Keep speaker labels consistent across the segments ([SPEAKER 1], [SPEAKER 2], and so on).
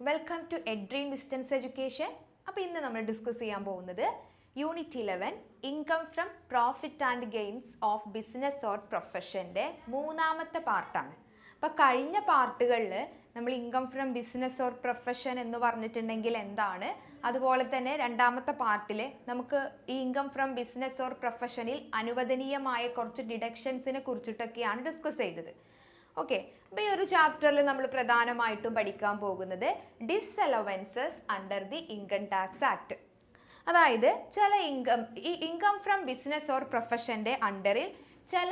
[SPEAKER 1] Welcome to Edream distance education. അപ്പോൾ ഇന്ന് നമ്മൾ ഡിസ്കസ് ചെയ്യാൻ പോകുന്നത് unit 11 income from profit and gains of business or പ്രൊഫഷൻ്റെ മൂന്നാമത്തെ പാർട്ടാണ്. അപ്പോൾ കഴിഞ്ഞ പാർട്ടുകളിൽ നമ്മൾ income from business or profession എന്ന് പറഞ്ഞിട്ടുണ്ടെങ്കിൽ എന്താണ്, അതുപോലെ തന്നെ രണ്ടാമത്തെ പാർട്ടിൽ നമുക്ക് ഈ ഇൻകം ഫ്രം ബിസിനസ് ഓർ പ്രൊഫഷനിൽ അനുവദനീയമായ കുറച്ച് ഡിഡക്ഷൻസിനെ കുറിച്ചിട്ടൊക്കെയാണ് ഡിസ്കസ് ചെയ്തത്. ഓക്കെ, അപ്പോൾ ഈ ഒരു ചാപ്റ്ററിൽ നമ്മൾ പ്രധാനമായിട്ടും പഠിക്കാൻ പോകുന്നത് disallowances under the Income tax Act. അതായത് ചില ഇൻകം ഫ്രം ബിസിനസ് ഓർ പ്രൊഫഷൻ്റെ അണ്ടറിൽ ചില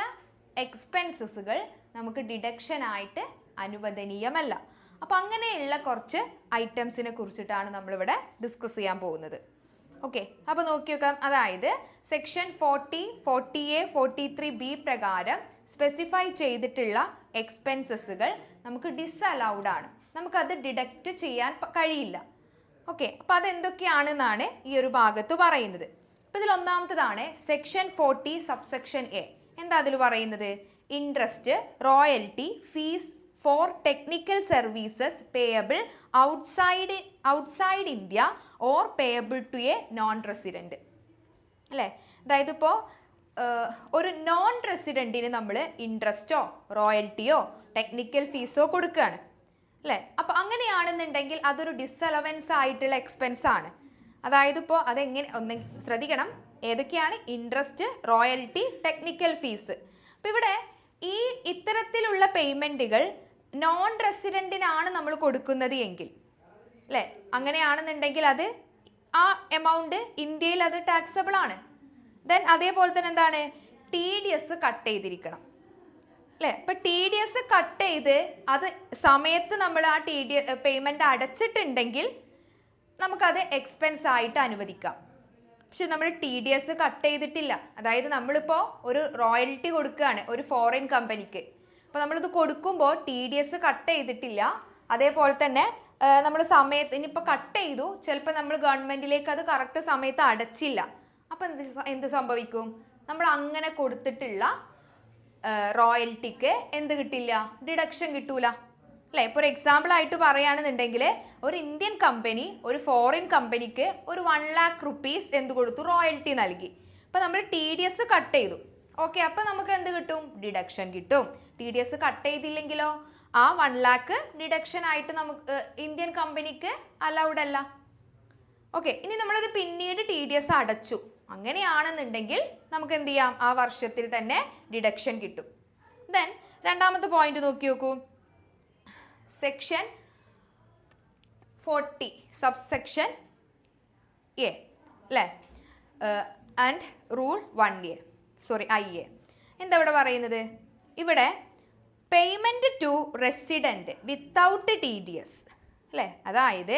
[SPEAKER 1] എക്സ്പെൻസസുകൾ നമുക്ക് ഡിഡക്ഷൻ ആയിട്ട് അനുവദനീയമല്ല. അപ്പോൾ അങ്ങനെയുള്ള കുറച്ച് ഐറ്റംസിനെ കുറിച്ചിട്ടാണ് നമ്മളിവിടെ ഡിസ്കസ് ചെയ്യാൻ പോകുന്നത്. ഓക്കെ, അപ്പോൾ നോക്കി നോക്കാം. അതായത് സെക്ഷൻ 40, 40A, 43B പ്രകാരം സ്പെസിഫൈ ചെയ്തിട്ടുള്ള എക്സ്പെൻസസുകൾ നമുക്ക് ഡിസ്അലൗഡ് ആണ്, നമുക്കത് ഡിഡക്റ്റ് ചെയ്യാൻ കഴിയില്ല. ഓക്കെ, അപ്പോൾ അതെന്തൊക്കെയാണെന്നാണ് ഈ ഒരു ഭാഗത്ത് പറയുന്നത്. അപ്പോൾ ഇതിൽ ഒന്നാമത്തതാണ് സെക്ഷൻ 40 സബ്സെക്ഷൻ എ. എന്താ അതിൽ പറയുന്നത്? Interest, royalty, fees for technical services payable outside India or payable to a non resident. അല്ലേ, അതായത് ഇപ്പോൾ ഒരു നോൺ റെസിഡൻറ്റിന് നമ്മൾ ഇൻട്രസ്റ്റോ റോയൽറ്റിയോ ടെക്നിക്കൽ ഫീസോ കൊടുക്കുകയാണ് അല്ലേ. അപ്പോൾ അങ്ങനെയാണെന്നുണ്ടെങ്കിൽ അതൊരു ഡിസ്അലവൻസ് ആയിട്ടുള്ള എക്സ്പെൻസ് ആണ്. അതായത് ഇപ്പോൾ അതെങ്ങനെ ഒന്ന് ശ്രദ്ധിക്കണം, ഏതൊക്കെയാണ്? Interest, royalty, technical fees. അപ്പോൾ ഇവിടെ ഈ ഇത്തരത്തിലുള്ള പേയ്മെൻറ്റുകൾ നോൺ റെസിഡൻറ്റിനാണ് നമ്മൾ കൊടുക്കുന്നത് എങ്കിൽ അല്ലേ, അങ്ങനെയാണെന്നുണ്ടെങ്കിൽ അത് ആ എമൗണ്ട് ഇന്ത്യയിൽ അത് ടാക്സബിൾ ആണ്. ദെൻ അതേപോലെ തന്നെ എന്താണ്? TDS കട്ട് ചെയ്തിരിക്കണം അല്ലേ. അപ്പം TDS കട്ട് ചെയ്ത് അത് സമയത്ത് നമ്മൾ ആ പേയ്മെൻറ്റ് അടച്ചിട്ടുണ്ടെങ്കിൽ നമുക്കത് എക്സ്പെൻസ് ആയിട്ട് അനുവദിക്കാം. പക്ഷെ നമ്മൾ TDS കട്ട് ചെയ്തിട്ടില്ല, അതായത് നമ്മളിപ്പോൾ ഒരു റോയൽറ്റി കൊടുക്കുകയാണ് ഒരു ഫോറിൻ കമ്പനിക്ക്. അപ്പോൾ നമ്മളിത് കൊടുക്കുമ്പോൾ TDS കട്ട് ചെയ്തിട്ടില്ല, അതേപോലെ തന്നെ നമ്മൾ സമയത്ത് ഇനിയിപ്പോൾ കട്ട് ചെയ്തു, ചിലപ്പോൾ നമ്മൾ ഗവൺമെൻറ്റിലേക്ക് അത് കറക്റ്റ് സമയത്ത് അടച്ചില്ല. അപ്പം എന്ത് സംഭവിക്കും? നമ്മൾ അങ്ങനെ കൊടുത്തിട്ടുള്ള റോയൽറ്റിക്ക് എന്ത് കിട്ടില്ല? ഡിഡക്ഷൻ കിട്ടൂല അല്ലേ. ഇപ്പോൾ ഒരു എക്സാമ്പിൾ ആയിട്ട് പറയുകയാണെന്നുണ്ടെങ്കിൽ ഒരു ഇന്ത്യൻ കമ്പനി ഒരു ഫോറിൻ കമ്പനിക്ക് ഒരു 1 lakh rupees എന്ത് കൊടുത്തു? റോയൽറ്റി നൽകി. അപ്പോൾ നമ്മൾ TDS കട്ട് ചെയ്തു. ഓക്കെ, അപ്പോൾ നമുക്ക് എന്ത് കിട്ടും? ഡിഡക്ഷൻ കിട്ടും. TDS കട്ട് ചെയ്തില്ലെങ്കിലോ ആ 1 lakh ഡിഡക്ഷൻ ആയിട്ട് നമുക്ക് ഇന്ത്യൻ കമ്പനിക്ക് അലൗഡ് അല്ല. ഓക്കെ, ഇനി നമ്മളത് പിന്നീട് TDS അടച്ചു, അങ്ങനെയാണെന്നുണ്ടെങ്കിൽ നമുക്ക് എന്ത് ചെയ്യാം? ആ വർഷത്തിൽ തന്നെ ഡിഡക്ഷൻ കിട്ടും. ദെൻ രണ്ടാമത്തെ പോയിന്റ് നോക്കി നോക്കൂ. സെക്ഷൻ 40 സബ്സെക്ഷൻ എ അല്ലേ, ആൻഡ് റൂൾ 1A IA. എന്താ ഇവിടെ പറയുന്നത്? ഇവിടെ payment to resident without TDS അല്ലേ, അതായത്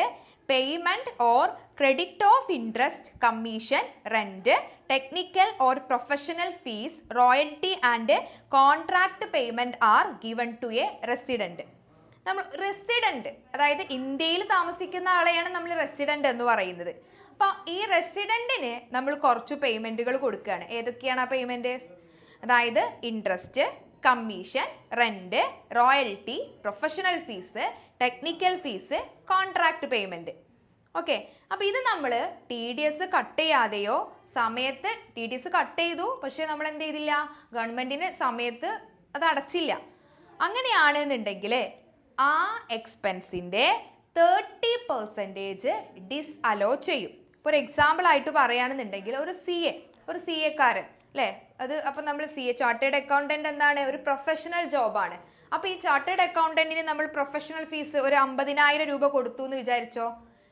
[SPEAKER 1] payment or credit of interest, commission, rent, technical or professional fees, royalty and contract payment are given to a resident. നമ്മൾ resident, അതായത് ഇന്ത്യയിൽ താമസിക്കുന്ന ആളെയാണ് നമ്മൾ റെസിഡൻറ്റ് എന്ന് പറയുന്നത്. അപ്പോൾ ഈ റെസിഡൻറ്റിന് നമ്മൾ കുറച്ച് പേയ്മെൻറ്റുകൾ കൊടുക്കുകയാണ്. ഏതൊക്കെയാണ് ആ പേയ്മെൻറ്റ്? അതായത് interest, commission, rent, royalty, professional fees, technical fees, contract payment. Okay, അപ്പോൾ ഇത് നമ്മൾ TDS കട്ട് ചെയ്യാതെയോ സമയത്ത് TDS കട്ട് ചെയ്തു, പക്ഷേ നമ്മൾ എന്ത് ചെയ്തില്ല? ഗവൺമെൻറ്റിന് സമയത്ത് അത് അടച്ചില്ല. അങ്ങനെയാണെന്നുണ്ടെങ്കിൽ ആ എക്സ്പെൻസിൻ്റെ 30% ഡിസ്അലോ ചെയ്യും. ഇപ്പോൾ ഒരു എക്സാമ്പിൾ ആയിട്ട് പറയുകയാണെന്നുണ്ടെങ്കിൽ ഒരു CA കാരൻ അല്ലേ, അത് അപ്പം നമ്മൾ ചാർട്ടേഡ് അക്കൗണ്ടൻറ്റ് എന്താണ്? ഒരു പ്രൊഫഷണൽ ജോബാണ്. അപ്പോൾ ഈ ചാർട്ടേഡ് അക്കൗണ്ടൻറ്റിന് നമ്മൾ പ്രൊഫഷണൽ ഫീസ് ഒരു 50,000 രൂപ കൊടുത്തു എന്ന് വിചാരിച്ചോ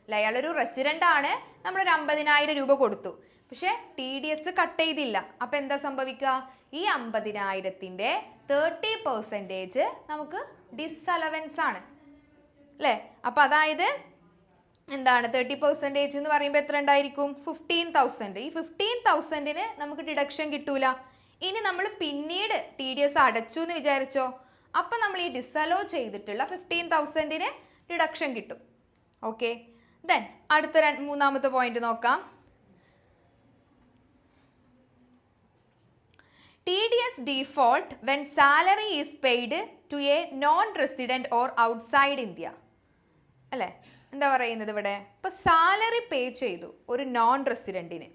[SPEAKER 1] അല്ല, അയാളൊരു റെസിഡൻ്റ് ആണ്, നമ്മളൊരു 50,000 രൂപ കൊടുത്തു, പക്ഷേ TDS കട്ട് ചെയ്തില്ല. അപ്പോൾ എന്താ സംഭവിക്കുക? ഈ 50,000-ൻ്റെ 30% നമുക്ക് ഡിസ്അലവൻസ് ആണ് അല്ലേ. അപ്പോൾ അതായത് എന്താണ് 30% എന്ന് പറയുമ്പോൾ എത്ര ഉണ്ടായിരിക്കും? 15,000. ഈ 15,000-ന് നമുക്ക് ഡിഡക്ഷൻ കിട്ടൂല. ഇനി നമ്മൾ പിന്നീട് TDS അടച്ചു എന്ന് വിചാരിച്ചോ, അപ്പം നമ്മൾ ഈ ഡിസ്അലോ ചെയ്തിട്ടുള്ള 15,000-ന് ഡിഡക്ഷൻ കിട്ടും. ഓക്കെ, ദെൻ അടുത്ത മൂന്നാമത്തെ പോയിന്റ് നോക്കാം. TDS default when salary is paid to a non-resident or outside India. അല്ലേ? എന്താ പറയുന്നത് ഇവിടെ? ഇപ്പൊ സാലറി പേ ചെയ്തു ഒരു നോൺ റെസിഡന്റിന്.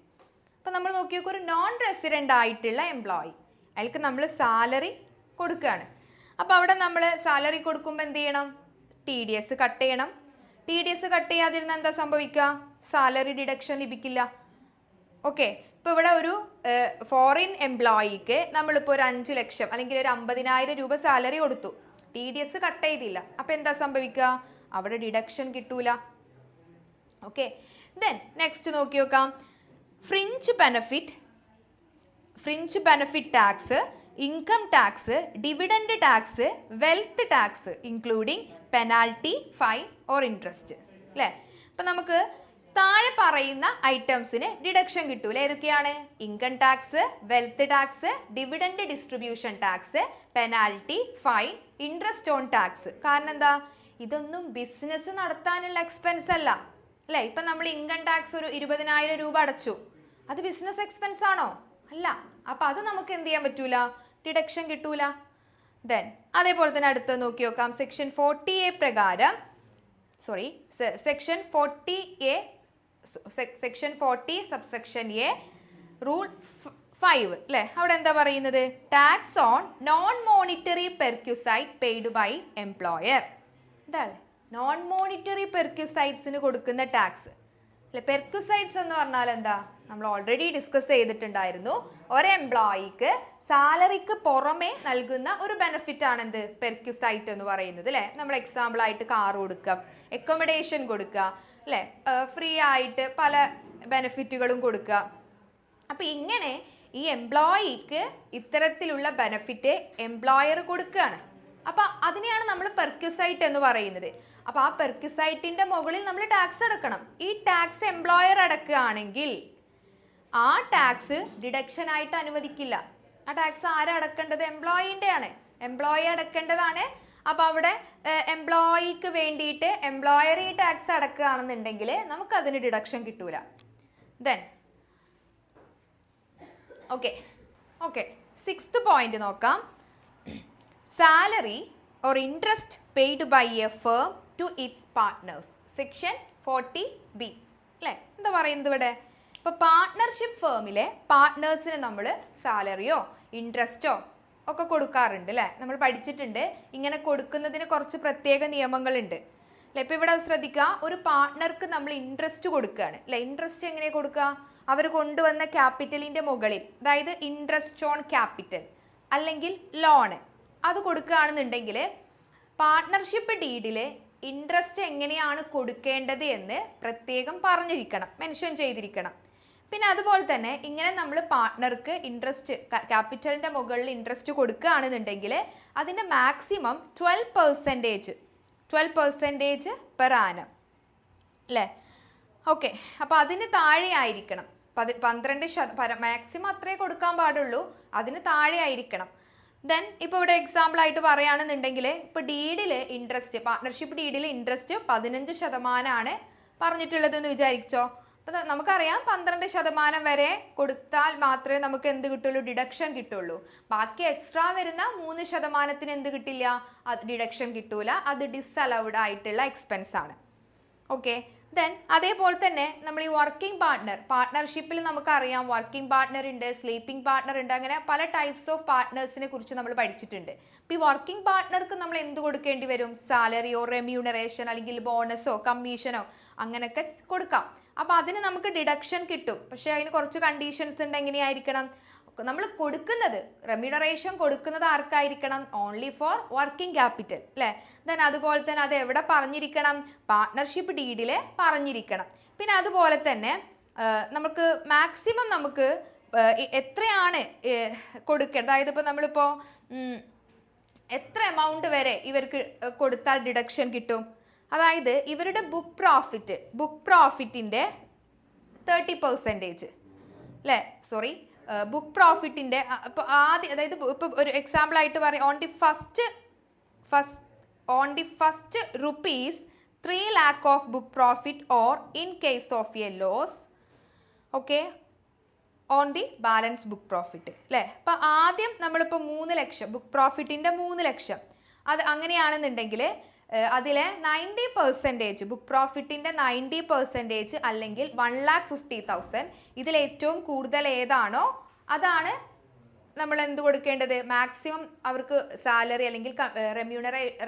[SPEAKER 1] അപ്പൊ നമ്മൾ നോക്കി നോക്കുക, ഒരു നോൺ റെസിഡന്റ് ആയിട്ടുള്ള എംപ്ലോയി, അയാൾക്ക് നമ്മൾ സാലറി കൊടുക്കുകയാണ്. അപ്പൊ അവിടെ നമ്മൾ സാലറി കൊടുക്കുമ്പോൾ എന്ത് ചെയ്യണം? TDS കട്ട് ചെയ്യണം. TDS കട്ട് ചെയ്യാതിരുന്ന എന്താ സംഭവിക്കുക? സാലറി ഡിഡക്ഷൻ ലഭിക്കില്ല. ഓക്കെ, ഇപ്പൊ ഇവിടെ ഒരു ഫോറിൻ എംപ്ലോയിക്ക് നമ്മളിപ്പോൾ ഒരു 5 ലക്ഷം അല്ലെങ്കിൽ ഒരു 50,000 രൂപ സാലറി കൊടുത്തു, TDS കട്ട് ചെയ്തില്ല. അപ്പൊ എന്താ സംഭവിക്കുക? അവിടെ ഡിഡക്ഷൻ കിട്ടൂല. ഓക്കെ, ദെൻ നെക്സ്റ്റ് നോക്കി നോക്കാം. Fringe benefit tax, income tax, dividend tax, wealth tax including penalty, fine or interest. അല്ലേ? അപ്പൊ നമുക്ക് താഴെ പറയുന്ന ഐറ്റംസിന് ഡിഡക്ഷൻ കിട്ടൂല. ഏതൊക്കെയാണ്? Income tax, wealth tax, dividend distribution tax, penalty, fine, interest on tax. കാരണം എന്താ? ഇതൊന്നും ബിസിനസ് നടത്താനുള്ള എക്സ്പെൻസ് അല്ല. അല്ലേ? ഇപ്പൊ നമ്മൾ ഇൻകം ടാക്സ് ഒരു 20,000 രൂപ അടച്ചു, അത് ബിസിനസ് എക്സ്പെൻസ് ആണോ? അല്ല. അപ്പൊ അത് നമുക്ക് എന്ത് ചെയ്യാൻ പറ്റൂല? ഡിഡക്ഷൻ കിട്ടൂല. ദെൻ അതേപോലെ തന്നെ അടുത്ത് നോക്കി നോക്കാം. സെക്ഷൻ 40A പ്രകാരം സെക്ഷൻ 40 സബ്സെക്ഷൻ എ റൂൾ 5 അല്ലേ? അവിടെ എന്താ പറയുന്നത്? Tax on non monetary perquisite paid by employer. എന്താണ് നോൺ മോണിറ്ററി പെർക്യൂസൈറ്റ്സിന് കൊടുക്കുന്ന ടാക്സ്? അല്ലെ, പെർക്യൂസൈറ്റ്സ് എന്ന് പറഞ്ഞാൽ എന്താ? നമ്മൾ ഓൾറെഡി ഡിസ്കസ് ചെയ്തിട്ടുണ്ടായിരുന്നു. ഒരു എംപ്ലോയിക്ക് സാലറിക്ക് പുറമെ നൽകുന്ന ഒരു ബെനിഫിറ്റ് ആണ് എന്ത്? പെർക്യൂസൈറ്റ് എന്ന് പറയുന്നത്. അല്ലെ, നമ്മൾ എക്സാമ്പിൾ ആയിട്ട് കാർ കൊടുക്കുക, അക്കോമഡേഷൻ കൊടുക്കുക, അല്ലെ, ഫ്രീ ആയിട്ട് പല ബെനിഫിറ്റുകളും കൊടുക്കുക. അപ്പൊ ഇങ്ങനെ ഈ എംപ്ലോയിക്ക് ഇത്തരത്തിലുള്ള ബെനിഫിറ്റ് എംപ്ലോയർ കൊടുക്കുകയാണ്. അപ്പൊ അതിനെയാണ് നമ്മൾ പെർക്യൂസൈറ്റ് എന്ന് പറയുന്നത്. അപ്പൊ ആ പെർക്യൂസൈറ്റിന്റെ മുകളിൽ നമ്മൾ ടാക്സ് അടക്കണം. ഈ ടാക്സ് എംപ്ലോയർ അടക്കുകയാണെങ്കിൽ ആ ടാക്സ് ഡിഡക്ഷൻ ആയിട്ട് അനുവദിക്കില്ല. ആ ടാക്സ് ആരാ അടക്കേണ്ടത്? എംപ്ലോയിന്റെ ആണ്. എംപ്ലോയി അടക്കേണ്ടതാണ്. അപ്പൊ അവിടെ എംപ്ലോയിക്ക് വേണ്ടിയിട്ട് എംപ്ലോയർ ഈ ടാക്സ് അടക്കുകയാണെന്നുണ്ടെങ്കിൽ നമുക്ക് അതിന് ഡിഡക്ഷൻ കിട്ടൂല. ദെൻ ഓക്കെ 6th പോയിന്റ് നോക്കാം. Salary or interest paid by a firm to its partners. Section 40B. അല്ലേ? എന്താ പറയുന്നത് ഇവിടെ? ഇപ്പൊ പാർട്ട്ണർഷിപ്പ് ഫേമിലെ പാർട്ട്നേഴ്സിന് നമ്മൾ സാലറിയോ ഇൻട്രസ്റ്റോ ഒക്കെ കൊടുക്കാറുണ്ട്. അല്ലേ? നമ്മൾ പഠിച്ചിട്ടുണ്ട്. ഇങ്ങനെ കൊടുക്കുന്നതിന് കുറച്ച് പ്രത്യേക നിയമങ്ങളുണ്ട്. അല്ലെ? ഇപ്പൊ ഇവിടെ ശ്രദ്ധിക്കുക, ഒരു പാർട്ട്ണർക്ക് നമ്മൾ ഇൻട്രസ്റ്റ് കൊടുക്കുകയാണ്. അല്ലെ? ഇൻട്രസ്റ്റ് എങ്ങനെ കൊടുക്കുക? അവർ കൊണ്ടുവന്ന ക്യാപിറ്റലിന്റെ മുകളിൽ, അതായത് ഇൻട്രസ്റ്റ് ഓൺ ക്യാപിറ്റൽ അല്ലെങ്കിൽ ലോണ്, അത് കൊടുക്കുകയാണെന്നുണ്ടെങ്കിൽ പാർട്ട്ണർഷിപ്പ് ഡീഡില് ഇൻട്രസ്റ്റ് എങ്ങനെയാണ് കൊടുക്കേണ്ടത് എന്ന് പ്രത്യേകം പറഞ്ഞിരിക്കണം, മെൻഷൻ ചെയ്തിരിക്കണം. പിന്നെ അതുപോലെ തന്നെ ഇങ്ങനെ നമ്മൾ പാർട്ട്ണർക്ക് ഇൻട്രസ്റ്റ്, ക്യാപിറ്റലിന്റെ മുകളിൽ ഇൻട്രസ്റ്റ് കൊടുക്കുകയാണെന്നുണ്ടെങ്കിൽ അതിന്റെ മാക്സിമം 12% പെർ ആനം. അല്ലേ? ഓക്കെ, അപ്പൊ അതിന് താഴെ ആയിരിക്കണം. 12% മാക്സിമം അത്രേ കൊടുക്കാൻ പാടുള്ളൂ, അതിന് താഴെ ആയിരിക്കണം. ദെൻ ഇപ്പോൾ ഇവിടെ എക്സാമ്പിൾ ആയിട്ട് പറയുകയാണെന്നുണ്ടെങ്കിൽ ഇപ്പോൾ ഡീഡിൽ ഇൻട്രസ്റ്റ്, പാർട്ട്ണർഷിപ്പ് ഡീഡിൽ ഇൻട്രസ്റ്റ് 15% പറഞ്ഞിട്ടുള്ളത് എന്ന് വിചാരിച്ചോ. അപ്പോൾ നമുക്കറിയാം 12% വരെ കൊടുത്താൽ മാത്രമേ നമുക്ക് എന്ത് കിട്ടുള്ളൂ? ഡിഡക്ഷൻ കിട്ടുള്ളൂ. ബാക്കി എക്സ്ട്രാ വരുന്ന 3% എന്ത് കിട്ടില്ല? അത് ഡിഡക്ഷൻ കിട്ടൂല. അത് ഡിസ്അലൗഡ് ആയിട്ടുള്ള എക്സ്പെൻസ് ആണ്. ഓക്കെ, ദെൻ അതേപോലെ തന്നെ നമ്മൾ ഈ വർക്കിംഗ് പാർട്ട്ണർഷിപ്പിൽ നമുക്കറിയാം വർക്കിംഗ് പാർട്ട്ണർ ഉണ്ട്, സ്ലീപ്പിംഗ് പാർട്ട്ണർ ഉണ്ട്, അങ്ങനെ പല ടൈപ്സ് ഓഫ് പാർട്ട്നേഴ്സിനെ കുറിച്ച് നമ്മൾ പഠിച്ചിട്ടുണ്ട്. അപ്പോൾ ഈ വർക്കിംഗ് പാർട്ട്ണർക്ക് നമ്മൾ എന്ത് കൊടുക്കേണ്ടി വരും? സാലറിയോ റെമ്യൂണറേഷൻ അല്ലെങ്കിൽ ബോണസോ കമ്മീഷനോ അങ്ങനെയൊക്കെ കൊടുക്കാം. അപ്പോൾ അതിന് നമുക്ക് ഡിഡക്ഷൻ കിട്ടും. പക്ഷെ അതിന് കുറച്ച് കണ്ടീഷൻസ് ഉണ്ട്. എങ്ങനെയായിരിക്കണം? നമ്മൾ കൊടുക്കുന്നത്, റെമ്യൂണറേഷൻ കൊടുക്കുന്നത് ആർക്കായിരിക്കണം? Only for working capital. അല്ലേ? ദെൻ അതുപോലെ തന്നെ അത് എവിടെ പറഞ്ഞിരിക്കണം? പാർട്ട്ണർഷിപ്പ് ഡീഡിൽ പറഞ്ഞിരിക്കണം. പിന്നെ അതുപോലെ തന്നെ നമുക്ക് മാക്സിമം നമുക്ക് എത്രയാണ് കൊടുക്കേണ്ടത്, അതായത് ഇപ്പോൾ നമ്മളിപ്പോൾ എത്ര എമൗണ്ട് വരെ ഇവർക്ക് കൊടുത്താൽ ഡിഡക്ഷൻ കിട്ടും? അതായത് ഇവരുടെ ബുക്ക് പ്രോഫിറ്റിന്റെ 30%, അല്ലേ? ബുക്ക് പ്രോഫിറ്റിന്റെ ഇപ്പോൾ ആദ്യം, അതായത് ഇപ്പോൾ ഒരു എക്സാമ്പിൾ ആയിട്ട് പറയാം, on the first rupees 3 lakh of book profit or in case of a loss, okay, on the balance book profit. അല്ലേ? അപ്പോൾ ആദ്യം നമ്മളിപ്പോൾ 3 ലക്ഷം ബുക്ക് പ്രോഫിറ്റിന്റെ 3 ലക്ഷം, അത് അങ്ങനെയാണെന്നുണ്ടെങ്കിൽ അതിലെ 90% ബുക്ക് പ്രോഫിറ്റിന്റെ 90% അല്ലെങ്കിൽ 1,50,000 ഇതിൽ ഏറ്റവും കൂടുതൽ ഏതാണോ അതാണ് നമ്മൾ എന്ത് കൊടുക്കേണ്ടത്, മാക്സിമം അവർക്ക് സാലറി അല്ലെങ്കിൽ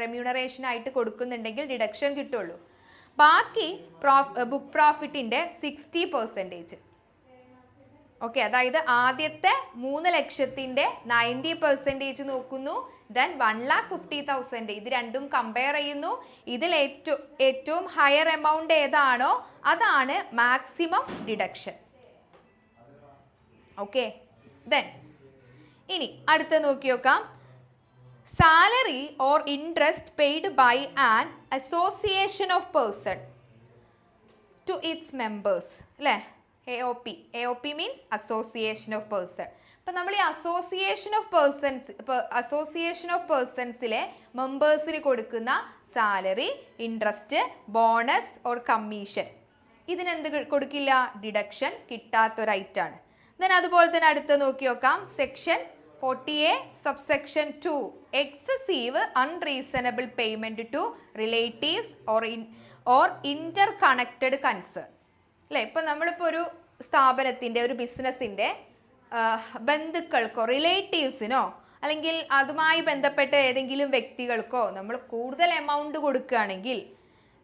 [SPEAKER 1] റെമ്യൂണറേഷൻ ആയിട്ട് കൊടുക്കുന്നുണ്ടെങ്കിൽ ഡിഡക്ഷൻ കിട്ടുള്ളൂ. ബാക്കി ബുക്ക് പ്രോഫിറ്റിന്റെ 60%. ഓക്കെ, അതായത് ആദ്യത്തെ 3 ലക്ഷത്തിന്റെ 90% നോക്കുന്നു, ദെൻ 1,50,000 ഇത് രണ്ടും കമ്പയർ ചെയ്യുന്നു. ഇതിൽ ഏറ്റവും ഹയർ എമൗണ്ട് ഏതാണോ അതാണ് മാക്സിമം ഡിഡക്ഷൻ. ഓക്കെ, ദെൻ ഇനി അടുത്ത നോക്കി നോക്കാം. Salary or interest paid by an association of person to its members, അല്ലേ? AOP means association of person. അപ്പം നമ്മൾ ഈ അസോസിയേഷൻ ഓഫ് പേഴ്സൺസിലെ മെമ്പേഴ്സിന് കൊടുക്കുന്ന salary, interest, bonus or commission ഇതിനെന്ത് കൊടുക്കില്ല, ഡിഡക്ഷൻ കിട്ടാത്തൊരു ഐറ്റാണ്. ദെൻ അതുപോലെ തന്നെ അടുത്ത് നോക്കി നോക്കാം. Section 40A subsection 2 excessive unreasonable payment to relatives or interconnected concern, അല്ലേ? ഇപ്പം നമ്മളിപ്പോൾ ഒരു സ്ഥാപനത്തിൻ്റെ, ഒരു ബിസിനസ്സിൻ്റെ ബന്ധുക്കൾക്കോ റിലേറ്റീവ്സിനോ അല്ലെങ്കിൽ അതുമായി ബന്ധപ്പെട്ട ഏതെങ്കിലും വ്യക്തികൾക്കോ നമ്മൾ കൂടുതൽ എമൗണ്ട് കൊടുക്കുകയാണെങ്കിൽ,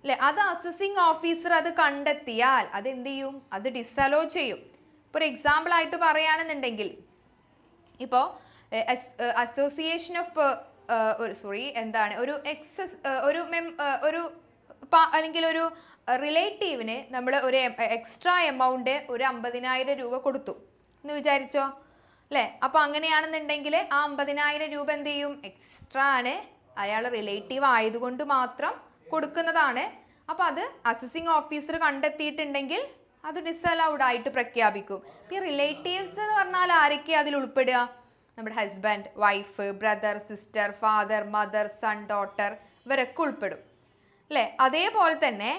[SPEAKER 1] അല്ലേ, അത് അസസിങ് ഓഫീസർ അത് കണ്ടെത്തിയാൽ അത് എന്ത് ചെയ്യും, അത് ഡിസലോ ചെയ്യും. ഇപ്പോൾ ഒരു എക്സാമ്പിൾ ആയിട്ട് പറയുകയാണെന്നുണ്ടെങ്കിൽ, ഇപ്പോൾ അസോസിയേഷൻ ഓഫ് അല്ലെങ്കിൽ ഒരു റിലേറ്റീവിന് നമ്മൾ ഒരു എക്സ്ട്രാ എമൗണ്ട് ഒരു 50,000 രൂപ കൊടുത്തു എന്ന് വിചാരിച്ചോ, അല്ലേ? അപ്പോൾ അങ്ങനെയാണെന്നുണ്ടെങ്കിൽ ആ 50,000 രൂപ എന്ത് ചെയ്യും, എക്സ്ട്രാ ആണ്, അയാൾ റിലേറ്റീവ് ആയതുകൊണ്ട് മാത്രം കൊടുക്കുന്നതാണ്. അപ്പോൾ അത് അസസിങ് ഓഫീസർ കണ്ടെത്തിയിട്ടുണ്ടെങ്കിൽ അത് ഡിസലൗഡ് ആയിട്ട് പ്രഖ്യാപിക്കും. ഈ റിലേറ്റീവ്സ് എന്ന് പറഞ്ഞാൽ ആരൊക്കെയാണ് അതിൽ ഉൾപ്പെടുക? നമ്മുടെ husband, wife, brother, sister, father, mother, son, daughter ഇവരൊക്കെ ഉൾപ്പെടും, അല്ലേ? അതേപോലെ തന്നെ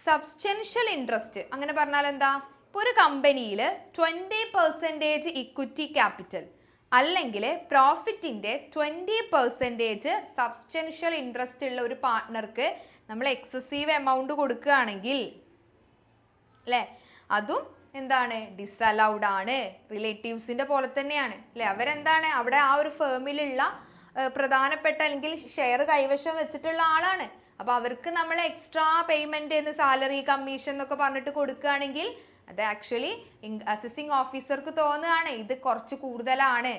[SPEAKER 1] സബ്സ്റ്റൻഷ്യൽ ഇൻട്രസ്റ്റ് അങ്ങനെ പറഞ്ഞാൽ എന്താ, ഇപ്പോൾ ഒരു കമ്പനിയിൽ 20% ഇക്വിറ്റി ക്യാപിറ്റൽ അല്ലെങ്കിൽ പ്രോഫിറ്റിന്റെ 20% സബ്സ്റ്റൻഷ്യൽ ഇൻട്രസ്റ്റ് ഉള്ള ഒരു പാർട്ട്ണർക്ക് നമ്മൾ എക്സസീവ് എമൗണ്ട് കൊടുക്കുകയാണെങ്കിൽ, അല്ലേ, അതും എന്താണ്, ഡിസലൗഡ് ആണ്. റിലേറ്റീവ്സിന്റെ പോലെ തന്നെയാണ്, അല്ലേ? അവരെന്താണ്, അവിടെ ആ ഒരു ഫേമിലുള്ള പ്രധാനപ്പെട്ട അല്ലെങ്കിൽ ഷെയർ കൈവശം വെച്ചിട്ടുള്ള ആളാണ്. അപ്പോൾ അവർക്ക് നമ്മൾ എക്സ്ട്രാ പേയ്മെന്റ് എന്ന് സാലറി, കമ്മീഷൻ എന്നൊക്കെ പറഞ്ഞിട്ട് കൊടുക്കുകയാണെങ്കിൽ അത് ആക്ച്വലി അസസിങ് ഓഫീസർക്ക് തോന്നുകയാണ് ഇത് കുറച്ച് കൂടുതലാണ്,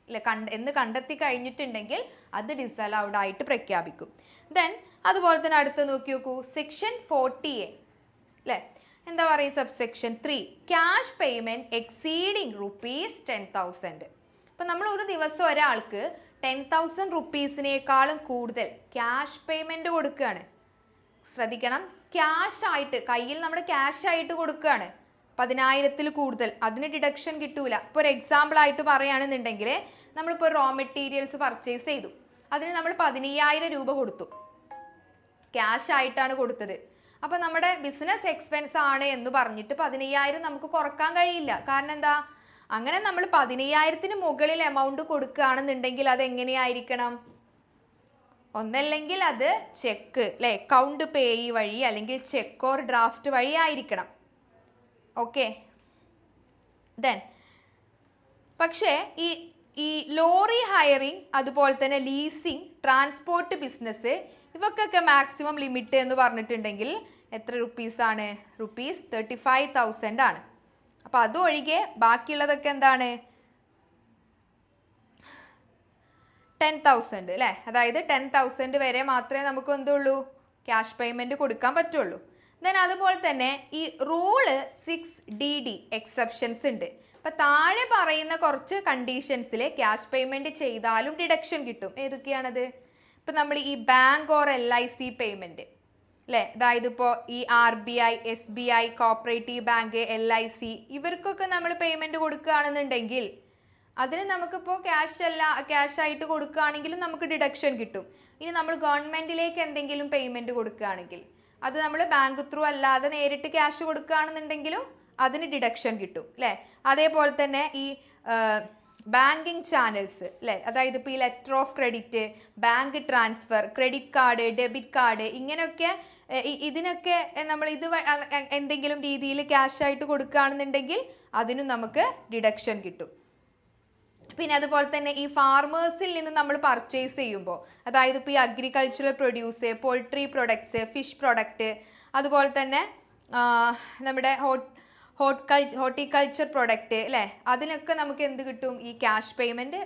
[SPEAKER 1] അല്ലെ, എന്ന് കണ്ടെത്തി കഴിഞ്ഞിട്ടുണ്ടെങ്കിൽ അത് ഡിസലൗഡ് ആയിട്ട് പ്രഖ്യാപിക്കും. ദെൻ അതുപോലെ തന്നെ അടുത്ത് നോക്കി നോക്കൂ. സെക്ഷൻ 40A, അല്ലേ, എന്താ പറയുക, സബ്സെക്ഷൻ 3 ക്യാഷ് പേയ്മെന്റ് എക്സീഡിങ് ₹10,000. ഇപ്പം നമ്മൾ ഒരു ദിവസം ഒരാൾക്ക് 10,000 റുപ്പീസിനേക്കാളും കൂടുതൽ ക്യാഷ് പേയ്മെന്റ് കൊടുക്കുകയാണ്. ശ്രദ്ധിക്കണം, ക്യാഷ് ആയിട്ട്, കയ്യിൽ നമ്മൾ ക്യാഷ് ആയിട്ട് കൊടുക്കുകയാണ്, 10,000-ൽ കൂടുതൽ, അതിന് ഡിഡക്ഷൻ കിട്ടൂല. ഇപ്പോൾ ഒരു എക്സാമ്പിൾ ആയിട്ട് പറയുകയാണെന്നുണ്ടെങ്കിൽ, നമ്മളിപ്പോൾ റോ മെറ്റീരിയൽസ് പർച്ചേസ് ചെയ്തു, അതിന് നമ്മൾ 15,000 രൂപ കൊടുത്തു, ക്യാഷ് ആയിട്ടാണ് കൊടുത്തത്. അപ്പോൾ നമ്മുടെ ബിസിനസ് എക്സ്പെൻസ് ആണ് എന്ന് പറഞ്ഞിട്ട് 15,000 നമുക്ക് കുറക്കാൻ കഴിയില്ല. കാരണം എന്താ, അങ്ങനെ നമ്മൾ 15,000-ന് മുകളിൽ എമൗണ്ട് കൊടുക്കുകയാണെന്നുണ്ടെങ്കിൽ അത് എങ്ങനെയായിരിക്കണം, ഒന്നല്ലെങ്കിൽ അത് ചെക്ക്, അല്ലെ, അക്കൗണ്ട് പേയി വഴി അല്ലെങ്കിൽ ചെക്ക് ഓർ ഡ്രാഫ്റ്റ് വഴി ആയിരിക്കണം. ഓക്കെ, ദെൻ പക്ഷേ ഈ ലോറി ഹയറിങ്, അതുപോലെ തന്നെ ലീസിങ്, ട്രാൻസ്പോർട്ട് ബിസിനസ് ഇവക്കൊക്കെ മാക്സിമം ലിമിറ്റ് എന്ന് പറഞ്ഞിട്ടുണ്ടെങ്കിൽ എത്ര റുപ്പീസാണ്, ₹35,000 ആണ്. അപ്പം അതൊഴികെ ബാക്കിയുള്ളതൊക്കെ എന്താണ്, 10,000, അല്ലേ? അതായത് 10,000 വരെ മാത്രമേ നമുക്ക് എന്തുള്ളൂ, ക്യാഷ് പേയ്മെന്റ് കൊടുക്കാൻ പറ്റുള്ളൂ. ദെൻ അതുപോലെ തന്നെ ഈ റൂള് 6DD എക്സെപ്ഷൻസ് ഉണ്ട്. അപ്പം താഴെ പറയുന്ന കുറച്ച് കണ്ടീഷൻസിൽ ക്യാഷ് പേയ്മെന്റ് ചെയ്താലും ഡിഡക്ഷൻ കിട്ടും. ഏതൊക്കെയാണത്? ഇപ്പം നമ്മൾ ഈ ബാങ്ക് ഓർ LIC പേയ്മെന്റ്, അല്ലേ, അതായത് ഇപ്പോൾ ഈ RBI, SBI, cooperative bank, LIC ഇവർക്കൊക്കെ നമ്മൾ പേയ്മെന്റ് കൊടുക്കുകയാണെന്നുണ്ടെങ്കിൽ അതിന് നമുക്കിപ്പോൾ ക്യാഷ് ആയിട്ട് കൊടുക്കുകയാണെങ്കിലും നമുക്ക് ഡിഡക്ഷൻ കിട്ടും. ഇനി നമ്മൾ ഗവൺമെന്റിലേക്ക് എന്തെങ്കിലും പേയ്മെന്റ് കൊടുക്കുകയാണെങ്കിൽ, അത് നമ്മൾ ബാങ്ക് ത്രൂ അല്ലാതെ നേരിട്ട് ക്യാഷ് കൊടുക്കുകയാണെന്നുണ്ടെങ്കിലും അതിന് ഡിഡക്ഷൻ കിട്ടും, അല്ലേ? അതേപോലെ തന്നെ ഈ ബാങ്കിങ് ചാനൽസ് അല്ലേ, അതായത് ഇപ്പോൾ ഈ letter of credit, bank transfer, credit card, debit card, ഇങ്ങനെയൊക്കെ ഇതിനൊക്കെ നമ്മൾ എന്തെങ്കിലും രീതിയിൽ ക്യാഷ് ആയിട്ട് കൊടുക്കുകയാണെന്നുണ്ടെങ്കിൽ അതിനും നമുക്ക് ഡിഡക്ഷൻ കിട്ടും. പിന്നെ അതുപോലെ തന്നെ ഈ ഫാർമേഴ്സിൽ നിന്ന് നമ്മൾ പർച്ചേസ് ചെയ്യുമ്പോൾ, അതായത് ഇപ്പോൾ ഈ agricultural produce, poultry products, fish product, അതുപോലെ തന്നെ നമ്മുടെ ഹോർട്ടിക്കൾച്ചർ പ്രൊഡക്റ്റ് അല്ലേ, അതിനൊക്കെ നമുക്ക് എന്ത് കിട്ടും? ഈ ക്യാഷ് പേയ്മെൻറ്റ്.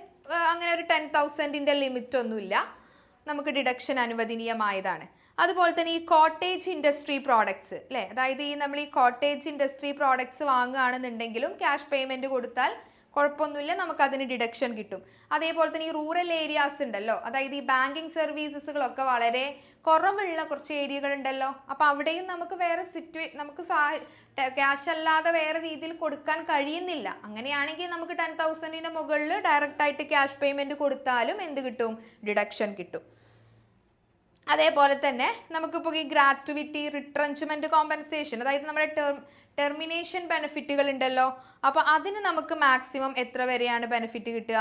[SPEAKER 1] അങ്ങനെ ഒരു 10,000-ൻ്റെ ലിമിറ്റ് ഒന്നുമില്ല, നമുക്ക് ഡിഡക്ഷൻ അനുവദനീയമായതാണ്. അതുപോലെ തന്നെ ഈ കോട്ടേജ് ഇൻഡസ്ട്രി പ്രോഡക്ട്സ് അല്ലേ, അതായത് നമ്മൾ ഈ കോട്ടേജ് ഇൻഡസ്ട്രി പ്രോഡക്ട്സ് വാങ്ങുകയാണെന്നുണ്ടെങ്കിലും ക്യാഷ് പേയ്മെൻറ്റ് കൊടുത്താൽ കുഴപ്പമൊന്നുമില്ല, നമുക്ക് അതിന് ഡിഡക്ഷൻ കിട്ടും. അതേപോലെ തന്നെ ഈ റൂറൽ ഏരിയാസ് ഉണ്ടല്ലോ, അതായത് ഈ ബാങ്കിങ് സർവീസസുകളൊക്കെ വളരെ കുറവുള്ള കുറച്ച് ഏരിയകൾ ഉണ്ടല്ലോ, അപ്പോൾ അവിടെയും നമുക്ക് വേറെ നമുക്ക് ക്യാഷ് അല്ലാതെ വേറെ രീതിയിൽ കൊടുക്കാൻ കഴിയുന്നില്ല. അങ്ങനെയാണെങ്കിൽ നമുക്ക് 10,000-ൻ്റെ മുകളിൽ ഡയറക്റ്റ് ആയിട്ട് ക്യാഷ് പേയ്മെൻറ്റ് കൊടുത്താലും എന്ത് കിട്ടും? ഡിഡക്ഷൻ കിട്ടും. അതേപോലെ തന്നെ നമുക്കിപ്പോൾ ഈ ഗ്രാറ്റുവിറ്റി, റിട്രഞ്ച്മെന്റ് കോമ്പൻസേഷൻ, അതായത് നമ്മുടെ ടെർമിനേഷൻ ബെനിഫിറ്റുകൾ ഉണ്ടല്ലോ, അപ്പോൾ അതിന് നമുക്ക് മാക്സിമം എത്ര വരെയാണ് ബെനിഫിറ്റ് കിട്ടുക?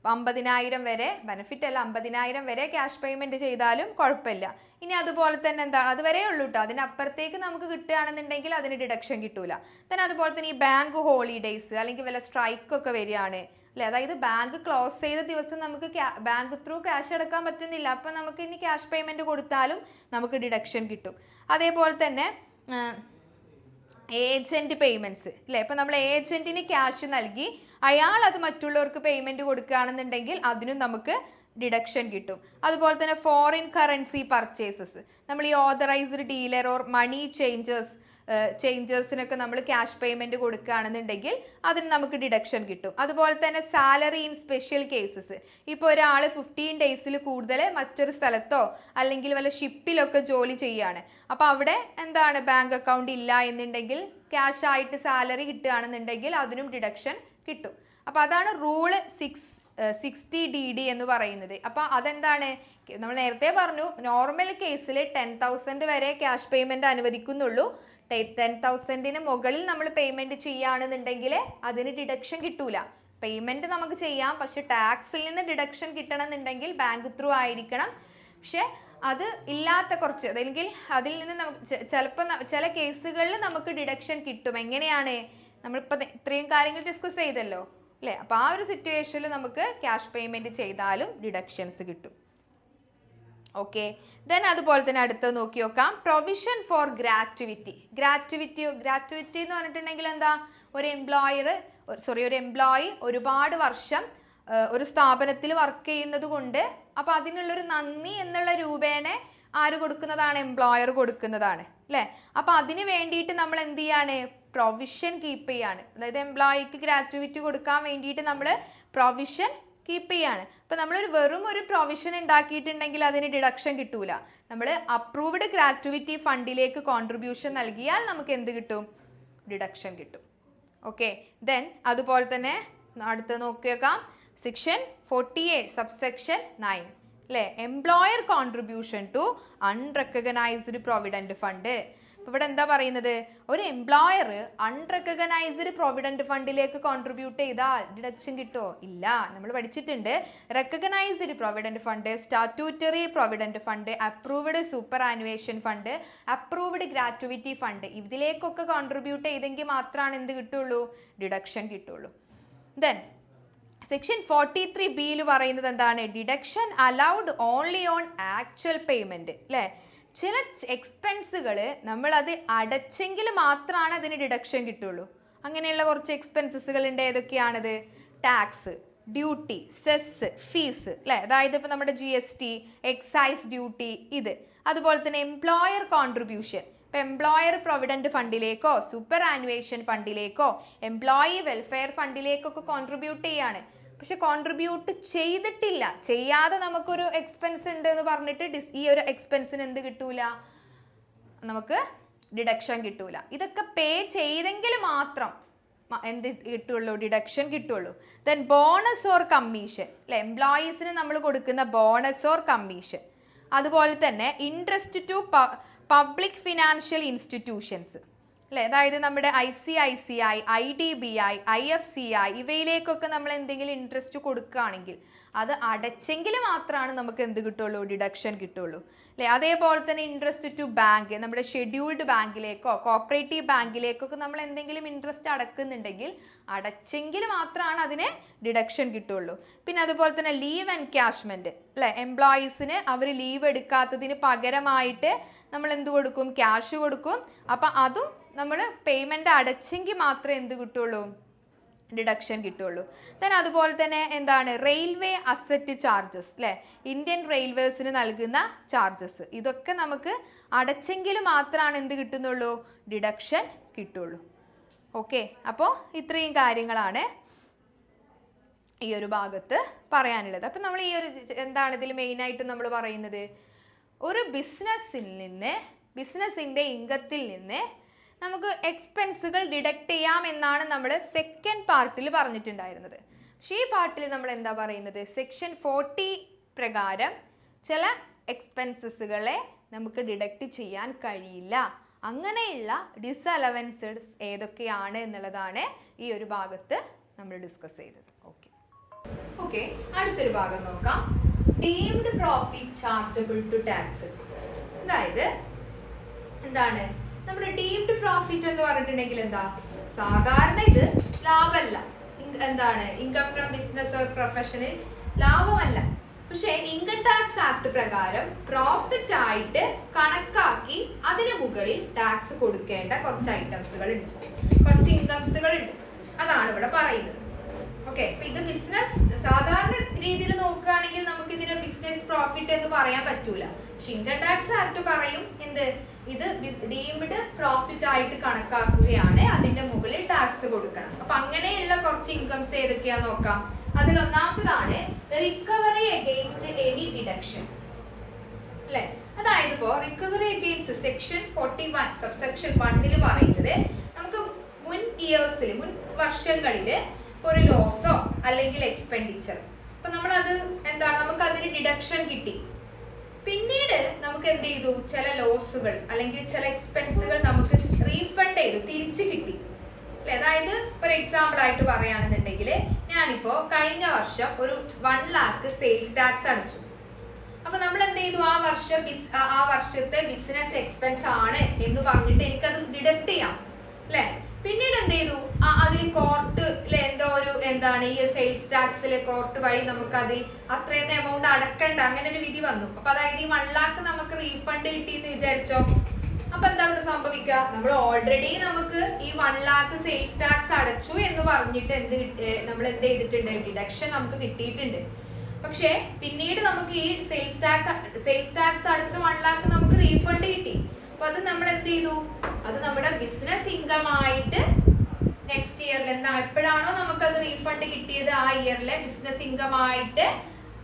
[SPEAKER 1] 50,000 വരെ ബെനിഫിറ്റ് അല്ല, 50,000 വരെ ക്യാഷ് പേയ്മെന്റ് ചെയ്താലും കുഴപ്പമില്ല. ഇനി അതുപോലെ തന്നെ എന്താണ്, അതുവരെ ഉള്ളൂ കേട്ടോ. അതിനപ്പുറത്തേക്ക് നമുക്ക് കിട്ടുകയാണെന്നുണ്ടെങ്കിൽ അതിന് ഡിഡക്ഷൻ കിട്ടൂല. then അതുപോലെ തന്നെ ഈ ബാങ്ക് ഹോളിഡേയ്സ് അല്ലെങ്കിൽ വല്ല സ്ട്രൈക്ക് ഒക്കെ വരികയാണ് അല്ലെ, അതായത് ബാങ്ക് ക്ലോസ് ചെയ്ത ദിവസം നമുക്ക് ബാങ്ക് ത്രൂ ക്യാഷ് അടക്കാൻ പറ്റുന്നില്ല, അപ്പം നമുക്ക് ഇനി ക്യാഷ് പേയ്മെന്റ് കൊടുത്താലും നമുക്ക് ഡിഡക്ഷൻ കിട്ടും. അതേപോലെ തന്നെ ഏജന്റ് പേയ്മെന്റ്സ് അല്ലേ, ഇപ്പം നമ്മൾ ഏജന്റിന് ക്യാഷ് നൽകി അയാൾ അത് മറ്റുള്ളവർക്ക് പേയ്മെന്റ് കൊടുക്കുകയാണെന്നുണ്ടെങ്കിൽ അതിനും നമുക്ക് ഡിഡക്ഷൻ കിട്ടും. അതുപോലെ തന്നെ ഫോറിൻ കറൻസി പർച്ചേസസ്, നമ്മൾ ഈ ഓതറൈസ്ഡ് ഡീലർ ഓർ മണി ചേഞ്ചേഴ്സിനൊക്കെ നമ്മൾ ക്യാഷ് പേയ്മെന്റ് കൊടുക്കുകയാണെന്നുണ്ടെങ്കിൽ അതിന് നമുക്ക് ഡിഡക്ഷൻ കിട്ടും. അതുപോലെ തന്നെ സാലറി ഇൻ സ്പെഷ്യൽ കേസസ്, ഇപ്പോൾ ഒരാൾ 15 ഡേയ്സിൽ കൂടുതൽ മറ്റൊരു സ്ഥലത്തോ അല്ലെങ്കിൽ വല്ല ഷിപ്പിലൊക്കെ ജോലി ചെയ്യാണ്, അപ്പോൾ അവിടെ എന്താണ് ബാങ്ക് അക്കൗണ്ട് ഇല്ല എന്നുണ്ടെങ്കിൽ ക്യാഷ് ആയിട്ട് സാലറി കിട്ടുകയാണെന്നുണ്ടെങ്കിൽ അതിനും ഡിഡക്ഷൻ കിട്ടും. അപ്പോൾ അതാണ് റൂൾ 60DD എന്ന് പറയുന്നത്. അപ്പോൾ അതെന്താണ്, നമ്മൾ നേരത്തെ പറഞ്ഞു നോർമൽ കേസിൽ 10,000 വരെ ക്യാഷ് പേയ്മെന്റ് അനുവദിക്കുന്നുള്ളൂ. 10,000-ന് മുകളിൽ നമ്മൾ പേയ്മെന്റ് ചെയ്യുകയാണെന്നുണ്ടെങ്കിൽ അതിന് ഡിഡക്ഷൻ കിട്ടൂല. പേയ്മെന്റ് നമുക്ക് ചെയ്യാം, പക്ഷെ ടാക്സിൽ നിന്ന് ഡിഡക്ഷൻ കിട്ടണമെന്നുണ്ടെങ്കിൽ ബാങ്ക് ത്രൂ ആയിരിക്കണം. പക്ഷെ അത് ഇല്ലാത്ത കുറച്ച്, അല്ലെങ്കിൽ അതിൽ നിന്ന് നമുക്ക് ചിലപ്പോൾ ചില കേസുകളിൽ നമുക്ക് ഡിഡക്ഷൻ കിട്ടും. എങ്ങനെയാണ്, നമ്മളിപ്പോൾ ഇത്രയും കാര്യങ്ങൾ ഡിസ്കസ് ചെയ്തല്ലോ അല്ലേ, അപ്പോൾ ആ ഒരു സിറ്റുവേഷനിൽ നമുക്ക് ക്യാഷ് പേയ്മെന്റ് ചെയ്താലും ഡിഡക്ഷൻസ് കിട്ടും. ഓക്കെ, ദെൻ അതുപോലെ തന്നെ അടുത്ത് നോക്കി നോക്കാം, പ്രൊവിഷൻ ഫോർ ഗ്രാറ്റുവിറ്റി. ഗ്രാറ്റുവിറ്റി എന്ന് പറഞ്ഞിട്ടുണ്ടെങ്കിൽ എന്താ, ഒരു എംപ്ലോയി ഒരുപാട് വർഷം ഒരു സ്ഥാപനത്തിൽ വർക്ക് ചെയ്യുന്നത് കൊണ്ട് അപ്പോൾ അതിനുള്ളൊരു നന്ദി എന്നുള്ള രൂപേണ ആര് കൊടുക്കുന്നതാണ്? എംപ്ലോയർ കൊടുക്കുന്നതാണ് അല്ലേ. അപ്പോൾ അതിന് വേണ്ടിയിട്ട് നമ്മൾ എന്ത് ചെയ്യാണ്? പ്രൊവിഷൻ കീപ്പ് ചെയ്യാണ്. അതായത് എംപ്ലോയിക്ക് ഗ്രാറ്റുവിറ്റി കൊടുക്കാൻ വേണ്ടിയിട്ട് നമ്മൾ പ്രൊവിഷൻ കീപ്പ് ചെയ്യാണ്. അപ്പോൾ നമ്മൾ വെറും ഒരു പ്രൊവിഷൻ ഉണ്ടാക്കിയിട്ടുണ്ടെങ്കിൽ അതിന് ഡിഡക്ഷൻ കിട്ടൂല. നമ്മൾ അപ്രൂവ്ഡ് ഗ്രാറ്റുവിറ്റി ഫണ്ടിലേക്ക് കോൺട്രിബ്യൂഷൻ നൽകിയാൽ നമുക്ക് എന്ത് കിട്ടും? ഡിഡക്ഷൻ കിട്ടും. ഓക്കെ, ദെൻ അതുപോലെ തന്നെ അടുത്ത് നോക്കിയേക്കാം, സെക്ഷൻ 40A സബ്സെക്ഷൻ 9 അല്ലേ, employer contribution to unrecognised provident fund. അപ്പോൾ ഇവിടെ എന്താ പറയുന്നത്, ഒരു എംപ്ലോയർ അൺറെക്കഗ്നൈസ്ഡ് പ്രൊവിഡന്റ് ഫണ്ടിലേക്ക് കോൺട്രിബ്യൂട്ട് ചെയ്താൽ ഡിഡക്ഷൻ കിട്ടുമോ? ഇല്ല. നമ്മൾ പഠിച്ചിട്ടുണ്ട്, recognised provident fund, statutory provident fund, approved superannuation fund, approved gratuity fund, ഇതിലേക്കൊക്കെ കോൺട്രിബ്യൂട്ട് ചെയ്തെങ്കിൽ മാത്രമാണ് എന്ത് കിട്ടുള്ളൂ? ഡിഡക്ഷൻ കിട്ടുള്ളൂ. ദെൻ സെക്ഷൻ 43B പറയുന്നത് എന്താണ്? Deduction allowed only on actual payment അല്ലേ. ചില എക്സ്പെൻസുകൾ നമ്മൾ അത് അടച്ചെങ്കിൽ മാത്രമാണ് അതിന് ഡിഡക്ഷൻ കിട്ടുള്ളൂ. അങ്ങനെയുള്ള കുറച്ച് എക്സ്പെൻസസുകൾ ഉണ്ട്. ഏതൊക്കെയാണത്? ടാക്സ്, ഡ്യൂട്ടി, സെസ്, ഫീസ് അല്ലേ. അതായത് ഇപ്പോൾ നമ്മുടെ GST, എക്സൈസ് ഡ്യൂട്ടി, ഇത്. അതുപോലെ തന്നെ എംപ്ലോയർ കോൺട്രിബ്യൂഷൻ, ഇപ്പോൾ എംപ്ലോയർ പ്രൊവിഡന്റ് ഫണ്ടിലേക്കോ സൂപ്പർ ആനുവേഷൻ ഫണ്ടിലേക്കോ എംപ്ലോയി വെൽഫെയർ ഫണ്ടിലേക്കൊക്കെ കോൺട്രിബ്യൂട്ട് ചെയ്യാണ്. പക്ഷെ കോൺട്രിബ്യൂട്ട് ചെയ്തിട്ടില്ല, ചെയ്യാതെ നമുക്കൊരു എക്സ്പെൻസ് ഉണ്ട് എന്ന് പറഞ്ഞിട്ട് ഈ ഒരു എക്സ്പെൻസിന് എന്ത് കിട്ടൂല? നമുക്ക് ഡിഡക്ഷൻ കിട്ടൂല. ഇതൊക്കെ പേ ചെയ്തെങ്കിൽ മാത്രം എന്ത് കിട്ടുള്ളൂ? ഡിഡക്ഷൻ കിട്ടുള്ളൂ. ദെൻ ബോണസ് ഓർ കമ്മീഷൻ അല്ലെ, എംപ്ലോയീസിന് നമ്മൾ കൊടുക്കുന്ന ബോണസ് ഓർ കമ്മീഷൻ. അതുപോലെ തന്നെ interest to public financial institutions അല്ലേ? അതായത് നമ്മുടെ ICICI, IDBI, IFCI ഇവയിലേക്കൊക്കെ നമ്മൾ എന്തെങ്കിലും ഇൻട്രസ്റ്റ് കൊടുക്കുകയാണെങ്കിൽ അത് അടച്ചെങ്കിൽ മാത്രമാണ് നമുക്ക് എന്ത് കിട്ടുള്ളൂ? ഡിഡക്ഷൻ കിട്ടുള്ളൂ, അല്ലേ? അതേപോലെ തന്നെ ഇൻട്രസ്റ്റ് ടു ബാങ്ക്, നമ്മുടെ ഷെഡ്യൂൾഡ് ബാങ്കിലേക്കോ കോപ്പറേറ്റീവ് ബാങ്കിലേക്കൊക്കെ നമ്മൾ എന്തെങ്കിലും ഇൻട്രസ്റ്റ് അടക്കുന്നുണ്ടെങ്കിൽ അടച്ചെങ്കിൽ മാത്രമാണ് അതിന് ഡിഡക്ഷൻ കിട്ടുള്ളൂ. പിന്നെ അതുപോലെ തന്നെ ലീവ് എൻകാഷ്മെന്റ്, അല്ലേ? എംപ്ലോയീസിന് അവർ ലീവ് എടുക്കാത്തതിന് പകരമായിട്ട് നമ്മൾ എന്ത് കൊടുക്കും? ക്യാഷ് കൊടുക്കും. അപ്പം അതും നമ്മൾ പേയ്മെന്റ് അടച്ചെങ്കിൽ മാത്രമേ എന്ത് കിട്ടുള്ളൂ? ഡിഡക്ഷൻ കിട്ടുള്ളൂ. ദെൻ അതുപോലെ തന്നെ എന്താണ്? റെയിൽവേ അസറ്റ് ചാർജസ്, അല്ലേ? ഇന്ത്യൻ റെയിൽവേസിന് നൽകുന്ന ചാർജസ്, ഇതൊക്കെ നമുക്ക് അടച്ചെങ്കിൽ മാത്രമാണ് എന്ത് കിട്ടുന്നുള്ളൂ? ഡിഡക്ഷൻ കിട്ടുള്ളൂ. ഓക്കെ, അപ്പോൾ ഇത്രയും കാര്യങ്ങളാണ് ഈ ഒരു ഭാഗത്ത് പറയാനുള്ളത്. അപ്പം നമ്മൾ ഈ ഒരു എന്താണ് ഇതിൽ മെയിനായിട്ട് നമ്മൾ പറയുന്നത്? ഒരു ബിസിനസ്സിൻ്റെ ഇൻകത്തിൽ നിന്ന് നമുക്ക് എക്സ്പെൻസുകൾ ഡിഡക്റ്റ് ചെയ്യാം എന്നാണ് നമ്മൾ സെക്കൻഡ് പാർട്ടിൽ പറഞ്ഞിട്ടുണ്ടായിരുന്നത്. പക്ഷേ ഈ പാർട്ടിൽ നമ്മൾ എന്താ പറയുന്നത്? സെക്ഷൻ 40 പ്രകാരം ചില എക്സ്പെൻസസുകളെ നമുക്ക് ഡിഡക്റ്റ് ചെയ്യാൻ കഴിയില്ല. അങ്ങനെയുള്ള ഡിസലവൻസസ് ഏതൊക്കെയാണ് എന്നുള്ളതാണ് ഈ ഒരു ഭാഗത്ത് നമ്മൾ ഡിസ്കസ് ചെയ്തത്. ഓക്കെ, അടുത്തൊരു ഭാഗം നോക്കാം. Deemed profit chargeable to tax. അതായത് എന്താണ് നമ്മുടെ ഡീംഡ് പ്രോഫിറ്റ് എന്ന് പറഞ്ഞിട്ടുണ്ടെങ്കിൽ എന്താ? സാധാരണ ഇത് ലാഭമല്ല, എന്താണ്? ഇൻകം ഫ്രം ബിസിനസ് ഓർ പ്രൊഫഷനിൽ ലാഭമല്ല. പക്ഷെ ഇൻകം ടാക്സ് ആക്ട് പ്രകാരം പ്രോഫിറ്റ് ആയിട്ട് കണക്കാക്കി അതിന് മുകളിൽ ടാക്സ് കൊടുക്കേണ്ട കുറച്ച് ഐറ്റംസുകൾ ഉണ്ട്, കുറച്ച് ഇൻകംസുകൾ ഉണ്ട്. അതാണ് ഇവിടെ പറയുന്നത്. ഓക്കെ, അപ്പൊ ഇത് ബിസിനസ് സാധാരണ രീതിയിൽ നോക്കുകയാണെങ്കിൽ നമുക്ക് ഇതിനെ ബിസിനസ് പ്രോഫിറ്റ് എന്ന് പറയാൻ പറ്റൂല. പക്ഷെ ഇൻകം ടാക്സ് ആക്ട് പറയും എന്ത്? ഇത് ഡീംഡ് പ്രോഫിറ്റ് ആയിട്ട് കണക്കാക്കുകയാണ്, അതിന്റെ മുകളിൽ ടാക്സ് കൊടുക്കണം. അപ്പൊ അങ്ങനെയുള്ള കുറച്ച് ഇൻകംസ് ഏതൊക്കെയാ നോക്കാം. അതിൽ ഒന്നാമതാണ് റിക്കവറി അഗെയിൻസ്റ്റ് എനി ഡിഡക്ഷൻ, അല്ലെ? അതായത് ഇപ്പോ റിക്കവറി അഗെയിൻസ്റ്റ് സെക്ഷൻ 41 സബ്സെക്ഷൻ 1 പറയുന്നത് നമുക്ക് മുൻ വർഷങ്ങളില് ഒരു ലോസോ അല്ലെങ്കിൽ എക്സ്പെൻഡിച്ചർ, അപ്പൊ നമ്മളത് എന്താണ്? നമുക്ക് അതിന് ഡിഡക്ഷൻ കിട്ടി. പിന്നീട് നമുക്ക് എന്ത് ചെയ്തു? ചില ലോസുകൾ അല്ലെങ്കിൽ ചില എക്സ്പെൻസുകൾ നമുക്ക് റീഫണ്ട് ചെയ്തു, തിരിച്ചു കിട്ടി, അല്ലെ? അതായത് ഒരു എക്സാമ്പിൾ ആയിട്ട് പറയുകയാണെന്നുണ്ടെങ്കിൽ ഞാനിപ്പോ കഴിഞ്ഞ വർഷം ഒരു 1 lakh സെയിൽസ് ടാക്സ് അടച്ചു. അപ്പൊ നമ്മൾ എന്ത് ചെയ്തു? ആ വർഷത്തെ ബിസിനസ് എക്സ്പെൻസ് ആണ് എന്ന് പറഞ്ഞിട്ട് എനിക്കത് ഡിഡക്ട് ചെയ്യാം, അല്ലെ? പിന്നീട് എന്ത് ചെയ്തു? അതിൽ കോർട്ട് എന്തോ ഒരു എന്താണ് ഈ സെയിൽസ് ടാക്സിലെ കോർട്ട് വഴി നമുക്ക് അതിൽ അത്രയും എമൗണ്ട് അടക്കണ്ട, അങ്ങനെ ഒരു വിധി വന്നു. അപ്പൊ അതായത് ഈ 1 lakh നമുക്ക് റീഫണ്ട് കിട്ടി എന്ന് വിചാരിച്ചോ. അപ്പൊ എന്താ ഇവിടെ സംഭവിക്കുക? നമ്മൾ ഓൾറെഡി നമുക്ക് ഈ 1 lakh സെയിൽസ് ടാക്സ് അടച്ചു എന്ന് പറഞ്ഞിട്ട് നമ്മൾ എന്ത് ചെയ്തിട്ടുണ്ട്? ഡിഡക്ഷൻ നമുക്ക് കിട്ടിയിട്ടുണ്ട്. പക്ഷെ പിന്നീട് നമുക്ക് ഈ സെയിൽസ് ടാക്സ് അടച്ച 1 lakh നമുക്ക് റീഫണ്ട് കിട്ടി. അപ്പൊ അത് നമ്മൾ എന്ത് ചെയ്തു? അത് നമ്മുടെ ബിസിനസ് ഇൻകം ആയിട്ട് നെക്സ്റ്റ് ഇയറിൽ എപ്പോഴാണോ നമുക്ക് അത് റീഫണ്ട് കിട്ടിയത് ആ ഇയറിലെ ബിസിനസ് ഇൻകം ആയിട്ട്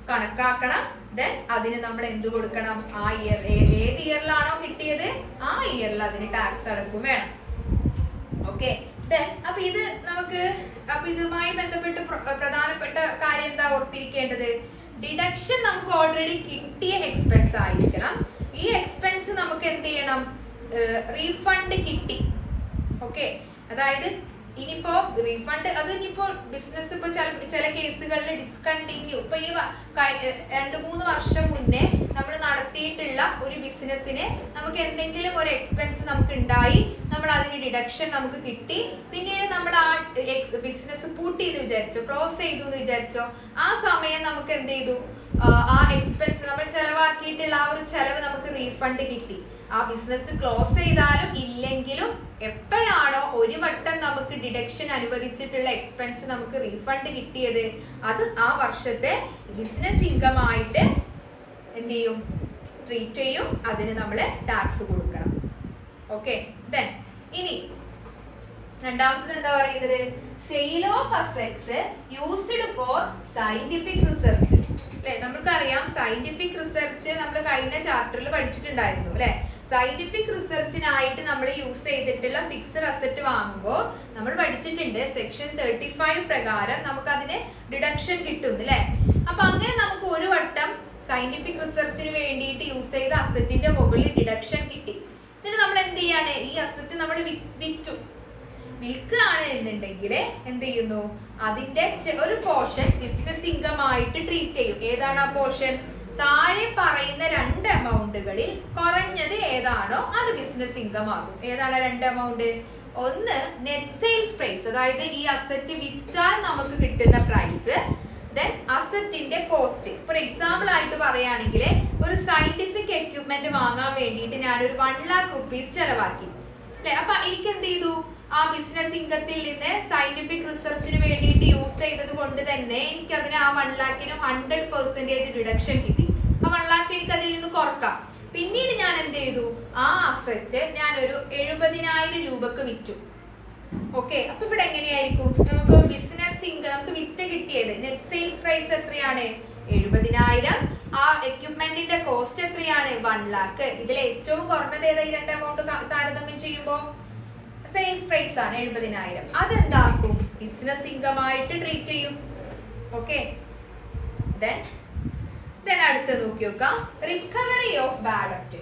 [SPEAKER 1] കണക്കാക്കണം. ദെൻ അതിന് നമ്മൾ എന്ത് കൊടുക്കണം? ആ ഇയർ ഏത് ഇയറിലാണോ കിട്ടിയത് ആ ഇയറിൽ അതിന് ടാക്സ് അടക്കും വേണം. ഓക്കെ, ദെൻ അപ്പൊ ഇത് നമുക്ക് ഇതുമായി ബന്ധപ്പെട്ട് പ്രധാനപ്പെട്ട കാര്യം എന്താ ഓർത്തിരിക്കേണ്ടത്? ഡിഡക്ഷൻ നമുക്ക് ഓൾറെഡി കിട്ടിയ എക്സ്പെൻസ് ആയിരിക്കണം. ഈ എക്സ്പെൻസ് നമുക്ക് എന്ത് ചെയ്യണം? റീഫണ്ട് കിട്ടി. ഓക്കെ, അതായത് ഇനിയിപ്പോ റീഫണ്ട് അത് ഇനിയിപ്പോ ബിസിനസ് ഇപ്പൊ ചില കേസുകളിൽ ഡിസ്കണ്ടിന്യൂ, ഇപ്പൊ ഈ 2-3 വർഷം മുന്നേ നമ്മൾ നടത്തിയിട്ടുള്ള ഒരു ബിസിനസ്സിന് നമുക്ക് എന്തെങ്കിലും ഒരു എക്സ്പെൻസ് നമുക്ക് ഉണ്ടായി, നമ്മൾ അതിന് ഡിഡക്ഷൻ നമുക്ക് കിട്ടി. പിന്നീട് നമ്മൾ ആ ബിസിനസ് പൂട്ട് ചെയ്ത് വിചാരിച്ചോ, ക്ലോസ് ചെയ്തു എന്ന് വിചാരിച്ചോ, ആ സമയം നമുക്ക് എന്ത് ചെയ്തു? ആ എക്സ്പെൻസ് നമ്മൾ ചെലവാക്കിയിട്ടുള്ള ആ ഒരു ചെലവ് നമുക്ക് റീഫണ്ട് കിട്ടി. ആ ബിസിനസ് ക്ലോസ് ചെയ്താലും ഇല്ലെങ്കിലും എപ്പോഴാണോ ഒരു വട്ടം നമുക്ക് ഡിഡക്ഷൻ അനുവദിച്ചിട്ടുള്ള എക്സ്പെൻസ് നമുക്ക് റീഫണ്ട് കിട്ടിയത് അത് ആ വർഷത്തെ ബിസിനസ് ഇൻകം ആയിട്ട് എന്ത് ചെയ്യും? ട്രീറ്റ് ചെയ്യും. അതിന് നമ്മൾ ടാക്സ് കൊടുക്കണം. ഓക്കെ, ദെൻ ഇനി രണ്ടാമത്തത് എന്താ പറയുന്നത്? Sale of assets used for scientific research, അല്ലെ? നമുക്കറിയാം സയന്റിഫിക് റിസർച്ച് നമ്മൾ കഴിഞ്ഞ ചാപ്റ്ററിൽ പഠിച്ചിട്ടുണ്ടായിരുന്നു, അല്ലെ? സയന്റിഫിക് റിസർച്ചിനായിട്ട് നമ്മൾ യൂസ് ചെയ്തിട്ടുള്ള ഫിക്സഡ് അസറ്റ് വാങ്ങുമ്പോൾ നമ്മൾ പഠിച്ചിട്ടുണ്ട് സെക്ഷൻ 35 പ്രകാരം നമുക്ക് അതിന് ഡിഡക്ഷൻ കിട്ടും, അല്ലെ? അപ്പൊ അങ്ങനെ നമുക്ക് ഒരു വട്ടം സയന്റിഫിക് റിസർച്ചിന് വേണ്ടിയിട്ട് യൂസ് ചെയ്ത അസറ്റിന്റെ മുകളിൽ ഡിഡക്ഷൻ കിട്ടി. എന്നിട്ട് നമ്മൾ എന്ത് ചെയ്യാണ്, ഈ അസറ്റ് നമ്മൾ വിറ്റു, വിൽക്കുകയാണ് എന്നുണ്ടെങ്കിൽ എന്ത് ചെയ്യുന്നു, അതിന്റെ ഒരു പോർഷൻ ബിസിനസ് ഇൻകം ആയിട്ട് ട്രീറ്റ് ചെയ്യും. ഏതാണ് ആ പോർഷൻ? താഴെ പറയുന്ന രണ്ട് എമൗണ്ടുകളിൽ കുറഞ്ഞത് ഏതാണോ അത് ബിസിനസ് ഇൻകം ആകും. ഏതാണ് രണ്ട് എമൗണ്ട്? ഒന്ന് നെറ്റ് സെയിൽസ് പ്രൈസ്, അതായത് ഈ അസറ്റ് വിറ്റാൽ നമുക്ക് കിട്ടുന്ന പ്രൈസ്, ദെൻ അസറ്റിന്റെ കോസ്റ്റ്. ഫോർ എക്സാമ്പിൾ ആയിട്ട് പറയുകയാണെങ്കിൽ ഒരു സയന്റിഫിക് എക്യുപ്മെന്റ് വാങ്ങാൻ വേണ്ടിയിട്ട് ഞാനൊരു 1 lakh rupees ചെലവാക്കി അല്ലെ. അപ്പൊ എനിക്ക് എന്ത് ചെയ്തു, ആ ബിസിനസ് ഇൻകത്തിൽ നിന്ന് സയന്റിഫിക് റിസർച്ചിന് വേണ്ടിയിട്ട് യൂസ് ചെയ്തത് കൊണ്ട് തന്നെ എനിക്ക് അതിന് ആ 1 lakhന് 100% ഡിഡക്ഷൻ കിട്ടി. ആ 1 lakh എനിക്ക് അതിൽ നിന്ന് കുറക്കാം. പിന്നീട് ഞാൻ എന്ത് ചെയ്തു, ആ അസറ്റ് ഞാനൊരു 70,000 രൂപക്ക് വിറ്റു. ഓക്കെ, അപ്പൊ ഇവിടെ എങ്ങനെയായിരിക്കും, നമുക്ക് ബിസിനസ് ഇൻകം, നമുക്ക് വിറ്റ് കിട്ടിയത് നെറ്റ് സെയിൽസ് പ്രൈസ് എത്രയാണ്? 70,000. ആ എക്യുപ്മെന്റിന്റെ കോസ്റ്റ് എത്രയാണ്? 1 lakh. ഇതിൽ ഏറ്റവും കുറഞ്ഞത് ഏതാ? ഈ രണ്ട് എമൗണ്ട് താരതമ്യം ചെയ്യുമ്പോൾ സെയിൽസ് പ്രൈസ് ആണ് 70,000. അതെന്താക്കും? ബിസിനസ് ഇൻകം ആയിട്ട് ട്രീറ്റ് ചെയ്യും. ഓക്കെ, ദെൻ അടുത്ത് നോക്കി നോക്കാം, recovery of bad debt,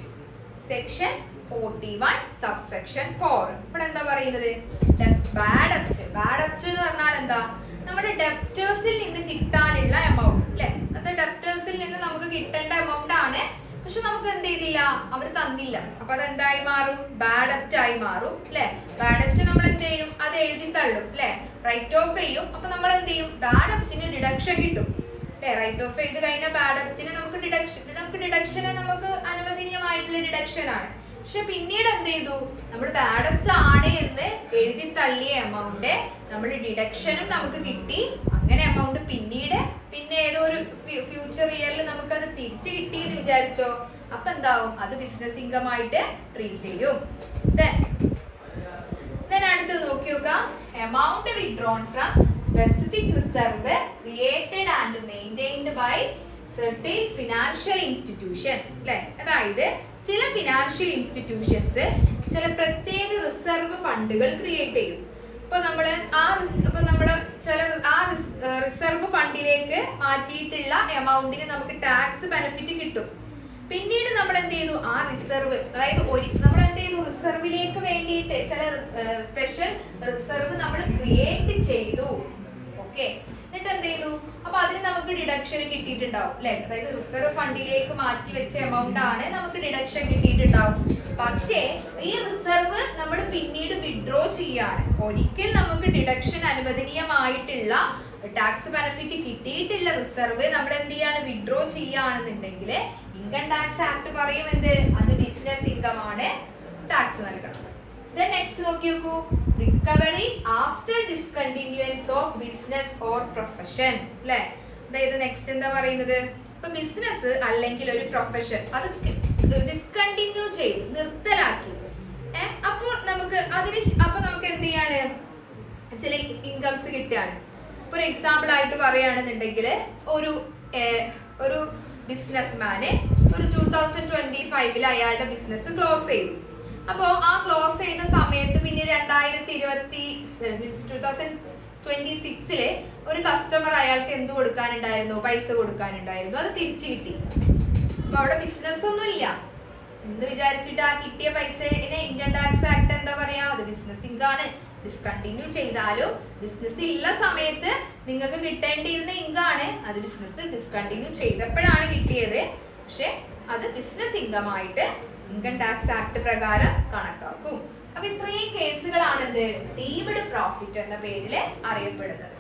[SPEAKER 1] section 41 subsection 4. ഇവിടെ എന്താ പറയുന്നത്? Bad debt. ബാഡ് ഡെറ്റ് എന്ന് പറഞ്ഞാൽ എന്താ? നമ്മുടെ ഡെപ്റ്റേഴ്സിൽ നിന്ന് കിട്ടാനുള്ള എമൗണ്ട് അല്ലെ, അത് ഡെപ്റ്റേഴ്സിൽ നിന്ന് നമുക്ക് കിട്ടേണ്ട എമൗണ്ട് ആണ്, പക്ഷെ നമുക്ക് എന്ത് ചെയ്തില്ല, അവർ തന്നില്ല. അപ്പൊ അതെന്തായി മാറും? ബാഡ് ഡെറ്റ് ആയി മാറും അല്ലെ. ബാഡ് ഡെറ്റ് നമ്മൾ എന്ത് ചെയ്യും? അത് എഴുതി തള്ളും അല്ലെ, റൈറ്റ് ഓഫ് ചെയ്യും. അപ്പൊ നമ്മൾ എന്ത് ചെയ്യും? ബാഡ് ഡെപ്റ്റിന് ഡിഡക്ഷൻ കിട്ടും അല്ലെ. റൈറ്റ് ഓഫ് ചെയ്ത് കഴിഞ്ഞ ബാഡ് ഡെപ്റ്റിന് നമുക്ക് ഡിഡക്ഷൻ നമുക്ക് അനുവദനീയമായിട്ടുള്ള ഡിഡക്ഷൻ ആണ്. പക്ഷെ പിന്നീട് എന്ത് ചെയ്തു, നമ്മൾ ബാഡ് ഡെപ്റ്റ് ആണ് എന്ന് എഴുതി തള്ളിയ എമൗണ്ട് നമ്മൾ ഡിഡക്ഷനും നമുക്ക് കിട്ടി. അങ്ങനെ എമൗണ്ട് പിന്നെ ഏതോ ഒരു ഫ്യൂച്ചർ ഇയറിൽ നമുക്ക് അത് തിരിച്ചു കിട്ടി എന്ന് വിചാരിച്ചോ, അപ്പൊ എന്താവും? അത് ബിസിനസ് ഇൻകം ആയിട്ട് ട്രീറ്റ് ചെയ്യും. അടുത്ത് നോക്കി നോക്കാം, amount withdrawn from specific reserve created and maintained by certain financial institution അല്ലെ. അതായത് ചില ഫിനാൻഷ്യൽ ഇൻസ്റ്റിറ്റ്യൂഷൻസ് ചില പ്രത്യേക റിസർവ് ഫണ്ടുകൾ ക്രിയേറ്റ് ചെയ്യും. ഇപ്പൊ നമ്മള് റിസർവ് ഫണ്ടിലേക്ക് മാറ്റിയിട്ടുള്ള എമൗണ്ടിന് നമുക്ക് ടാക്സ് ബെനിഫിറ്റ് കിട്ടും. പിന്നീട് നമ്മൾ എന്ത് ചെയ്തു, ആ റിസർവ്, അതായത് നമ്മൾ എന്ത് ചെയ്തു, റിസർവിലേക്ക് വേണ്ടിയിട്ട് ചില സ്പെഷ്യൽ റിസർവ് നമ്മൾ ക്രിയേറ്റ് ചെയ്തു. ഓക്കെ, എന്നിട്ട് എന്ത് ചെയ്തു, അപ്പൊ അതിന് നമുക്ക് ഡിഡക്ഷൻ കിട്ടിയിട്ടുണ്ടാവും അല്ലെ. അതായത് റിസർവ് ഫണ്ടിലേക്ക് മാറ്റി വെച്ച എമൗണ്ട് ആണ് നമുക്ക് ഡിഡക്ഷൻ കിട്ടിയിട്ടുണ്ടാവും. പക്ഷേ ഈ റിസർവ് നമ്മൾ പിന്നീട് വിഡ്രോ ചെയ്യാണ്. ഒരിക്കൽ നമുക്ക് ഡിഡക്ഷൻ അനുവദനീയമായിട്ടുള്ള ടാക്സ് ബെനിഫിറ്റ് കിട്ടിയിട്ടുള്ള റിസർവ് നമ്മൾ എന്ത് ചെയ്യാണ്, വിഡ്രോ ചെയ്യുകയാണെന്നുണ്ടെങ്കിൽ ഇൻകം ടാക്സ് ആക്ട് പറയും എന്ത്, അത് ബിസിനസ് ഇൻകം ആണ്, ടാക്സ് നൽകണം. Then next നോക്കി നോക്കൂ, recovery after discontinuance of business or profession അല്ലെ. അതായത് നെക്സ്റ്റ് എന്താ പറയുന്നത്, ഇപ്പൊ ബിസിനസ് അല്ലെങ്കിൽ ഒരു പ്രൊഫഷൻ അത് ഡിസ്കണ്ടിന്യൂ ചെയ്തു, നിർത്തലാക്കി, അപ്പോൾ നമുക്ക് എന്ത് ചെയ്യാണ്, ചില ഇൻകംസ് കിട്ടുകയാണ്. ഒരു എക്സാമ്പിൾ ആയിട്ട് പറയുകയാണെന്നുണ്ടെങ്കിൽ ഒരു ബിസിനസ്മാന് ഒരു 2025 അയാളുടെ ബിസിനസ് ക്ലോസ് ചെയ്തു. അപ്പോ ആ ക്ലോസ് ചെയ്യുന്ന സമയത്ത് പിന്നെ 2026 ഒരു കസ്റ്റമർ അയാൾക്ക് എന്ത് കൊടുക്കാനുണ്ടായിരുന്നു, പൈസ കൊടുക്കാനുണ്ടായിരുന്നു, അത് തിരിച്ചു കിട്ടി. അപ്പൊ അവിടെ ബിസിനസ് ഒന്നും ഇല്ല എന്ന് വിചാരിച്ചിട്ട് ആ കിട്ടിയ പൈസനെ ഇൻകം ടാക്സ് ആക്ട് എന്താ പറയാ, അത് ബിസിനസ് ഇൻകം ആണ്. ഡിസ്കണ്ടിന്യൂ ചെയ്താലും ബിസിനസ് ഉള്ള സമയത്ത് നിങ്ങൾക്ക് കിട്ടേണ്ടിയിരുന്ന ഇൻകം ആണ്, അത് ബിസിനസ് ഡിസ്കണ്ടിന്യൂ ചെയ്തപ്പോഴാണ് കിട്ടിയത്. പക്ഷെ അത് ബിസിനസ് ഇൻകം ആയിട്ട് ഇൻകം ടാക്സ് ആക്ട് പ്രകാരം കണക്കാക്കും. അപ്പൊ ഇത്രയും കേസുകളാണ് എന്ത്, ഡീംഡ് പ്രോഫിറ്റ് എന്ന പേരിൽ അറിയപ്പെടുന്നത്.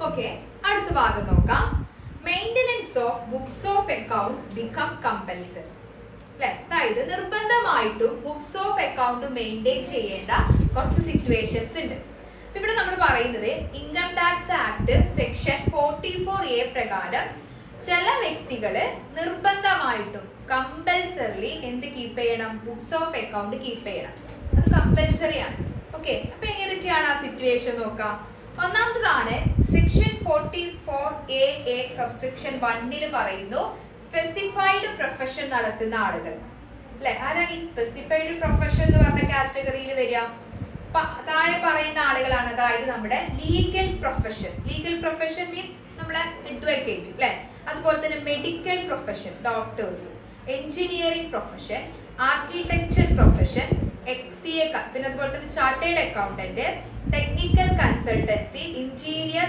[SPEAKER 1] ഓക്കെ, അടുത്ത ഭാഗം നോക്കാം. Maintenance of books of accounts become compulsory അല്ലെ. അതായത് നിർബന്ധമായിട്ടും ബുക്സ് ഓഫ് അക്കൗണ്ട് മെയിൻറ്റെയിൻ ചെയ്യേണ്ട കുറച്ച് സിറ്റുവേഷൻസ് ഉണ്ട്. ഇവിടെ നമ്മൾ പറയുന്നത് income tax act section 44A പ്രകാരം ചില വ്യക്തികള് നിർബന്ധമായിട്ടും കമ്പൽസറിലി എന്ത് കീപ്പ് ചെയ്യണം, ബുക്സ് ഓഫ് അക്കൗണ്ട് കീപ്പ് ചെയ്യണം. അത് കമ്പൽസറി ആണ്. ഓക്കെ, അപ്പൊ ഏതൊക്കെയാണ് ആ സിറ്റുവേഷൻ നോക്കാം. ഒന്നാമതാണ് സെക്ഷൻ 44AA സബ്സെക്ഷൻ 1 പറയുന്നു സ്പെസിഫൈഡ് പ്രൊഫഷൻ നടത്തുന്ന ആളുകൾ അല്ലെ. ആരാണ് ഈ സ്പെസിഫൈഡ് പ്രൊഫഷൻ എന്ന് പറഞ്ഞ കാറ്റഗറിയിൽ വരിക? താഴെ പറയുന്ന ആളുകളാണ്. അതായത് നമ്മുടെ legal profession. Legal profession means നമ്മളെ അഡ്വക്കേറ്റ് അല്ലെ. അതുപോലെ തന്നെ medical profession, doctors, engineering profession, architecture profession, CA, പിന്നെ അതുപോലെ തന്നെ chartered accountant, technical consultancy, interior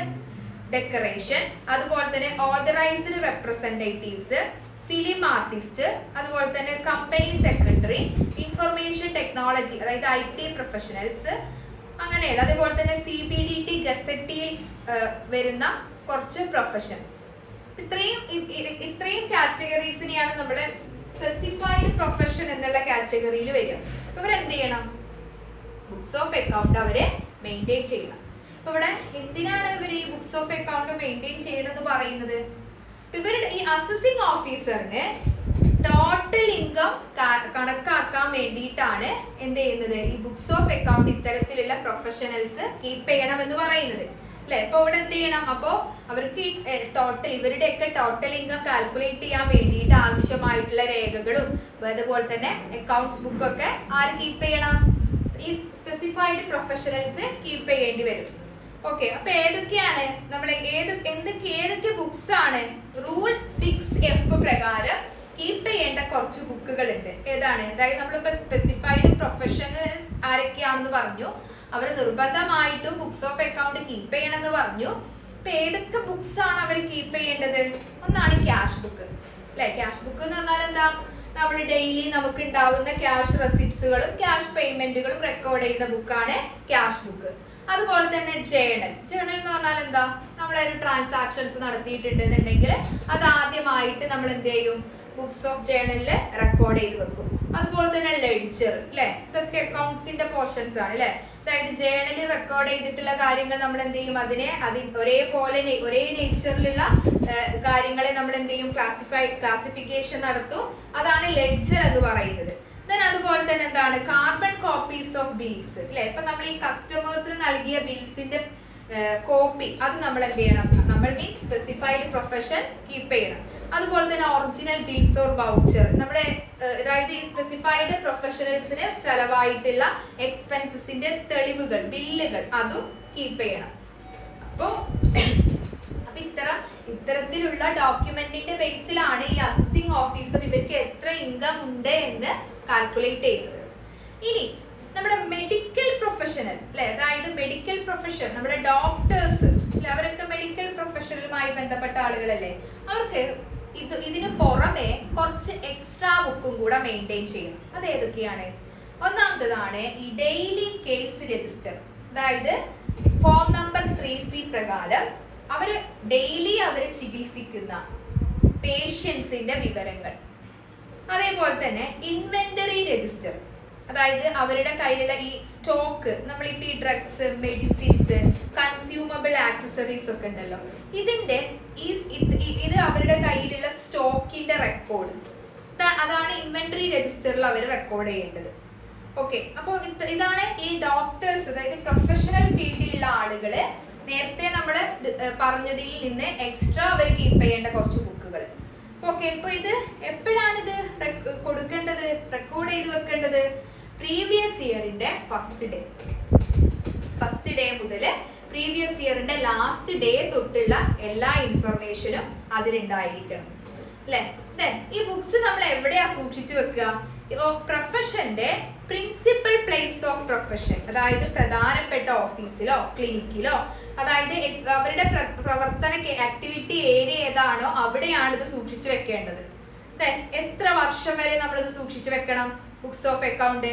[SPEAKER 1] decoration, അതുപോലെ തന്നെ ഓതറൈസ്ഡ് റെപ്രസെന്റേറ്റീവ്സ്, ഫിലിം ആർട്ടിസ്റ്റ്, അതുപോലെ തന്നെ കമ്പനി സെക്രട്ടറി, ഇൻഫർമേഷൻ ടെക്നോളജി അതായത് IT പ്രൊഫഷണൽസ്, അങ്ങനെയുള്ള അതുപോലെ തന്നെ CBDT ഗസറ്റിയിൽ വരുന്ന കുറച്ച് പ്രൊഫഷൻസ്. ഇത്രയും കാറ്റഗറീസിനെയാണ് നമ്മൾ സ്പെസിഫൈഡ് പ്രൊഫഷൻ എന്നുള്ള കാറ്റഗറിയിൽ വരിക. ഇവർ എന്ത് ചെയ്യണം? ബുക്സ് ഓഫ് അക്കൗണ്ട് അവരെ മെയിൻറ്റെയിൻ ചെയ്യണം. അപ്പൊ ഇവിടെ എന്തിനാണ് ഇവർ ഈ ബുക്സ് ഓഫ് അക്കൗണ്ട് മെയിൻറ്റെയിൻ ചെയ്യണമെന്ന് പറയുന്നത്? ഇവരുടെ ഈ അസസിംഗ് ഓഫീസറിന് ടോട്ടൽ ഇൻകം കണക്കാക്കാൻ വേണ്ടിയിട്ടാണ് എന്ത് ചെയ്യുന്നത്? ഈ ബുക്സ് ഓഫ് അക്കൗണ്ട് ഇത്തരത്തിലുള്ള പ്രൊഫഷണൽസ് കീപ്പ് ചെയ്യണം എന്ന് പറയുന്നത് അല്ലെ. അപ്പൊ ഇവിടെ എന്ത് ചെയ്യണം? അപ്പോ അവർക്ക് ടോട്ടൽ ഇവരുടെയൊക്കെ ടോട്ടൽ ഇൻകം കാൽക്കുലേറ്റ് ചെയ്യാൻ വേണ്ടിയിട്ട് ആവശ്യമായിട്ടുള്ള രേഖകളും അതുപോലെ തന്നെ അക്കൗണ്ട്സ് ബുക്കൊക്കെ ആര് കീപ്പ് ചെയ്യണം? ഈ സ്പെസിഫൈഡ് പ്രൊഫഷണൽസ് കീപ്പ് ചെയ്യേണ്ടി വരും. ഓക്കെ, അപ്പൊ ഏതൊക്കെയാണ് നമ്മൾ ഏതൊക്കെ ബുക്സ് ആണ് റൂൾ 6F പ്രകാരം കീപ്പ് ചെയ്യേണ്ട കുറച്ച് ബുക്കുകൾ ഉണ്ട്. ഏതാണ്? അതായത് നമ്മളിപ്പോ സ്പെസിഫൈഡ് പ്രൊഫഷണൽസ് ആരൊക്കെയാണെന്ന് പറഞ്ഞു, അവർ നിർബന്ധമായിട്ടും ബുക്സ് ഓഫ് അക്കൗണ്ട് കീപ്പ് ചെയ്യണം എന്ന് പറഞ്ഞു. അപ്പൊ ഏതൊക്കെ ബുക്സ് ആണ് അവർ കീപ്പ് ചെയ്യേണ്ടത്? ഒന്നാണ് ക്യാഷ് ബുക്ക് അല്ലെ. ക്യാഷ് ബുക്ക് എന്ന് പറഞ്ഞാൽ എന്താ? നമ്മൾ ഡെയിലി നമുക്ക് ഉണ്ടാവുന്ന ക്യാഷ് റെസിപ്റ്റ്സുകളും ക്യാഷ് പേയ്മെന്റുകളും റെക്കോർഡ് ചെയ്യുന്ന ബുക്കാണ് ക്യാഷ് ബുക്ക്. അതുപോലെ തന്നെ ജേണൽ എന്ന് പറഞ്ഞാൽ എന്താ? നമ്മളൊരു ട്രാൻസാക്ഷൻസ് നടത്തിയിട്ടുണ്ടെന്നുണ്ടെങ്കിൽ അത് ആദ്യമായിട്ട് നമ്മൾ എന്ത് ചെയ്യും? ബുക്സ് ഓഫ് ജേണലില് റെക്കോർഡ് ചെയ്ത് വെക്കും. അതുപോലെ തന്നെ ലെഡ്ജർ അല്ലെ, ഇതൊക്കെ അക്കൗണ്ട്സിന്റെ പോർഷൻസ് ആണ് അല്ലെ. അതായത് ജേണലിൽ റെക്കോർഡ് ചെയ്തിട്ടുള്ള കാര്യങ്ങൾ നമ്മൾ എന്ത് ചെയ്യും? ഒരേപോലെ ഒരേ നേച്ചറിലുള്ള കാര്യങ്ങളെ നമ്മൾ എന്ത് ചെയ്യും? ക്ലാസിഫിക്കേഷൻ നടത്തും. അതാണ് ലെഡ്ജർ എന്ന് പറയുന്നത്. അതുപോലെ തന്നെ എന്താണ്? കാർബൺ കോപ്പീസ് ഓഫ് ബിൽസ് അല്ലെ. ഇപ്പൊ നമ്മൾ ഈ കസ്റ്റമേഴ്സിന് നൽകിയ ബിൽസിന്റെ കോപ്പി അത് നമ്മൾ എന്ത് ചെയ്യണം? നമ്മൾ മീൻസ് സ്പെസിഫൈഡ് പ്രൊഫഷൻ കീപ്പ് ചെയ്യണം. അതുപോലെ തന്നെ ഒറിജിനൽ ബിൽസ് ഓർ വൗച്ചർ നമ്മുടെ അതായത് ഈ സ്പെസിഫൈഡ് പ്രൊഫഷണൽസിന് ചെലവായിട്ടുള്ള എക്സ്പെൻസസിന്റെ തെളിവുകൾ, ബില്ലുകൾ അതും കീപ്പ് ചെയ്യണം. അപ്പൊ ഇത്തരത്തിലുള്ള ഡോക്യുമെന്റിന്റെ ബേസിലാണ് ഈ അസസിംഗ് ഓഫീസർ ഇവർക്ക് എത്ര ഇൻകം ഉണ്ട് എന്ന് കാൽക്കുലേറ്റ് ചെയ്യുന്നത്. ഇനി നമ്മുടെ മെഡിക്കൽ പ്രൊഫഷണൽ അല്ലെ, അതായത് മെഡിക്കൽ പ്രൊഫഷൻ നമ്മുടെ ഡോക്ടേഴ്സ് അല്ലെ, അവരൊക്കെ മെഡിക്കൽ പ്രൊഫഷണലുമായി ബന്ധപ്പെട്ട ആളുകളല്ലേ. അവർക്ക് ഇതിന് പുറമെ കുറച്ച് എക്സ്ട്രാ ബുക്കും കൂടെ മെയിൻറ്റെയിൻ ചെയ്യണം. അത് ഏതൊക്കെയാണ്? ഒന്നാമത്തതാണ് ഈ ഡെയിലി കേസ് രജിസ്റ്റർ. അതായത് ഫോം നമ്പർ 3C പ്രകാരം അവര് ഡെയിലി അവരെ ചികിത്സിക്കുന്ന പേഷ്യൻസിന്റെ വിവരങ്ങൾ. അതേപോലെ തന്നെ ഇൻവെന്ററി രജിസ്റ്റർ, അതായത് അവരുടെ കയ്യിലുള്ള ഈ സ്റ്റോക്ക്, നമ്മളിപ്പോ ഈ ഡ്രഗ്സ്, മെഡിസിൻസ്, കൺസ്യൂമബിൾ ആക്സസറീസ് ഒക്കെ ഉണ്ടല്ലോ, ഇതിന്റെ ഇത് അവരുടെ കയ്യിലുള്ള സ്റ്റോക്കിന്റെ റെക്കോർഡ്, അതാണ് ഇൻവെന്ററി രജിസ്റ്ററിൽ അവർ റെക്കോർഡ് ചെയ്യേണ്ടത്. ഓക്കെ, അപ്പോൾ ഇതാണ് ഈ ഡോക്ടേഴ്സ്, അതായത് പ്രൊഫഷണൽ ഫീൽഡിലുള്ള ആളുകള് നേരത്തെ നമ്മൾ പറഞ്ഞതിൽ നിന്ന് എക്സ്ട്രാ അവർ കീപ്പ് ചെയ്യേണ്ട കുറച്ച് ബുക്കുകൾ. ഓക്കെ, ഇപ്പൊ ഇത് എപ്പോഴാണ് ഇത് കൊടുക്കേണ്ടത്, റെക്കോർഡ് ചെയ്ത് വെക്കേണ്ടത്? പ്രീവിയസ് ഇയറിന്റെ ഫസ്റ്റ് ഡേ മുതൽ പ്രീവിയസ് ഇയറിന്റെ ലാസ്റ്റ് ഡേ തൊട്ടുള്ള എല്ലാ ഇൻഫർമേഷനും അതിലുണ്ടായിരിക്കണം അല്ലെ. ഈ ബുക്സ് നമ്മൾ എവിടെയാ സൂക്ഷിച്ചു വെക്കുക? പ്രൊഫഷന്റെ പ്രിൻസിപ്പൽ പ്ലേസ് ഓഫ് പ്രൊഫഷൻ, അതായത് പ്രധാനപ്പെട്ട ഓഫീസിലോ ക്ലിനിക്കിലോ, അതായത് അവരുടെ പ്രവർത്തന ആക്ടിവിറ്റി ഏരിയ ഏതാണോ അവിടെയാണ് ഇത് സൂക്ഷിച്ചു വെക്കേണ്ടത്. എത്ര വർഷം വരെ നമ്മൾ ഇത് സൂക്ഷിച്ചു വെക്കണം? ബുക്സ് ഓഫ് അക്കൗണ്ട്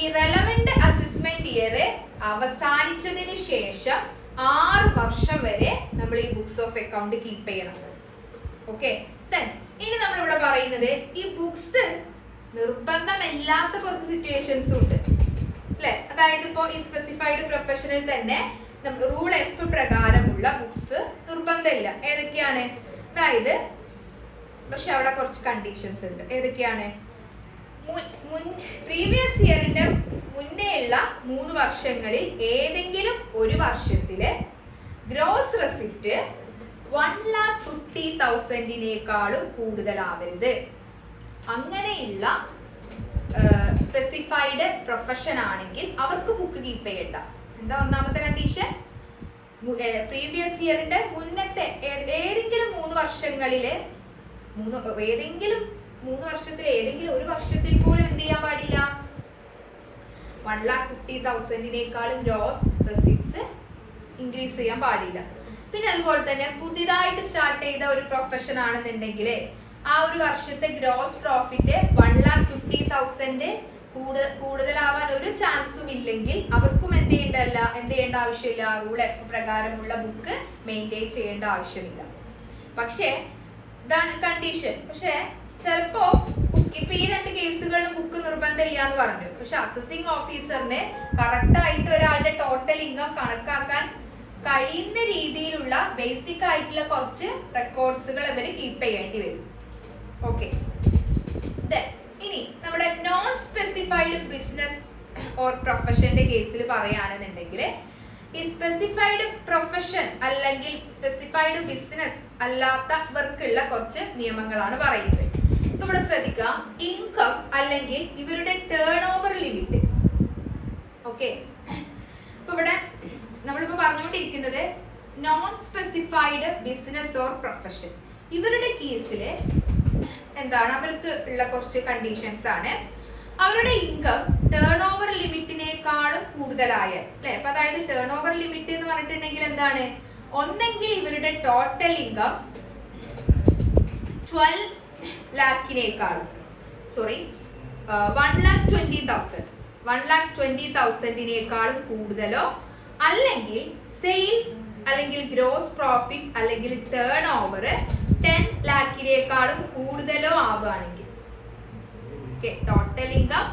[SPEAKER 1] ഈ റെലവന്റ് അസസ്മെന്റ് ഇയർ അവസാനിച്ചതിന് ശേഷം 6 വർഷം വരെ നമ്മൾ ഈ ബുക്സ് ഓഫ് അക്കൗണ്ട് കീപ്പ് ചെയ്യണം. ഓക്കെ, ഇനി നമ്മൾ ഇവിടെ പറയുന്നത് ഈ ബുക്സ് നിർബന്ധമില്ലാത്ത കുറച്ച് സിറ്റുവേഷൻസും ഉണ്ട് അല്ലെ. അതായത് ഇപ്പോ ഈ സ്പെസിഫൈഡ് പ്രൊഫഷനിൽ തന്നെ റൂൾ F പ്രകാരമുള്ള ബുക്സ് നിർബന്ധമില്ല. ഏതൊക്കെയാണ്? അതായത് പക്ഷെ അവിടെ കുറച്ച് കണ്ടീഷൻസ് ഉണ്ട്. ഏതൊക്കെയാണ്? പ്രീവിയസ് ഇയറിന്റെ മുന്നേയുള്ള 3 വർഷങ്ങളിൽ ഏതെങ്കിലും ഒരു വർഷത്തില് ഗ്രോസ് റെസിപ്റ്റ് 1,50,000 കൂടുതലാവരുത്. അങ്ങനെയുള്ള സ്പെസിഫൈഡ് പ്രൊഫഷൻ ആണെങ്കിൽ അവർക്ക് ബുക്ക് കീപ്പ് ചെയ്യണ്ട. എന്താ ഒന്നാമത്തെ കണ്ടീഷൻ? പ്രീവിയസ് ഇയറിന്റെ മുന്നത്തെ ഏതെങ്കിലും 3 വർഷങ്ങളില് ഏതെങ്കിലും 3 വർഷത്തിൽ ഏതെങ്കിലും ഒരു വർഷത്തിൽ പോലും എന്ത് എന്ത് ചെയ്യാൻ പാടില്ല? 1,50,000 ഗ്രോസ് റെസിപ്റ്റ്സ് ഇൻക്രീസ് ചെയ്യാൻ പാടില്ല. പിന്നെ അതുപോലെ തന്നെ പുതിയതായിട്ട് സ്റ്റാർട്ട് ചെയ്ത ഒരു പ്രൊഫഷൻ ആണെന്നുണ്ടെങ്കിൽ ആ ഒരു വർഷത്തെ ഗ്രോസ് പ്രോഫിറ്റ് 1,50,000 കൂടുതലാവാൻ ഒരു ചാൻസും ഇല്ലെങ്കിൽ അവർക്കും എന്ത് ചെയ്യേണ്ട ആവശ്യമില്ല, റൂൾ എഫ് പ്രകാരമുള്ള ബുക്ക് മെയിൻറ്റെയിൻ ചെയ്യേണ്ട ആവശ്യമില്ല. പക്ഷേ ഇതാണ് കണ്ടീഷൻ. പക്ഷെ ചിലപ്പോ ഇപ്പൊ ഈ 2 കേസുകളിലും ബുക്ക് നിർബന്ധമില്ല എന്ന് പറഞ്ഞു. പക്ഷെ അസസിംഗ് ഓഫീസറിന് കറക്റ്റ് ആയിട്ട് ഒരാളുടെ ടോട്ടൽ ഇൻകം കണക്കാക്കാൻ കഴിയുന്ന രീതിയിലുള്ള ബേസിക് ആയിട്ടുള്ള കുറച്ച് റെക്കോർഡ്സുകൾ ഇവർ കീപ്പ് ചെയ്യേണ്ടി വരും. ഓക്കെ, ഇനി നമ്മുടെ നോൺ സ്പെസിഫൈഡ് ബിസിനസ് ഓർ പ്രൊഫഷന്റെ കേസിൽ പറയുകയാണെന്നുണ്ടെങ്കിൽ ഈ സ്പെസിഫൈഡ് പ്രൊഫഷൻ അല്ലെങ്കിൽ സ്പെസിഫൈഡ് ബിസിനസ് അല്ലാത്തവർക്കുള്ള കുറച്ച് നിയമങ്ങളാണ് പറയുന്നത്. ഇവിടെ ശ്രദ്ധിക്കുക, ഇൻകം അല്ലെങ്കിൽ ഇവരുടെ ടേൺ ഓവർ ലിമിറ്റ്. ഓക്കെ, ഇപ്പൊ ഇവിടെ നമ്മളിപ്പോ പറഞ്ഞുകൊണ്ടിരിക്കുന്നത് non specified business or profession. ഇവരുടെ കേസിൽ എന്താണ്, അവർക്ക് ഉള്ള കുറച്ച് കണ്ടീഷൻസ് ആണ്. അവരുടെ ഇൻകം ടേൺ ഓവർ ലിമിറ്റിനേക്കാളും കൂടുതലായാൽ, അല്ലെ? അപ്പൊ അതായത് ടേൺ ഓവർ ലിമിറ്റ് എന്ന് പറഞ്ഞിട്ടുണ്ടെങ്കിൽ എന്താണ്, ഒന്നെങ്കിൽ ഇവരുടെ ടോട്ടൽ ഇൻകം 12 lakhിനേക്കാളും 1,20,000 കൂടുതലോ, അല്ലെങ്കിൽ സെയിൽസ് അല്ലെങ്കിൽ ഗ്രോസ് പ്രോഫിറ്റ് അല്ലെങ്കിൽ ടേൺ ഓവർ 10 lakhിനേക്കാളും കൂടുതലോ ആവുകയാണെങ്കിൽ, ടോട്ടൽ ഇൻകം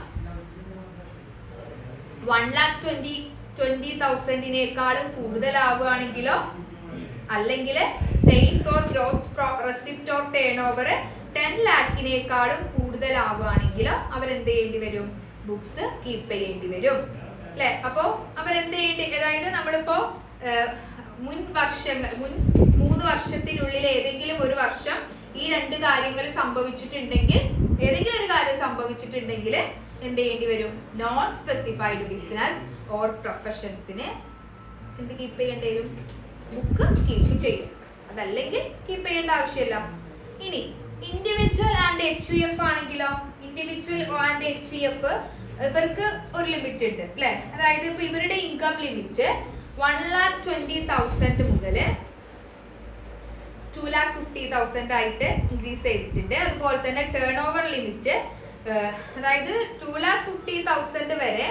[SPEAKER 1] 1,20,000 കൂടുതലാവുകയാണെങ്കിലോ, അല്ലെങ്കിൽ sales or gross receipt or turn over 10 lakhിനേക്കാളും കൂടുതലാവുകയാണെങ്കിലോ അവരെന്ത് ചെയ്യേണ്ടി വരും? ബുക്സ് കീപ്പ് ചെയ്യേണ്ടി വരും, അല്ലെ? അപ്പോ അവരെന്ത് ചെയ്യേണ്ടി, അതായത് നമ്മളിപ്പോ മുൻ 3 വർഷത്തിനുള്ളിൽ ഏതെങ്കിലും ഒരു വർഷം ഈ 2 കാര്യങ്ങൾ സംഭവിച്ചിട്ടുണ്ടെങ്കിൽ, ഏതെങ്കിലും ഒരു കാര്യം സംഭവിച്ചിട്ടുണ്ടെങ്കിൽ എന്ത് ചെയ്യേണ്ടി വരും? നോൺ സ്പെസിഫൈഡ് ബിസിനസ് ഓർ പ്രൊഫഷൻസിന് എന്ത് കീപ്പ് ചെയ്യേണ്ടി വരും? ബുക്ക് കീപ്പ് ചെയ്യും. അതല്ലെങ്കിൽ കീപ്പ് ചെയ്യേണ്ട ആവശ്യമില്ല. ഇനി ഇൻഡിവിജ്വൽ ആൻഡ് HUF ആണെങ്കിലോ, ഇൻഡിവിജ്വൽ ആൻഡ് HUF ഇവർക്ക് ഒരു ലിമിറ്റ് ഉണ്ട്, അല്ലെ? അതായത് ഇപ്പൊ ഇവരുടെ ഇൻകം ലിമിറ്റ് 1,20,000 മുതൽ 2,50,000 ആയിട്ട് ഇൻക്രീസ് ചെയ്തിട്ടുണ്ട്. അതുപോലെ തന്നെ ടേൺ ഓവർ ലിമിറ്റ്, അതായത് 2,50,000 വരെ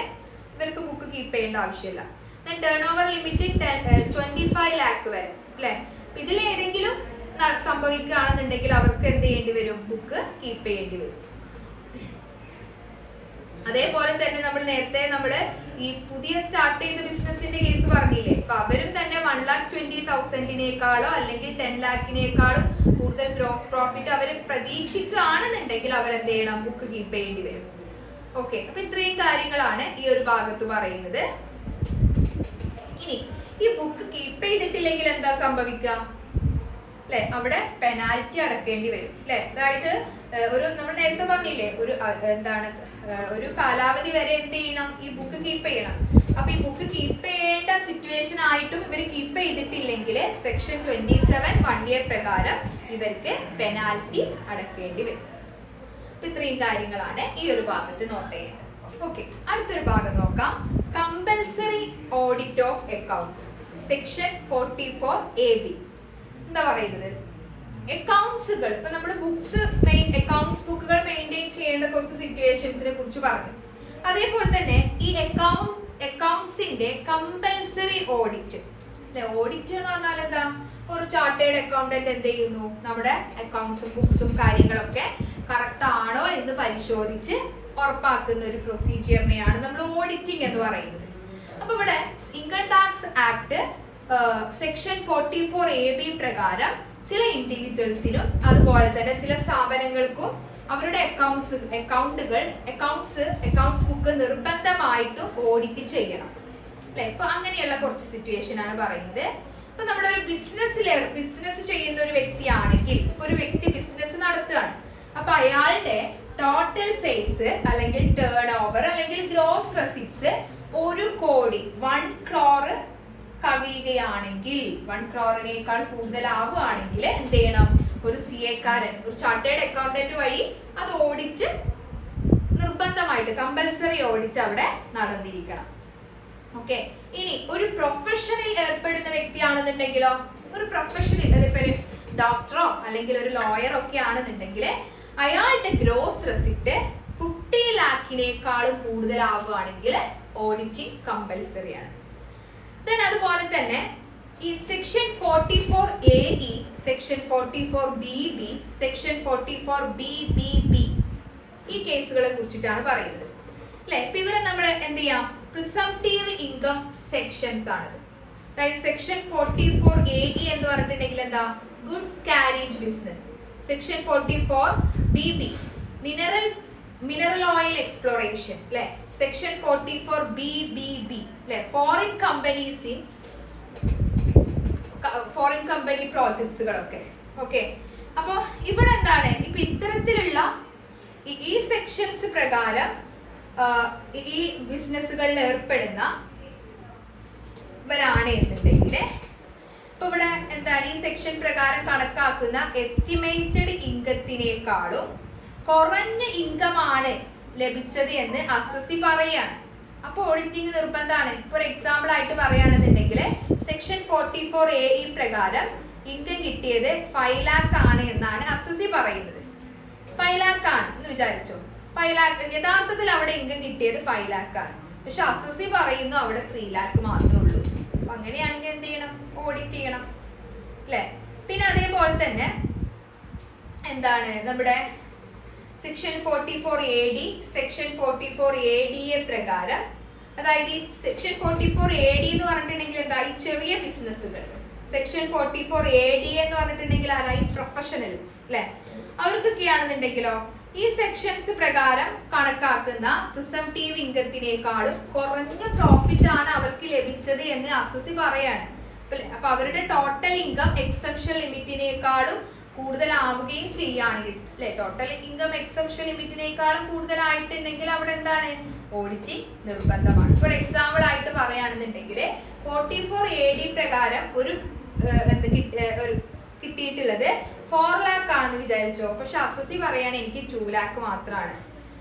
[SPEAKER 1] ഇവർക്ക് ബുക്ക് കീപ്പ് ചെയ്യേണ്ട ആവശ്യമില്ല. ടേൺ ഓവർ ലിമിറ്റ് 25 lakh വരെ, അല്ലെ? ഇതിൽ ഏതെങ്കിലും സംഭവിക്കുകയാണെന്നുണ്ടെങ്കിൽ അവർക്ക് എന്ത് ചെയ്യേണ്ടി വരും? ബുക്ക് കീപ്പ് ചെയ്യേണ്ടി വരും. അതേപോലെ തന്നെ നമ്മൾ നേരത്തെ ഈ പുതിയ സ്റ്റാർട്ട് ചെയ്ത ബിസിനസിന്റെ കേസ് പറഞ്ഞില്ലേ? അപ്പൊ അവരും തന്നെ 1,20,000 അല്ലെങ്കിൽ 10 lakhിനേക്കാളും കൂടുതൽ ഗ്രോസ് പ്രോഫിറ്റ് അവർ പ്രതീക്ഷിക്കുകയാണെന്നുണ്ടെങ്കിൽ അവരെന്ത് ചെയ്യണം? ബുക്ക് കീപ്പ് ചെയ്യേണ്ടി വരും. ഓക്കെ, അപ്പൊ ഇത്രയും കാര്യങ്ങളാണ് ഈ ഒരു ഭാഗത്ത് പറയുന്നത്. ഇനി ഈ ബുക്ക് കീപ്പ് ചെയ്തിട്ടില്ലെങ്കിൽ എന്താ സംഭവിക്കുക? അല്ലെ, അവിടെ പെനാൽറ്റി അടക്കേണ്ടി വരും, അല്ലെ? അതായത് നമ്മൾ നേരത്തെ പറഞ്ഞില്ലേ, ഒരു കാലാവധി വരെ എന്ത് ചെയ്യണം? ഈ ബുക്ക് കീപ്പ് ചെയ്യണം. അപ്പൊ ഈ ബുക്ക് കീപ്പ് ചെയ്യേണ്ട സിറ്റുവേഷൻ ആയിട്ടും ഇവർ കീപ്പ് ചെയ്തിട്ടില്ലെങ്കിൽ സെക്ഷൻ 27 1 year പ്രകാരം ഇവർക്ക് പെനാൽറ്റി അടക്കേണ്ടി വരും. അപ്പൊ ഇത്രയും കാര്യങ്ങളാണ് ഈ ഒരു ഭാഗത്ത് നോട്ട് ചെയ്യേണ്ടത്. ഓക്കെ, അടുത്തൊരു ഭാഗം നോക്കാം. Compulsory audit of accounts, section 44AB. എന്താ പറയുന്നത്? അക്കൗണ്ട്സുകൾ, ഇപ്പൊ നമ്മൾ അക്കൗണ്ട്സ് ബുക്കുകൾ മെയിൻറ്റെയിൻ ചെയ്യേണ്ട കുറച്ച് സിറ്റുവേഷൻസിനെ കുറിച്ച് പറഞ്ഞു. അതേപോലെ തന്നെ ഈ അക്കൗണ്ട്സിന്റെ കമ്പൽസറി ഓഡിറ്റ്, ഓഡിറ്റ് എന്ന് പറഞ്ഞാൽ എന്താ? ഒരു ചാർട്ടേഡ് അക്കൗണ്ടന്റ് എന്ത് ചെയ്യുന്നു? നമ്മുടെ അക്കൗണ്ട്സും ബുക്സും കാര്യങ്ങളൊക്കെ കറക്റ്റ് ആണോ എന്ന് പരിശോധിച്ച് ഉറപ്പാക്കുന്ന ഒരു പ്രൊസീജിയറിനെയാണ് നമ്മൾ ഓഡിറ്റിംഗ് എന്ന് പറയുന്നത്. അപ്പൊ ഇവിടെ income tax act section 44AB പ്രകാരം ചില ഇൻഡിവിജ്വൽസിനും അതുപോലെ തന്നെ ചില സ്ഥാപനങ്ങൾക്കും അവരുടെ അക്കൗണ്ട്സ് ബുക്ക് നിർബന്ധമായിട്ടും ഓഡിറ്റ് ചെയ്യണം, അല്ലെ? ഇപ്പൊ അങ്ങനെയുള്ള കുറച്ച് സിറ്റുവേഷൻ ആണ് പറയുന്നത്. ഇപ്പൊ നമ്മളൊരു ബിസിനസ് ചെയ്യുന്ന ഒരു വ്യക്തിയാണെങ്കിൽ, ഒരു വ്യക്തി ബിസിനസ് നടത്തുകയാണ്. അപ്പൊ അയാളുടെ ടോട്ടൽ സെയിൽസ് അല്ലെങ്കിൽ ടേൺ ഓവർ അല്ലെങ്കിൽ ഗ്രോസ് റെസിപ്റ്റ്സ് 1 കോടി 1 crore കവിയുകയാണെങ്കിൽ, 1 crore കൂടുതലാവുകയാണെങ്കിൽ എന്ത് ചെയ്യണം? ഒരു CA കാരൻ, ഒരു ചാർട്ടേഡ് അക്കൗണ്ടന്റ് വഴി അത് ഓഡിറ്റ് നിർബന്ധമായിട്ട് കമ്പൽസറി ഓഡിറ്റ് അവിടെ നടന്നിരിക്കണം. ഓക്കെ, ഇനി ഒരു പ്രൊഫഷനിൽ ഏർപ്പെടുന്ന വ്യക്തിയാണെന്നുണ്ടെങ്കിലോ, ഒരു പ്രൊഫഷനിൽ അതിപ്പോ ഒരു ഡോക്ടറോ അല്ലെങ്കിൽ ഒരു ലോയറോ ഒക്കെ ആണെന്നുണ്ടെങ്കിൽ അയാളുടെ ഗ്രോസ് റെസിപ്റ്റ് 50 ലാഖിനേക്കാളും കൂടുതലാവുകയാണെങ്കിൽ ഓഡിറ്റിംഗ് കമ്പൽസറി ആണ്. ദെൻ അതുപോലെ തന്നെ ഈ section 44AE, section 44BB, section 44BBB ഈ കേസുകളെ കുറിച്ചിട്ടാണ് പറയുന്നത് അല്ലെ. ഇപ്പൊ ഇവരെ നമ്മൾ എന്ത് ചെയ്യാം, പ്രിസംപ്റ്റീവ് ഇൻകം സെക്ഷൻസ് ആണ്. അതായത് സെക്ഷൻ 44AE എന്ന് പറഞ്ഞിട്ടുണ്ടെങ്കിൽ എന്താ, goods carriage business. Section 44BB mineral oil exploration അല്ലെ. സെക്ഷൻ 44BBB അല്ലെ, ഫോറിൻ കമ്പനി പ്രോജക്ട്സുകളൊക്കെ. ഓക്കെ, അപ്പൊ ഇവിടെ എന്താണ്, ഇപ്പൊ ഇത്തരത്തിലുള്ള ഈ സെക്ഷൻസ് പ്രകാരം ഈ ബിസിനസ്സുകളിൽ ഏർപ്പെടുന്ന ഇവരാണ് എന്നുണ്ടെങ്കിൽ ഇപ്പൊ ഇവിടെ എന്താണ്, ഈ സെക്ഷൻ പ്രകാരം കണക്കാക്കുന്ന എസ്റ്റിമേറ്റഡ് ഇൻകത്തിനേക്കാളും കുറഞ്ഞ ഇൻകം ആണ് ലഭിച്ചത് എന്ന് അസസി പറയാണ്. അപ്പൊ ഓഡിറ്റിംഗ് നിർബന്ധമാണ്. ഇപ്പൊ ഒരു എക്സാമ്പിൾ ആയിട്ട് പറയുകയാണെന്നുണ്ടെങ്കിൽ സെക്ഷൻ 44AE പ്രകാരം ഇൻകം കിട്ടിയത് 5 lakh ആണ് എന്നാണ് അസസി പറയുന്നത്. 5 lakh ആണ് എന്ന് വിചാരിച്ചോ. 5 lakh യഥാർത്ഥത്തിൽ അവിടെ ഇൻകം കിട്ടിയത് 5 lakh ആണ്. പക്ഷെ അസസി പറയുന്നു അവിടെ 3 lakh മാത്രമേ ഉള്ളൂ. അപ്പൊ അങ്ങനെയാണെങ്കിൽ എന്ത് ചെയ്യണം, ഓഡിറ്റ് ചെയ്യണം അല്ലെ. പിന്നെ അതേപോലെ തന്നെ എന്താണ് നമ്മുടെ സെക്ഷൻ 44AD, സെക്ഷൻ 44ADA പ്രകാരം, അതായത് ഈ സെക്ഷൻ 44AD എന്ന് പറഞ്ഞിട്ടുണ്ടെങ്കിൽ എന്താ, ഈ ചെറിയ ബിസിനസ്സുകൾ. സെക്ഷൻ 44ADA എന്ന് പറഞ്ഞിട്ടുണ്ടെങ്കിൽ ആരായി, പ്രൊഫഷണൽസ് അല്ലെ. അവർക്കൊക്കെയാണെന്നുണ്ടെങ്കിലോ ഈ സെക്ഷൻസ് പ്രകാരം കണക്കാക്കുന്ന പ്രിസംപ്റ്റീവ് ഇൻകത്തിനേക്കാളും കുറഞ്ഞ പ്രോഫിറ്റ് ആണ് അവർക്ക് ലഭിച്ചത് എന്ന് അസസി പറയാണ്. അപ്പൊ അവരുടെ ടോട്ടൽ ഇൻകം എക്സെപ്ഷൻ ലിമിറ്റിനേക്കാളും കൂടുതലാവുകയും ചെയ്യുകയാണെങ്കിൽ അല്ലെ, ടോട്ടൽ ഇൻകം എക്സെപ്ഷൻ ലിമിറ്റിനേക്കാളും കൂടുതലായിട്ടുണ്ടെങ്കിൽ അവിടെ എന്താണ്, ഓഡിറ്റിംഗ് നിർബന്ധമാണ്. ഫോർ എക്സാമ്പിൾ ആയിട്ട് പറയുകയാണെന്നുണ്ടെങ്കിൽ 44AD പ്രകാരം ഒരു കിട്ടിയിട്ടുള്ളത് 4 lakh ആണെന്ന് വിചാരിച്ചോ. പക്ഷെ അസസി പറയാണ് എനിക്ക് 2 lakh മാത്രമാണ്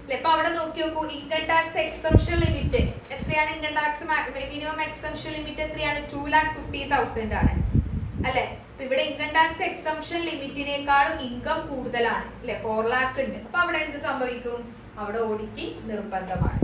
[SPEAKER 1] അല്ലെ. അപ്പൊ അവിടെ നോക്കി നോക്കൂ, ഇൻകം ടാക്സ് എക്സംഷൻ ലിമിറ്റ് എത്രയാണ്, income tax minimum exemption limit എത്രയാണ്, 2,50,000 ആണ് അല്ലെ. അപ്പൊ ഇവിടെ ഇൻകം ടാക്സ് എക്സംഷൻ ലിമിറ്റിനേക്കാളും ഇൻകം കൂടുതലാണ് അല്ലെ, 4 lakh ഉണ്ട്. അപ്പൊ അവിടെ എന്ത് സംഭവിക്കും, അവിടെ ഓഡിറ്റിംഗ് നിർബന്ധമാണ്.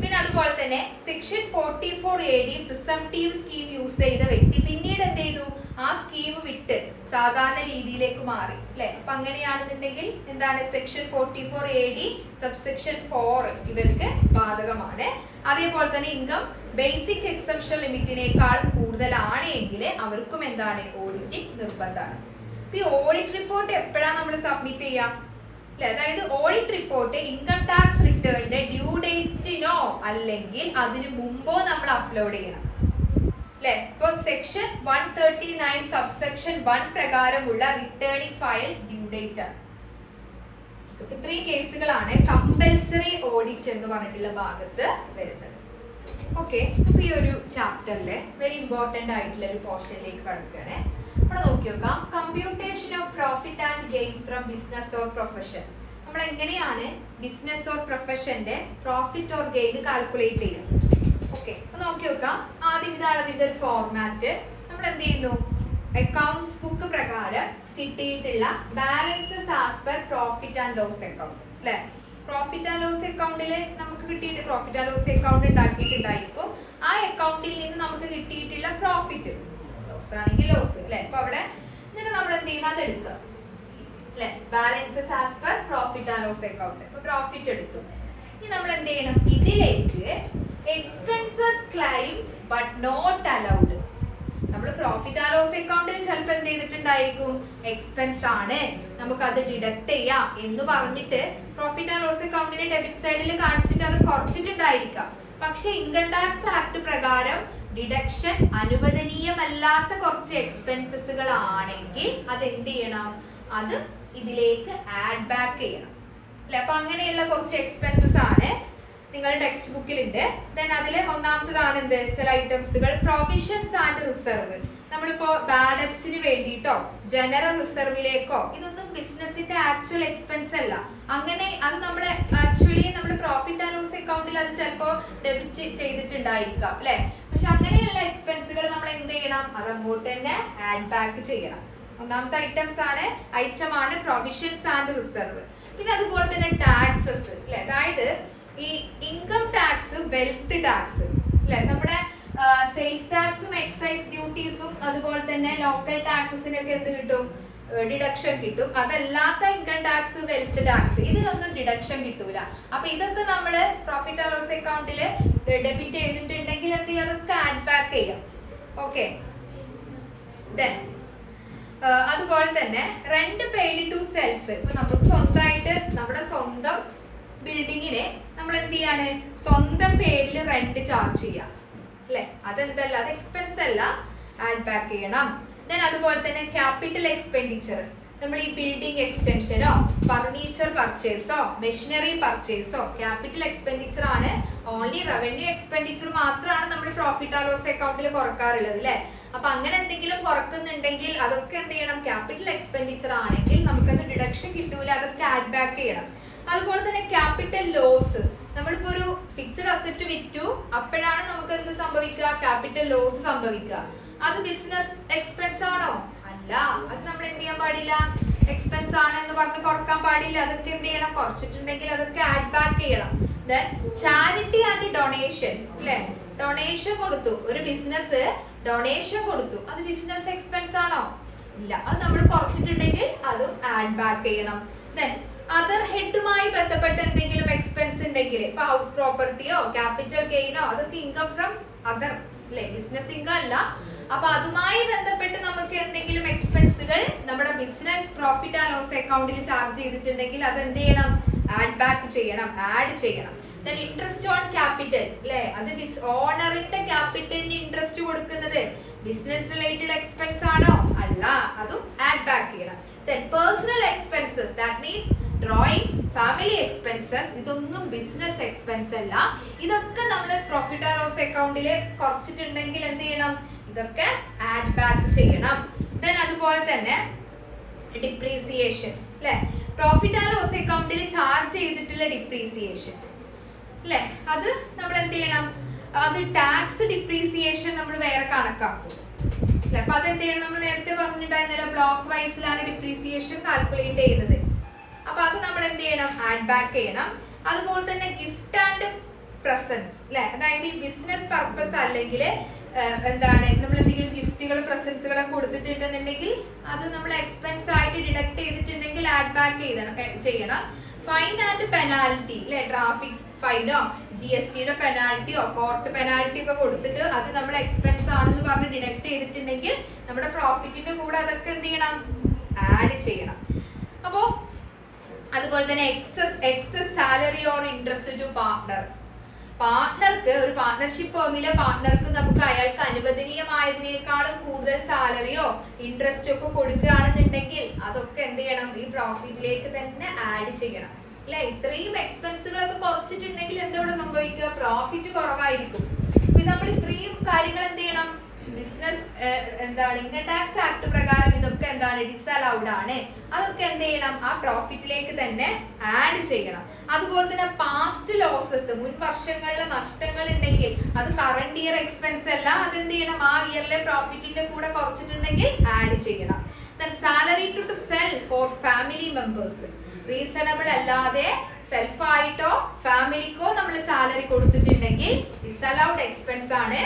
[SPEAKER 1] പിന്നെ അതുപോലെ തന്നെ section 44AD presumptive scheme use ചെയ്ത വ്യക്തി പിന്നീട് എന്ത് ചെയ്തു, ആ സ്കീം വിട്ട് സാധാരണ രീതിയിലേക്ക് മാറി അല്ലെ. അപ്പൊ അങ്ങനെയാണെന്നുണ്ടെങ്കിൽ എന്താണ്, സെക്ഷൻ 44AD സബ്സെക്ഷൻ 4 ഇവർക്ക് ബാധകമാണ്. അതേപോലെ തന്നെ ഇൻകം ബേസിക് എക്സംഷൻ ലിമിറ്റിനേക്കാൾ കൂടുതലാണ് എങ്കിൽ അവർക്കും എന്താണ്, ഓഡിറ്റിംഗ് നിർബന്ധമാണ്. ഈ ഓഡിറ്റ് റിപ്പോർട്ട് എപ്പോഴാണ് നമ്മൾ സബ്മിറ്റ് ചെയ്യാം അല്ലെ. അതായത് ഓഡിറ്റ് റിപ്പോർട്ട് ഇൻകം ടാക്സ് റിട്ടേണിന്റെ ഡ്യൂ ഡേറ്റിനോ അല്ലെങ്കിൽ അതിനു മുമ്പോ നമ്മൾ അപ്ലോഡ് ചെയ്യണം അല്ലെ. ഇപ്പൊ സെക്ഷൻ 139 സബ്സെക്ഷൻ 1 പ്രകാരമുള്ള റിട്ടേണിംഗ് ഫയൽ ഡ്യൂ ഡേറ്റ് ആണ്. ഇത്രയും കേസുകളാണ് കമ്പൽസറി ഓഡിറ്റ് എന്ന് പറഞ്ഞിട്ടുള്ള ഭാഗത്ത് വരുന്നത്. ഓക്കെ, അപ്പൊ ഈ ഒരു ചാപ്റ്ററിലെ വെരി ഇമ്പോർട്ടന്റ് ആയിട്ടുള്ള ഒരു പോർഷനിലേക്ക് കടക്കുകയാണ്. അവിടെ നോക്കി നോക്കാം, computation of profit and gains from business or profession. നമ്മൾ എങ്ങനെയാണ് ബിസിനസ് ഓർ പ്രൊഫഷന്റെ പ്രോഫിറ്റ് ഓർ ഗെയിൻ കാൽക്കുലേറ്റ് ചെയ്യുന്നത്. ഓക്കെ, അപ്പൊ നോക്കി നോക്കാം. ആദ്യം ഇതാണ് അതിന്റെ ഒരു ഫോർമാറ്റ്. നമ്മൾ എന്ത് ചെയ്യുന്നു, അക്കൗണ്ട്സ് ബുക്ക് പ്രകാരം കിട്ടിയിട്ടുള്ള balances as per profit and loss account അല്ലെ. പ്രോഫിറ്റ് ആൻഡ് ലോസ് അക്കൗണ്ടിൽ നമുക്ക് കിട്ടിയിട്ട് പ്രോഫിറ്റ് ആൻഡ് ലോസ് അക്കൗണ്ട് ഉണ്ടാക്കിയിട്ടുണ്ടായിരിക്കും. ആ അക്കൗണ്ടിൽ നിന്ന് നമുക്ക് കിട്ടിയിട്ടുള്ള പ്രോഫിറ്റ്, ലോസ് ആണെങ്കിൽ ലോസ് അല്ലെ. അപ്പൊ അവിടെ എന്നിട്ട് നമ്മൾ എന്ത് ചെയ്യുന്നത്, അത് എടുക്കുക അല്ലെ, balances as per profit and loss account. അപ്പൊ പ്രോഫിറ്റ് എടുത്തു. ഇനി നമ്മൾ എന്ത് ചെയ്യണം, ഇതിലേക്ക് expenses claim but not allowed. നമ്മൾ പ്രോഫിറ്റ് ആൻഡ് ലോസ് അക്കൗണ്ടിൽ ചിലപ്പോൾ എന്ത് ചെയ്തിട്ടുണ്ടായിരിക്കും, എക്സ്പെൻസ് ആണ് നമുക്ക് അത് ഡിഡക്ട് ചെയ്യാം എന്ന് പറഞ്ഞിട്ട് പ്രോഫിറ്റ് ആൻഡ് ലോസ് അക്കൗണ്ടിന്റെ ഡെബിറ്റ് സൈഡിൽ കാണിച്ചിട്ട് അത് കുറച്ചിട്ടുണ്ടായിരിക്കാം. പക്ഷെ ഇൻകം ടാക്സ് ആക്ട് പ്രകാരം ഡിഡക്ഷൻ അനുവദനീയമല്ലാത്ത കുറച്ച് എക്സ്പെൻസസുകൾ ആണെങ്കിൽ അത് എന്ത് ചെയ്യണം, അത് ഇതിലേക്ക് ആഡ് ബാക്ക് ചെയ്യണം അല്ലെ. അപ്പൊ അങ്ങനെയുള്ള കുറച്ച് എക്സ്പെൻസസ് ആണ് നിങ്ങളുടെ ടെക്സ്റ്റ് ബുക്കിൽ ഉണ്ട്. ദെൻ അതിലെ ഒന്നാമത്തേതാണ് എന്ത്, ചില ഐറ്റംസുകൾ പ്രൊവിഷൻസ് ആൻഡ് റിസർവ്. നമ്മളിപ്പോ ബാഡ് ഡെബ്റ്റ്സിന് വേണ്ടിയിട്ടോ ജനറൽ റിസർവിലേക്കോ, ഇതൊന്നും ബിസിനസിന്റെ ആക്ച്വൽ എക്സ്പെൻസ് അല്ല. അങ്ങനെ അത് നമ്മളെ ആക്ച്വലി നമ്മൾ പ്രോഫിറ്റ് ആൻഡ് ലോസ് അക്കൗണ്ടിൽ അത് ചിലപ്പോൾ ഡെബിറ്റ് ചെയ്തിട്ടുണ്ടായിരിക്കാം അല്ലെ. പക്ഷെ അങ്ങനെയുള്ള എക്സ്പെൻസുകൾ നമ്മൾ എന്ത് ചെയ്യണം, അത് അങ്ങോട്ട് തന്നെ ആഡ് ബാക്ക് ചെയ്യണം. ഒന്നാമത്തെ ഐറ്റം ആണ് പ്രൊവിഷൻസ് ആൻഡ് റിസർവ്. പിന്നെ അതുപോലെ തന്നെ ടാക്സസ് അല്ലെ, അതായത് ഈ ഇൻകം ടാക്സ്, വെൽത്ത് ടാക്സ് അല്ലെ, നമ്മുടെ സെയിൽസ് ടാക്സും എക്സൈസ് ഡ്യൂട്ടീസും അതുപോലെ തന്നെ ലോക്കൽ ടാക്സസിനൊക്കെ എന്ത് കിട്ടും, ഡിഡക്ഷൻ കിട്ടും. അതല്ലാത്ത ഇൻകം ടാക്സ്, വെൽത്ത് ടാക്സ് ഇതിനൊന്നും ഡിഡക്ഷൻ കിട്ടൂല. അപ്പൊ ഇതൊക്കെ നമ്മൾ പ്രോഫിറ്റ് ആൻഡ് ലോസ് അക്കൗണ്ടിൽ ഡെബിറ്റ് ചെയ്തിട്ടുണ്ടെങ്കിൽ എന്ത് ചെയ്യാം, അതൊക്കെ ആഡ് ബാക്ക് ചെയ്യാം. ഓക്കെ. അതുപോലെ തന്നെ റെന്റ് പെയ്ഡ് ടു സെൽഫ്. ഇപ്പൊ നമുക്ക് സ്വന്തമായിട്ട് നമ്മുടെ സ്വന്തം ബിൽഡിങ്ങിന് നമ്മൾ എന്ത് ചെയ്യാണ്, സ്വന്തം പേരിൽ റെന്റ് ചാർജ് ചെയ്യാം അല്ലെ. അതെന്തല്ല, അത് എക്സ്പെൻസ് അല്ല, ആഡ് ബാക്ക് ചെയ്യണം. ദെൻ അതുപോലെ തന്നെ ക്യാപിറ്റൽ എക്സ്പെൻഡിച്ചർ, നമ്മൾ ഈ ബിൽഡിംഗ് എക്സ്റ്റൻഷനോ ഫർണിച്ചർ പർച്ചേസോ മെഷീനറി പർച്ചേസോ ക്യാപിറ്റൽ എക്സ്പെൻഡിച്ചർ ആണ്. ഓൺലി റവന്യൂ എക്സ്പെൻഡിച്ചർ മാത്രമാണ് നമ്മൾ പ്രോഫിറ്റ് ആൻഡ് ലോസ് അക്കൗണ്ടിൽ കുറക്കാറുള്ളത് അല്ലെ. അപ്പൊ അങ്ങനെ എന്തെങ്കിലും കുറക്കുന്നുണ്ടെങ്കിൽ അതൊക്കെ എന്ത് ചെയ്യണം, ക്യാപിറ്റൽ എക്സ്പെൻഡിച്ചർ ആണെങ്കിൽ നമുക്കത് ഡിഡക്ഷൻ കിട്ടൂല, അതൊക്കെ ആഡ് ബാക്ക് ചെയ്യണം. അതുപോലെ തന്നെ ക്യാപിറ്റൽ ലോസ്, നമ്മളിപ്പോ ഒരു ഫിക്സ്ഡ് അസറ്റ് വിറ്റു, അപ്പോഴാണ് നമുക്ക് എന്ത് സംഭവിക്കുക, ക്യാപിറ്റൽ ലോസ് സംഭവിക്കുക. അത് ബിസിനസ് എക്സ്പെൻസ് ആണോ? അല്ല. അത് നമ്മൾ എന്ത് ചെയ്യാൻ പാടില്ല, എക്സ്പെൻസ് ആണ് എന്ന് പറഞ്ഞ് കുറക്കാൻ പാടില്ല. അതൊക്കെ എന്ത് ചെയ്യണം, കുറച്ചിട്ടുണ്ടെങ്കിൽ അതൊക്കെ ആഡ് ബാക്ക് ചെയ്യണം. ദെൻ ചാരിറ്റി ആൻഡ് ഡൊണേഷൻ അല്ലെ, ഡൊണേഷൻ കൊടുത്തു, ഒരു ബിസിനസ് ഡൊണേഷൻ കൊടുത്തു, അത് ബിസിനസ് എക്സ്പെൻസ് ആണോ? ഇല്ല. അത് നമ്മൾ കുറച്ചിട്ടുണ്ടെങ്കിൽ അതും ആഡ് ബാക്ക് ചെയ്യണം. ദെൻ അതർ ഹെഡുമായി ബന്ധപ്പെട്ട് എന്തെങ്കിലും എക്സ്പെൻസ് ഉണ്ടെങ്കിൽ, ഇപ്പൊ ഹൗസ് പ്രോപ്പർട്ടിയോ ക്യാപിറ്റൽ ഗെയിനോ, അതൊക്കെ ഇൻകം ഫ്രം അതർ അല്ലെ, ബിസിനസ് ഇൻകം അല്ല. അപ്പൊ അതുമായി ബന്ധപ്പെട്ട് നമുക്ക് എന്തെങ്കിലും എക്സ്പെൻസുകൾ നമ്മുടെ ബിസിനസ് പ്രോഫിറ്റ് ആൻഡ് ലോസ് അക്കൗണ്ടിൽ ചാർജ് ചെയ്തിട്ടുണ്ടെങ്കിൽ അത് എന്ത് ചെയ്യണം, ആഡ് ബാക്ക് ചെയ്യണം, ആഡ് ചെയ്യണം. ദെൻ ഇൻട്രസ്റ്റ് ഓൺ ക്യാപിറ്റൽ അല്ലെ, അത് ഓണറിന്റെ ക്യാപിറ്റലിന് ഇൻട്രസ്റ്റ് കൊടുക്കുന്നത് ബിസിനസ് റിലേറ്റഡ് എക്സ്പെൻസ് ആണോ? അല്ല. അതും ആഡ് ബാക്ക് ചെയ്യണം. Then personal expenses, that means drawings, family expenses, ഇതൊന്നും ബിസിനസ് എക്സ്പെൻസ് അല്ല. ഇതൊക്കെ നമ്മൾ പ്രോഫിറ്റ് ആൻഡ് ലോസ് അക്കൗണ്ടിൽ കുറച്ചിട്ടുണ്ടെങ്കിൽ എന്ത് ചെയ്യണം, ഇതൊക്കെ ആഡ് ബാക്ക് ചെയ്യണം. ദെൻ അതുപോലെ തന്നെ ഡിപ്രീസിയേഷൻ അല്ലെ, പ്രോഫിറ്റ് ആൻഡ് ലോസ് അക്കൗണ്ടിൽ ചാർജ് ചെയ്തിട്ടുള്ള ഡിപ്രീസിയേഷൻ അല്ലെ, അത് നമ്മൾ എന്ത് ചെയ്യണം, അത് ടാക്സ് ഡിപ്രീസിയേഷൻ നമ്മൾ വേറെ കണക്കാക്കും അല്ലെ. അപ്പൊ അതെന്ത് ചെയ്യണം, നമ്മൾ നേരത്തെ പറഞ്ഞിട്ടുണ്ടായിരുന്നല്ലോ, ബ്ലോക്ക് വൈസിലാണ് ഡിപ്രീസിയേഷൻ കാൽക്കുലേറ്റ് ചെയ്യുന്നത്. അപ്പൊ അത് നമ്മൾ എന്ത് ചെയ്യണം, ആഡ് ബാക്ക് ചെയ്യണം. അതുപോലെ തന്നെ ഗിഫ്റ്റ് ആൻഡ് പ്രസൻസ് അല്ലെ, അതായത് ഈ ബിസിനസ് പർപ്പസ് അല്ലെങ്കിൽ എന്താണ്, നമ്മൾ എന്തെങ്കിലും ഗിഫ്റ്റുകൾ പ്രസൻസുകളൊക്കെ കൊടുത്തിട്ടുണ്ടെന്നുണ്ടെങ്കിൽ അത് നമ്മൾ എക്സ്പെൻസ് ആയിട്ട് ഡിഡക്ട് ചെയ്തിട്ടുണ്ടെങ്കിൽ ആഡ് ബാക്ക് ചെയ്യണം. ഫൈൻ ആൻഡ് പെനാൽറ്റി അല്ലെ, ട്രാഫിക് ഫൈനോ GST പെനാൽറ്റിയോ കോർട്ട് പെനാൽറ്റി ഒക്കെ കൊടുത്തിട്ട് അത് നമ്മൾ എക്സ്പെൻസ് ആണെന്ന് പറഞ്ഞ് ഡിഡക്ട് ചെയ്തിട്ടുണ്ടെങ്കിൽ നമ്മുടെ പ്രോഫിറ്റിന്റെ കൂടെ അതൊക്കെ എന്ത് ചെയ്യണം, ആഡ് ചെയ്യണം. അപ്പോ അതുപോലെ തന്നെ excess salary or interest to partner, പാർട്ണർക്ക് ഒരു പാർട്ണർഷിപ്പ് ഫേമിലെ പാർട്ണർക്ക് നമുക്ക് അയാൾക്ക് അനുവദനീയമായതിനേക്കാളും കൂടുതൽ സാലറിയോ ഇൻട്രസ്റ്റോ ഒക്കെ കൊടുക്കുകയാണെന്നുണ്ടെങ്കിൽ അതൊക്കെ എന്ത് ചെയ്യണം, ഈ പ്രോഫിറ്റിലേക്ക് തന്നെ ആഡ് ചെയ്യണം അല്ലെ. ഇത്രയും എക്സ്പെൻസുകളൊക്കെ കുറച്ചിട്ടുണ്ടെങ്കിൽ എന്തോടെ സംഭവിക്കുക, പ്രോഫിറ്റ് കുറവായിരിക്കും. അപ്പൊ നമ്മൾ ഇത്രയും കാര്യങ്ങൾ എന്ത് ചെയ്യണം, ബിസിനസ് എന്താണ് ഇൻകം ടാക്സ് ആക്ട് പ്രകാരം ഇതൊക്കെ എന്താണ് ഡിസലൗഡ് ആണ്. അതൊക്കെ എന്ത് ചെയ്യണം, ആ പ്രോഫിറ്റിലേക്ക് തന്നെ ആഡ് ചെയ്യണം. അതുപോലെ തന്നെ പാസ്റ്റ് ലോസസ്, മുൻ വർഷങ്ങളിലെ നഷ്ടങ്ങൾ ഉണ്ടെങ്കിൽ അത് കറണ്ട് ഇയർ എക്സ്പെൻസ് അല്ല, അത് എന്ത് ചെയ്യണം, ആ ഇയറിലെ പ്രോഫിറ്റിന്റെ കൂടെ കുറച്ചിട്ടുണ്ടെങ്കിൽ ആഡ് ചെയ്യണം. Salary to self for family members, reasonable അല്ലാതെ സെൽഫായിട്ടോ ഫാമിലിക്കോ നമ്മൾ സാലറി കൊടുത്തിട്ടുണ്ടെങ്കിൽ ഡിസലൗഡ് എക്സ്പെൻസ് ആണ്,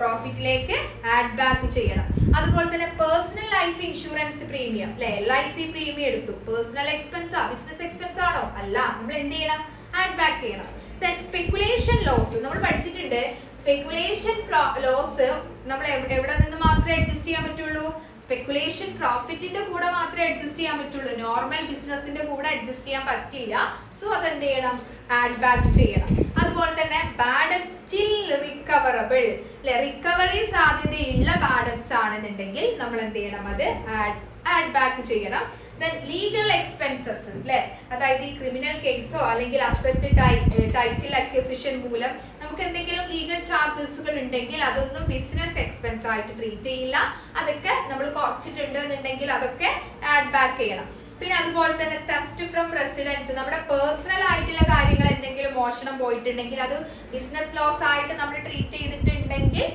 [SPEAKER 1] പ്രോഫിറ്റിലേക്ക് ആഡ് ബാക്ക് ചെയ്യണം. അതുപോലെ തന്നെ പേഴ്സണൽ ലൈഫ് ഇൻഷുറൻസ് പ്രീമിയം അല്ലെ, LIC പ്രീമിയം എടുത്തു, പേഴ്സണൽ എക്സ്പെൻസാ ബിസിനസ് എക്സ്പെൻസ് ആണോ? അല്ല. നമ്മൾ എന്ത് ചെയ്യണം, ആഡ് ബാക്ക് ചെയ്യണം. ദെൻ സ്പെക്കുലേഷൻ ലോസ് നമ്മൾ പഠിച്ചിട്ടുണ്ട്. സ്പെക്കുലേഷൻ ലോസ് നമ്മൾ എവിടെ നിന്ന് മാത്രമേ അഡ്ജസ്റ്റ് ചെയ്യാൻ പറ്റുള്ളൂ, സ്പെക്കുലേഷൻ പ്രോഫിറ്റിന്റെ കൂടെ മാത്രമേ അഡ്ജസ്റ്റ് ചെയ്യാൻ പറ്റുള്ളൂ, നോർമൽ ബിസിനസിന്റെ കൂടെ അഡ്ജസ്റ്റ് ചെയ്യാൻ പറ്റില്ല. സോ അതെന്ത് ചെയ്യണം, ആഡ് ബാക്ക് ചെയ്യണം. അതുപോലെ തന്നെ ബാഡ് ഡെറ്റ് സ്റ്റിൽ റിക്കവറബിൾ അല്ലെ, റിക്കവറി സാധ്യതയുള്ള ബാഡ് ഡെറ്റ്സ് ആണെന്നുണ്ടെങ്കിൽ നമ്മൾ എന്ത് ചെയ്യണം, അത് ആഡ് ബാക്ക് ചെയ്യണം. ദെൻ ലീഗൽ എക്സ്പെൻസസ് അല്ലെ, അതായത് ഈ ക്രിമിനൽ കേസോ അല്ലെങ്കിൽ അസറ്റ് ടൈറ്റിൽ അക്വിസിഷൻ മൂലം നമുക്ക് എന്തെങ്കിലും ലീഗൽ ചാർജസുകൾ ഉണ്ടെങ്കിൽ അതൊന്നും ബിസിനസ് എക്സ്പെൻസ് ആയിട്ട് ട്രീറ്റ് ചെയ്യില്ല. അതൊക്കെ നമ്മൾ കുറച്ചിട്ടുണ്ട് എന്നുണ്ടെങ്കിൽ അതൊക്കെ ആഡ് ബാക്ക് ചെയ്യണം. പിന്നെ അതുപോലെ തന്നെ തെഫ്റ്റ് ഫ്രം റെസിഡൻസ്, നമ്മുടെ പേഴ്സണൽ ആയിട്ടുള്ള കാര്യങ്ങൾ എന്തെങ്കിലും മോഷണം പോയിട്ടുണ്ടെങ്കിൽ അത് ബിസിനസ് ലോസ് ആയിട്ട് നമ്മൾ ട്രീറ്റ് ചെയ്തിട്ടുണ്ടെങ്കിൽ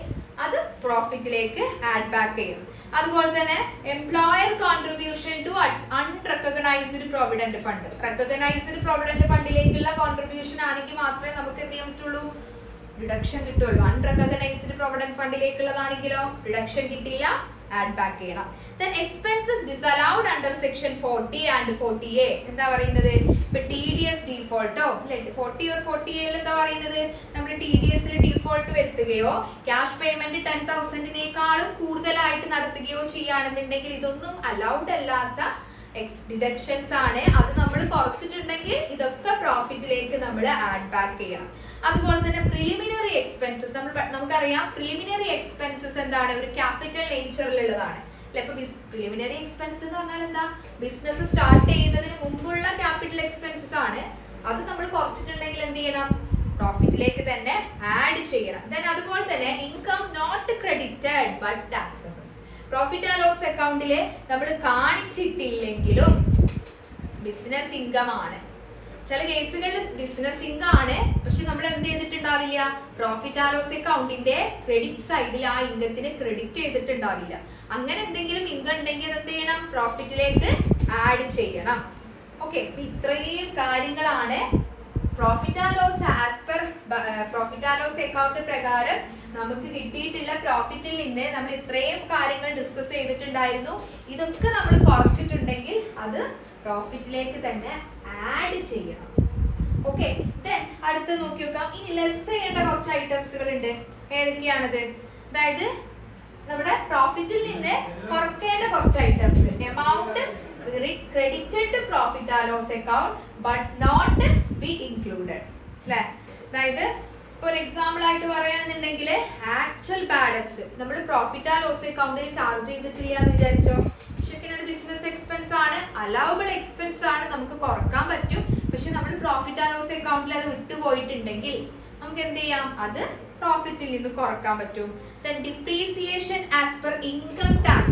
[SPEAKER 1] അത് പ്രോഫിറ്റിലേക്ക് ആഡ് ബാക്ക് ചെയ്യും. അതുപോലെ തന്നെ employer contribution to unrecognised provident fund, recognised provident ഫണ്ടിലേക്കുള്ള കോൺട്രിബ്യൂഷൻ ആണെങ്കിൽ മാത്രമേ നമുക്ക് എന്ത് ചെയ്യാൻ പറ്റുള്ളൂ, റിഡക്ഷൻ കിട്ടുള്ളൂ. അൺറെക്കഗ്നൈസ്ഡ് പ്രൊവിഡന്റ് ഫണ്ടിലേക്കുള്ളതാണെങ്കിലോ റിഡക്ഷൻ കിട്ടില്ല, ആഡ് ബാക്ക് ചെയ്യണം. Then expenses disallowed under section 40 and 40A എന്താ പറയുന്നത്, ഇപ്പൊ TDS ഡിഫോൾട്ടോ അല്ലെ 40 or 40A എന്താ പറയുന്നത്, നമ്മൾ TDS ഡിഫോൾട്ട് വരുത്തുകയോ ക്യാഷ് പേയ്മെന്റ് 10,000-നേക്കാളും കൂടുതലായിട്ട് നടത്തുകയോ ചെയ്യുകയാണെന്നുണ്ടെങ്കിൽ ഇതൊന്നും അലൗഡ് അല്ലാത്ത ഡിഡക്ഷൻസ് ആണ്. അത് നമ്മൾ കുറച്ചിട്ടുണ്ടെങ്കിൽ ഇതൊക്കെ പ്രോഫിറ്റിലേക്ക് നമ്മൾ ആഡ് ബാക്ക് ചെയ്യണം. അതുപോലെ തന്നെ പ്രിലിമിനറി എക്സ്പെൻസസ്, നമുക്കറിയാം പ്രിലിമിനറി എക്സ്പെൻസസ് എന്താണ്, ഒരു ക്യാപിറ്റൽ നേച്ചറിലുള്ളതാണ്. ഇപ്പൊ പ്രിലിമിനറി എക്സ്പെൻസ് എന്ന് പറഞ്ഞാൽ എന്താ, ബിസിനസ് സ്റ്റാർട്ട് ചെയ്യുന്നതിന് മുമ്പുള്ള ക്യാപിറ്റൽ എക്സ്പെൻസസ് ആണ്. അത് നമ്മൾ കുറച്ചിട്ടുണ്ടെങ്കിൽ എന്ത് ചെയ്യണം, പ്രോഫിറ്റിലേക്ക് തന്നെ ആഡ് ചെയ്യണം. ദെൻ അതുപോലെ തന്നെ income not credited but taxable, profit and loss അക്കൗണ്ടില് നമ്മൾ കാണിച്ചിട്ടില്ലെങ്കിലും ബിസിനസ് ഇൻകം ആണ്. ചില കേസുകളിൽ ബിസിനസ് ഇൻകം ആണ്, പക്ഷെ നമ്മൾ എന്ത് ചെയ്തിട്ടുണ്ടാവില്ല, പ്രോഫിറ്റ് ആൻഡ് ലോസ് അക്കൗണ്ടിന്റെ ക്രെഡിറ്റ് സൈഡിൽ ആ ഇൻകത്തിന് ക്രെഡിറ്റ് ചെയ്തിട്ടുണ്ടാവില്ല. അങ്ങനെ എന്തെങ്കിലും ഇൻകം ഉണ്ടെങ്കിൽ എന്ത് ചെയ്യണം, പ്രോഫിറ്റിലേക്ക് ആഡ് ചെയ്യണം. ഓക്കെ, ഇത്രയും കാര്യങ്ങളാണ് profit and loss as per profit and loss account പ്രകാരം നമുക്ക് കിട്ടിയിട്ടുള്ള പ്രോഫിറ്റിൽ നിന്ന് നമ്മൾ ഇത്രയും കാര്യങ്ങൾ ഡിസ്കസ് ചെയ്തിട്ടുണ്ടായിരുന്നു. ഇതൊക്കെ നമ്മൾ കുറച്ചിട്ടുണ്ടെങ്കിൽ അത് പ്രോഫിറ്റിലേക്ക് തന്നെ ആഡ് ചെയ്യണം. ഓക്കെ, അടുത്ത് നോക്കി നോക്കാം. ഇനി ലെസ് ചെയ്യേണ്ട കുറച്ച് ഐറ്റംസുകൾ ഉണ്ട്. ഏതൊക്കെയാണത്, അതായത് നമ്മുടെ പ്രോഫിറ്റിൽ നിന്ന് കുറക്കേണ്ട കുറച്ച് items. Amount credited to profit and loss account but not be included അല്ലേ. അതായത് ഒരു എക്സാമ്പിൾ ആയിട്ട് പറയുകയാണെന്നുണ്ടെങ്കിൽ ആക്ച്വൽ ബാഡ് ഡെബ്റ്റ്സ് നമ്മൾ പ്രോഫിറ്റ് ആൻഡ് ലോസ് അക്കൗണ്ടിൽ ചാർജ് ചെയ്തിട്ടില്ല എന്ന് വിചാരിച്ചോ, പക്ഷെ അത് ബിസിനസ് എക്സ്പെൻസ് ആണ്, അലൗബിൾ എക്സ്പെൻസ് ആണ്, നമുക്ക് കുറക്കാൻ പറ്റും. പക്ഷെ നമ്മൾ പ്രോഫിറ്റ് ആൻഡ് ലോസ് അക്കൗണ്ടിൽ അത് വിട്ടുപോയിട്ടുണ്ടെങ്കിൽ നമുക്ക് എന്ത് ചെയ്യാം, അത് പ്രോഫിറ്റിൽ നിന്ന് കുറക്കാൻ പറ്റും. Then depreciation as per income tax,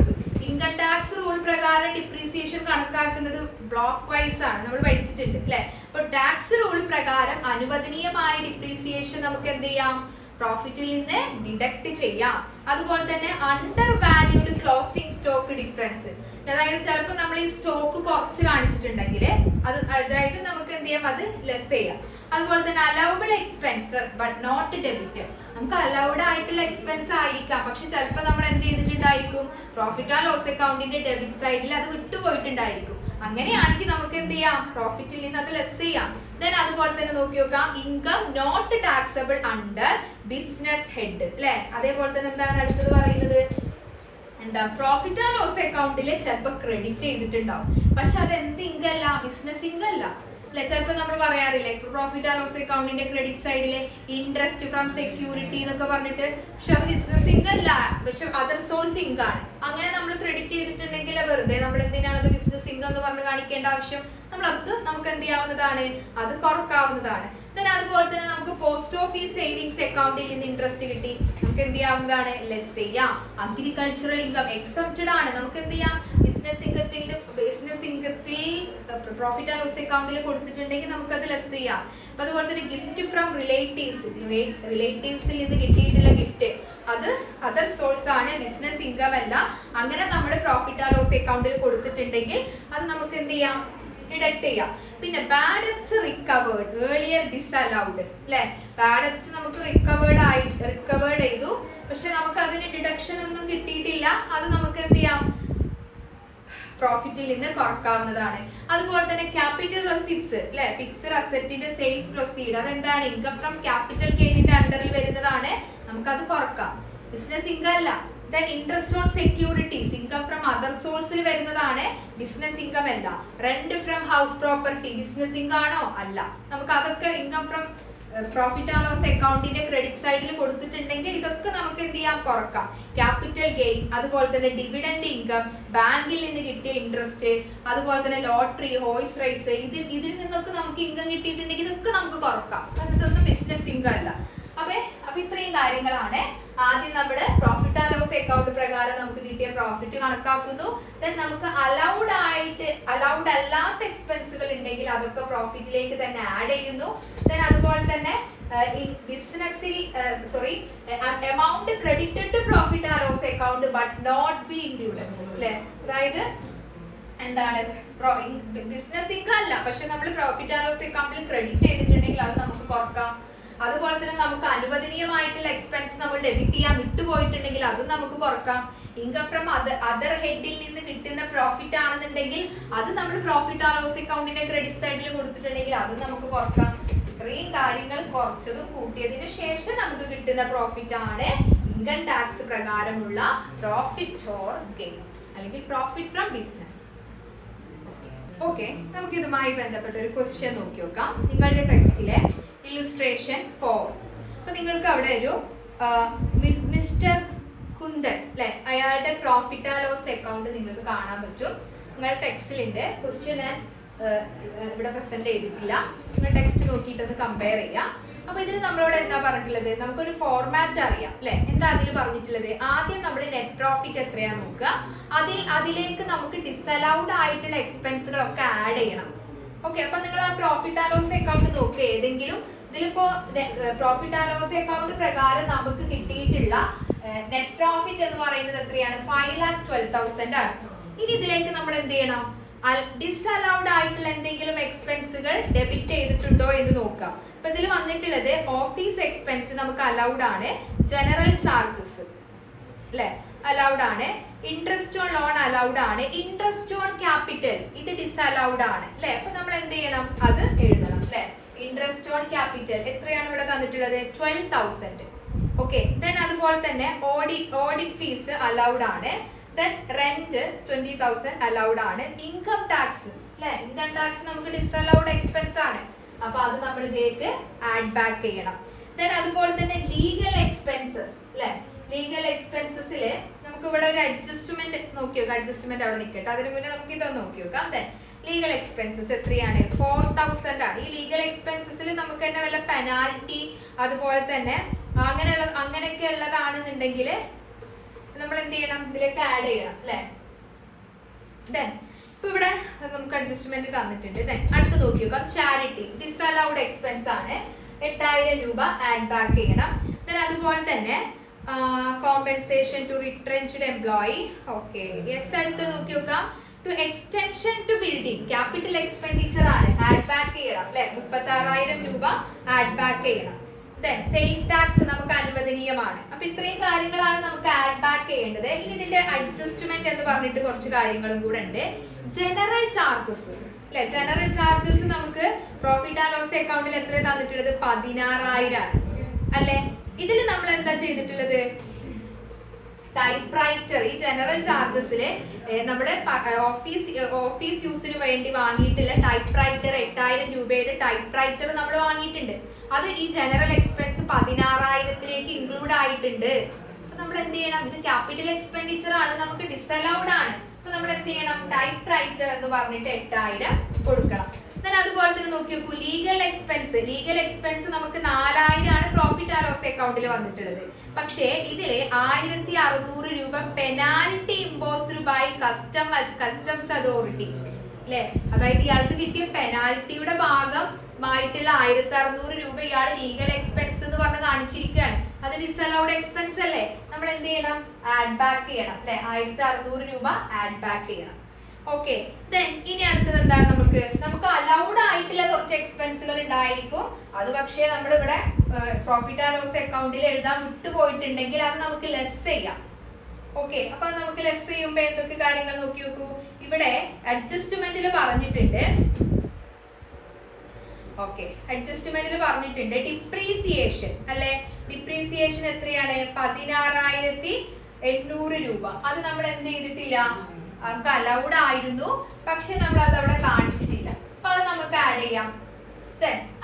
[SPEAKER 1] income tax rule പ്രകാരം ഡിപ്രീസിയേഷൻ കണക്കാക്കുന്നത് ബ്ലോക്ക് വൈസ് ആണ്, നമ്മൾ പഠിച്ചിട്ടുണ്ട് അല്ലെ. അപ്പൊ ടാക്സ് റൂൾ പ്രകാരം അനുവദനീയമായ ഡിപ്രീസിയേഷൻ നമുക്ക് എന്ത് ചെയ്യാം, പ്രോഫിറ്റിൽ നിന്ന് ഡിഡക്ട് ചെയ്യാം. അതുപോലെ തന്നെ under valued closing stock difference, അതായത് ചിലപ്പോൾ നമ്മൾ ഈ സ്റ്റോക്ക് കുറച്ച് കാണിച്ചിട്ടുണ്ടെങ്കിൽ അത് അതായത് നമുക്ക് എന്ത് ചെയ്യാം, അത് ലെസ് ചെയ്യാം. അതുപോലെ തന്നെ allowable expenses but not debit, നമുക്ക് അലൗഡ് ആയിട്ടുള്ള എക്സ്പെൻസ് ആയിരിക്കാം, പക്ഷെ ചിലപ്പോൾ നമ്മൾ എന്ത് ചെയ്തിട്ടുണ്ടായിരിക്കും, പ്രോഫിറ്റ് ആൻഡ് ലോസ് അക്കൗണ്ടിന്റെ ഡെബിറ്റ് സൈഡിൽ അത് വിട്ടുപോയിട്ടുണ്ടായിരിക്കും. അങ്ങനെയാണെങ്കിൽ നമുക്ക് എന്ത് ചെയ്യാം, പ്രോഫിറ്റിൽ നിന്ന് അത് ലെസ് ചെയ്യാം. ദെൻ അതുപോലെ തന്നെ നോക്കി നോക്കാം, income not taxable under business head അല്ലെ. അതേപോലെ തന്നെ എന്താണ് അടുത്തത് പറയുന്നത്, എന്താ പ്രോഫിറ്റ് ആൻഡ് ലോസ് അക്കൗണ്ടിൽ ചിലപ്പോൾ ക്രെഡിറ്റ് ചെയ്തിട്ടുണ്ടാവും, പക്ഷെ അത് എന്ത് ഇൻകം അല്ല, ബിസിനസ് ഇൻകം അല്ല അല്ലെ. ചിലപ്പോൾ നമ്മൾ പറയാറില്ലേ പ്രോഫിറ്റ് ആൻഡ് ലോസ് അക്കൗണ്ടിന്റെ ക്രെഡിറ്റ് സൈഡില് ഇൻട്രസ്റ്റ് ഫ്രം സെക്യൂരിറ്റി എന്നൊക്കെ പറഞ്ഞിട്ട്, പക്ഷെ അത് ബിസിനസ് ഇൻകം അല്ല, പക്ഷെ അതർ സോഴ്സ് ഇൻകം ആണ്. അങ്ങനെ നമ്മൾ ക്രെഡിറ്റ് ചെയ്തിട്ടുണ്ടെങ്കിൽ വെറുതെ നമ്മൾ എന്തിനാണ് അത് ബിസിനസ് ഇൻകം എന്ന് പറഞ്ഞ് കാണിക്കേണ്ട ആവശ്യം, നമ്മൾ അത് നമുക്ക് എന്ത് ചെയ്യാവുന്നതാണ്, അത് കുറക്കാവുന്നതാണ്. then അതുപോലെ തന്നെ നമുക്ക് പോസ്റ്റ് ഓഫീസ് സേവിങ്സ് അക്കൗണ്ടിൽ നിന്ന് ഇൻട്രസ്റ്റ് കിട്ടി, നമുക്ക് എന്ത് ചെയ്യാവുന്നതാണ്, ലെസ് ചെയ്യാം. അഗ്രികൾച്ചറൽ ഇൻകം എക്സെപ്റ്റഡ് ആണ്, നമുക്ക് എന്ത് ചെയ്യാം, ബിസിനസ് ഇൻകത്തിൽ പ്രോഫിറ്റ് ആൻഡ് ലോസ് അക്കൗണ്ടിൽ കൊടുത്തിട്ടുണ്ടെങ്കിൽ നമുക്ക് അത് ലെസ് ചെയ്യാം. അപ്പൊ അതുപോലെ തന്നെ ഗിഫ്റ്റ് ഫ്രം റിലേറ്റീവ്സിൽ നിന്ന് കിട്ടിയിട്ടുള്ള ഗിഫ്റ്റ് അത് അതർ സോഴ്സ് ആണ്, ബിസിനസ് ഇൻകം അല്ല. അങ്ങനെ നമ്മൾ പ്രോഫിറ്റ് ആൻഡ് ലോസ് അക്കൗണ്ടിൽ കൊടുത്തിട്ടുണ്ടെങ്കിൽ അത് നമുക്ക് എന്ത് ചെയ്യാം, ഡിഡക്ട് ചെയ്യാം. പിന്നെ ബാഡ് ഡെബ്റ്റ്സ് റിക്കവേർഡ് ഏർലിയർ ഡിസലൗഡ് അല്ലെ. ബാഡ് ഡെബ്റ്റ്സ് നമുക്ക് റിക്കവേർഡ് ചെയ്തു, പക്ഷെ നമുക്ക് അതിന് ഡിഡക്ഷൻ ഒന്നും കിട്ടിയിട്ടില്ല, അത് നമുക്ക് എന്ത് ചെയ്യാം, പ്രോഫിറ്റിൽ നിന്ന് കുറക്കാവുന്നതാണ്. അതുപോലെ തന്നെ ക്യാപിറ്റൽ റെസിപ്റ്റ്സ് അല്ലെ, ഫിക്സ്ഡ് അസറ്റിന്റെ സെയിൽസ് പ്രൊസീഡ്, അതെന്താണ്, ഇൻകം ഫ്രം ക്യാപിറ്റൽ ഗെയിനിന്റെ അണ്ടറിൽ വരുന്നതാണ്, നമുക്കത് കുറക്കാം, ബിസിനസ് ഇൻകം അല്ല. then interest on securities, income from other sources വരുന്നതാണ്, ബിസിനസ് ഇൻകം അല്ല. rent from house property, business income ആണോ, അല്ല. നമുക്ക് അതൊക്കെ income from profit and loss അക്കൗണ്ടിന്റെ ക്രെഡിറ്റ് സൈഡിൽ കൊടുത്തിട്ടുണ്ടെങ്കിൽ ഇതൊക്കെ നമുക്ക് എന്ത് ചെയ്യാം, കുറക്കാം. ക്യാപിറ്റൽ ഗെയിൻ, അതുപോലെ തന്നെ ഡിവിഡൻഡ് ഇൻകം, ബാങ്കിൽ നിന്ന് കിട്ടിയ ഇൻട്രസ്റ്റ്, അതുപോലെ തന്നെ ലോട്ടറി, ഹോഴ്സ് റൈസ്, ഇതിൽ നിന്നൊക്കെ നമുക്ക് ഇൻകം കിട്ടിയിട്ടുണ്ടെങ്കിൽ ഇതൊക്കെ നമുക്ക് കുറക്കാം, കാരണം ഇതൊന്നും ബിസിനസ് ഇൻകം അല്ല. അപ്പൊ ഇത്രയും കാര്യങ്ങളാണ് ആദ്യം നമ്മുടെ പ്രോഫിറ്റ് ആൻഡ് ലോസ് അക്കൗണ്ട് പ്രകാരം നമുക്ക് കിട്ടിയ പ്രോഫിറ്റ് കണക്കാക്കുന്നു. ദെൻ നമുക്ക് അലൗഡ് അല്ലാത്ത എക്സ്പെൻസുകൾ ഉണ്ടെങ്കിൽ അതൊക്കെ പ്രോഫിറ്റിലേക്ക് തന്നെ ആഡ് ചെയ്യുന്നു. ദെൻ അതുപോലെ തന്നെ ബിസിനസ്സിൽ amount credited to profit and loss account but not be included അല്ലേ. അതായത് എന്താണ് ബിസിനസ് ഇൻകം അല്ല, പക്ഷെ നമ്മൾ പ്രോഫിറ്റ് ആൻഡ് ലോസ് അക്കൗണ്ടിൽ ക്രെഡിറ്റ് ചെയ്തിട്ടുണ്ടെങ്കിൽ അത് നമുക്ക് കുറക്കാം. അതുപോലെ തന്നെ നമുക്ക് അനുവദനീയമായിട്ടുള്ള എക്സ്പെൻസ് നമ്മൾ ഡെബിറ്റ് ചെയ്യാൻ വിട്ടുപോയിട്ടുണ്ടെങ്കിൽ അതും നമുക്ക് കുറക്കാം. ഇൻകം ഫ്രം അതർ ഹെഡിൽ നിന്ന് കിട്ടുന്ന പ്രോഫിറ്റ് ആണെന്നുണ്ടെങ്കിൽ അത് നമ്മൾ പ്രോഫിറ്റ് ആൻഡ് ലോസ് അക്കൗണ്ടിന്റെ ക്രെഡിറ്റ് സൈഡിൽ കൊടുത്തിട്ടുണ്ടെങ്കിൽ അതും നമുക്ക് കുറക്കാം. ഇത്രയും കാര്യങ്ങൾ കുറച്ചതും കൂട്ടിയതിനു ശേഷം നമുക്ക് കിട്ടുന്ന പ്രോഫിറ്റ് ആണ് ഇൻകം ടാക്സ് പ്രകാരമുള്ള പ്രോഫിറ്റ് ഓർ ഗെയിൻ അല്ലെങ്കിൽ പ്രോഫിറ്റ് ഫ്രം ബിസിനസ്. ഓക്കെ, നമുക്ക് ഇതുമായി ബന്ധപ്പെട്ട ഒരു ക്വസ്റ്റ്യൻ നോക്കി നോക്കാം. നിങ്ങളുടെ ടെക്സ്റ്റിലെ ഇല്ലുസ്ട്രേഷൻ 4. അപ്പൊ നിങ്ങൾക്ക് അവിടെ ഒരു മിസ്റ്റർ കുന്ദൻ അല്ലെ, അയാളുടെ പ്രോഫിറ്റ് ആൻഡ് ലോസ് അക്കൗണ്ട് നിങ്ങൾക്ക് കാണാൻ പറ്റും. നിങ്ങളുടെ ടെക്സ്റ്റിലുണ്ട്. ക്വസ്റ്റ്യൻ ഞാൻ ഇവിടെ പ്രസന്റ് ചെയ്തിട്ടില്ല. നിങ്ങൾ ടെക്സ്റ്റ് നോക്കിയിട്ടൊന്ന് കമ്പയർ ചെയ്യാം. അപ്പൊ ഇതിൽ നമ്മളോട് എന്താ പറഞ്ഞിട്ടുള്ളത്, നമുക്കൊരു ഫോർമാറ്റ് അറിയാം അല്ലെ. എന്താ അതിൽ പറഞ്ഞിട്ടുള്ളത്, ആദ്യം നമ്മൾ നെറ്റ് പ്രോഫിറ്റ് എത്രയാ നോക്കുക, അതിലേക്ക് നമുക്ക് ഡിസലൗഡ് ആയിട്ടുള്ള എക്സ്പെൻസുകളൊക്കെ ആഡ് ചെയ്യണം. ഓക്കെ, അപ്പൊ നിങ്ങൾ ആ പ്രോഫിറ്റ് ആൻഡ് ലോസ് അക്കൗണ്ട് നോക്കുക. ഏതെങ്കിലും ഇതിലിപ്പോ പ്രോഫിറ്റ് ആൻഡ് ലോസ് അക്കൗണ്ട് പ്രകാരം നമുക്ക് കിട്ടിയിട്ടുള്ള നെറ്റ് പ്രോഫിറ്റ് എന്ന് പറയുന്നത് എത്രയാണ്, 5,12,000 ആണ്. ഇനി ഇതിലേക്ക് നമ്മൾ എന്ത് ചെയ്യണം, ഡിസലൗഡ് ആയിട്ടുള്ള എന്തെങ്കിലും എക്സ്പെൻസുകൾ ഡെബിറ്റ് ചെയ്തിട്ടുണ്ടോ എന്ന് നോക്കാം. അപ്പൊ ഇതിൽ വന്നിട്ടുള്ളത് ഓഫീസ് എക്സ്പെൻസ് നമുക്ക് അലൗഡ് ആണ്, ജനറൽ ചാർജസ് അല്ലെ അലൗഡ് ആണ്, ഇൻട്രസ്റ്റ് ഓൺ ലോൺ അലൗഡ് ആണ്, ഇൻട്രസ്റ്റ് ഓൺ ക്യാപിറ്റൽ ഇത് ഡിസലൗഡ് ആണ് അല്ലെ. അപ്പൊ നമ്മൾ എന്ത് ചെയ്യണം, അത് എഴുതണം അല്ലെ. ഇൻട്രസ്റ്റ് ഓൺ ക്യാപിറ്റൽ എത്രയാണ് ഇവിടെ തന്നിട്ടുള്ളത്, 12,000. ഓക്കെ, ദെൻ അതുപോലെ തന്നെ ഓഡിറ്റ് ഫീസ് അലൗഡ് ആണ്, ദെൻ റെന്റ് 20,000 അലൗഡ് ആണ്, ഇൻകം ടാക്സ് അല്ലെ, ഇൻകം ടാക്സ് നമുക്ക് ഡിസലൗഡ് എക്സ്പെൻസ് ആണ്. അപ്പൊ അത് നമ്മൾ ഇതിലേക്ക് ആഡ് ബാക്ക് ചെയ്യണം. ദെൻ അതുപോലെ തന്നെ ലീഗൽ എക്സ്പെൻസസ് അല്ലെ, ലീഗൽ എക്സ്പെൻസസിൽ നമുക്ക് ഇവിടെ ഒരു അഡ്ജസ്റ്റ്മെന്റ് നോക്കി നോക്കാം. അഡ്ജസ്റ്റ്മെന്റ് അവിടെ നിൽക്കട്ടെ, അതിന് മുന്നേ നമുക്ക് ഇതൊന്ന് നോക്കി നോക്കാം. ദെൻ ലീഗൽ എക്സ്പെൻസസ് എത്രയാണ്, 4,000 ആണ്. ഈ ലീഗൽ എക്സ്പെൻസസിൽ നമുക്ക് തന്നെ വല്ല പെനാൽറ്റി അതുപോലെ തന്നെ അങ്ങനെയൊക്കെ ഉള്ളതാണെന്നുണ്ടെങ്കിൽ നമ്മൾ എന്ത് ചെയ്യണം, ഇതിലേക്ക് ആഡ് ചെയ്യണം അല്ലെ. ദെൻ ഇപ്പൊ ഇവിടെ നമുക്ക് അഡ്ജസ്റ്റ്മെന്റ് തന്നിട്ടുണ്ട്. ദെൻ അടുത്ത് നോക്കി നോക്കാം, ചാരിറ്റി ഡിസലൗഡ് എക്സ്പെൻസ് ആണ്, 8,000 രൂപ ആഡ് ബാക്ക് ചെയ്യണം. ദെൻ അതുപോലെ തന്നെ compensation to retrenched employee. Okay, yes. അടുത്ത് നോക്കി നോക്കാം, to extension to building capital expenditure ആണ്, ആഡ് ബാക്ക് ചെയ്യണം അല്ലെ, 36,000 രൂപ ആഡ് ബാക്ക് ചെയ്യണം. ദെൻ സെയിൽസ് ടാക്സ് നമുക്ക് അനുവദനീയമാണ്. അപ്പൊ ഇത്രയും കാര്യങ്ങളാണ് നമുക്ക് ആഡ് ബാക്ക് ചെയ്യേണ്ടത്. ഇനി ഇതിന്റെ അഡ്ജസ്റ്റ്മെന്റ് എന്ന് പറഞ്ഞിട്ട് കുറച്ച് കാര്യങ്ങളും കൂടെ ഉണ്ട്. ജനറൽ ചാർജസ് അല്ലെ, ജനറൽ ചാർജസ് നമുക്ക് പ്രോഫിറ്റ് ആൻഡ് ലോസ് അക്കൗണ്ടിൽ എത്ര തന്നിട്ടുള്ളത്, 16,000 ആണ് അല്ലെ. ഇതിൽ നമ്മൾ എന്താ ചെയ്തിട്ടുള്ളത്, ടൈപ്പ് റൈറ്റർ, ഈ ജനറൽ ചാർജസില് നമ്മള് ഓഫീസ് യൂസിന് വേണ്ടി വാങ്ങിയിട്ടുള്ള ടൈപ്പ് റൈറ്റർ 8,000 രൂപയുടെ ടൈപ്പ് റൈറ്റർ നമ്മൾ വാങ്ങിയിട്ടുണ്ട്. അത് ഈ ജനറൽ എക്സ്പെൻസ് 16,000 ഇൻക്ലൂഡ് ആയിട്ടുണ്ട്. അപ്പൊ നമ്മൾ എന്ത് ചെയ്യണം, ഇത് ക്യാപിറ്റൽ എക്സ്പെൻഡിച്ചർ ആണ്, നമുക്ക് ഡിസലൗഡ് ആണ്. അപ്പൊ നമ്മൾ എന്ത് ചെയ്യണം, ടൈപ്പ് റൈറ്റർ എന്ന് പറഞ്ഞിട്ട് 8,000 കൊടുക്കണം. അതുപോലെ തന്നെ നോക്കി നോക്കൂ, ലീഗൽ എക്സ്പെൻസ് നമുക്ക് 4,000 ആണ് പ്രോഫിറ്റ് ആൻഡ് ലോസ് അക്കൗണ്ടിൽ വന്നിട്ടുള്ളത്. പക്ഷേ ഇതില് 1,600 രൂപ penalty imposed by customs authority അല്ലെ. അതായത് ഇയാൾക്ക് കിട്ടിയ പെനാൽറ്റിയുടെ ഭാഗമായിട്ടുള്ള 1,600 രൂപ ഇയാൾ ലീഗൽ എക്സ്പെൻസ് എന്ന് പറഞ്ഞ് കാണിച്ചിരിക്കുകയാണ്. അത് ഡിസലൗഡ് എക്സ്പെൻസ് അല്ലേ, നമ്മൾ എന്ത് ചെയ്യണം, ആഡ് ബാക്ക് ചെയ്യണം അല്ലെ. 1,600 രൂപ ആഡ് ബാക്ക് ചെയ്യണം. ഓക്കെ, ദെൻ ഇനി അടുത്തത് എന്താണ്, നമുക്ക് അലൗഡ് ആയിട്ടുള്ള കുറച്ച് എക്സ്പെൻസുകൾ ഉണ്ടായിരിക്കും. അത് പക്ഷേ നമ്മൾ ഇവിടെ പ്രോഫിറ്റ് ആൻഡ് ലോസ് അക്കൗണ്ടിൽ എഴുതാൻ വിട്ടുപോയിട്ടുണ്ടെങ്കിൽ അത് നമുക്ക് ലെസ് ചെയ്യാം. ഓക്കെ, അപ്പൊ നമുക്ക് ലെസ് ചെയ്യുമ്പോൾ എന്തൊക്കെ കാര്യങ്ങൾ നോക്കി നോക്കൂ. ഇവിടെ അഡ്ജസ്റ്റ്മെന്റിൽ പറഞ്ഞിട്ടുണ്ട്. ഓക്കെ, അഡ്ജസ്റ്റ്മെന്റിൽ പറഞ്ഞിട്ടുണ്ട് ഡിപ്രീസിയേഷൻ അല്ലെ. ഡിപ്രീസിയേഷൻ എത്രയാണ്, 16,800 രൂപ. അത് നമ്മൾ എന്ത് ചെയ്തിട്ടില്ല, നമുക്ക് അലൗഡ് ആയിരുന്നു, പക്ഷെ നമ്മൾ അത് അവിടെ കാണിച്ചിട്ടില്ല. അപ്പൊ അത് നമുക്ക് ആഡ് ചെയ്യാം.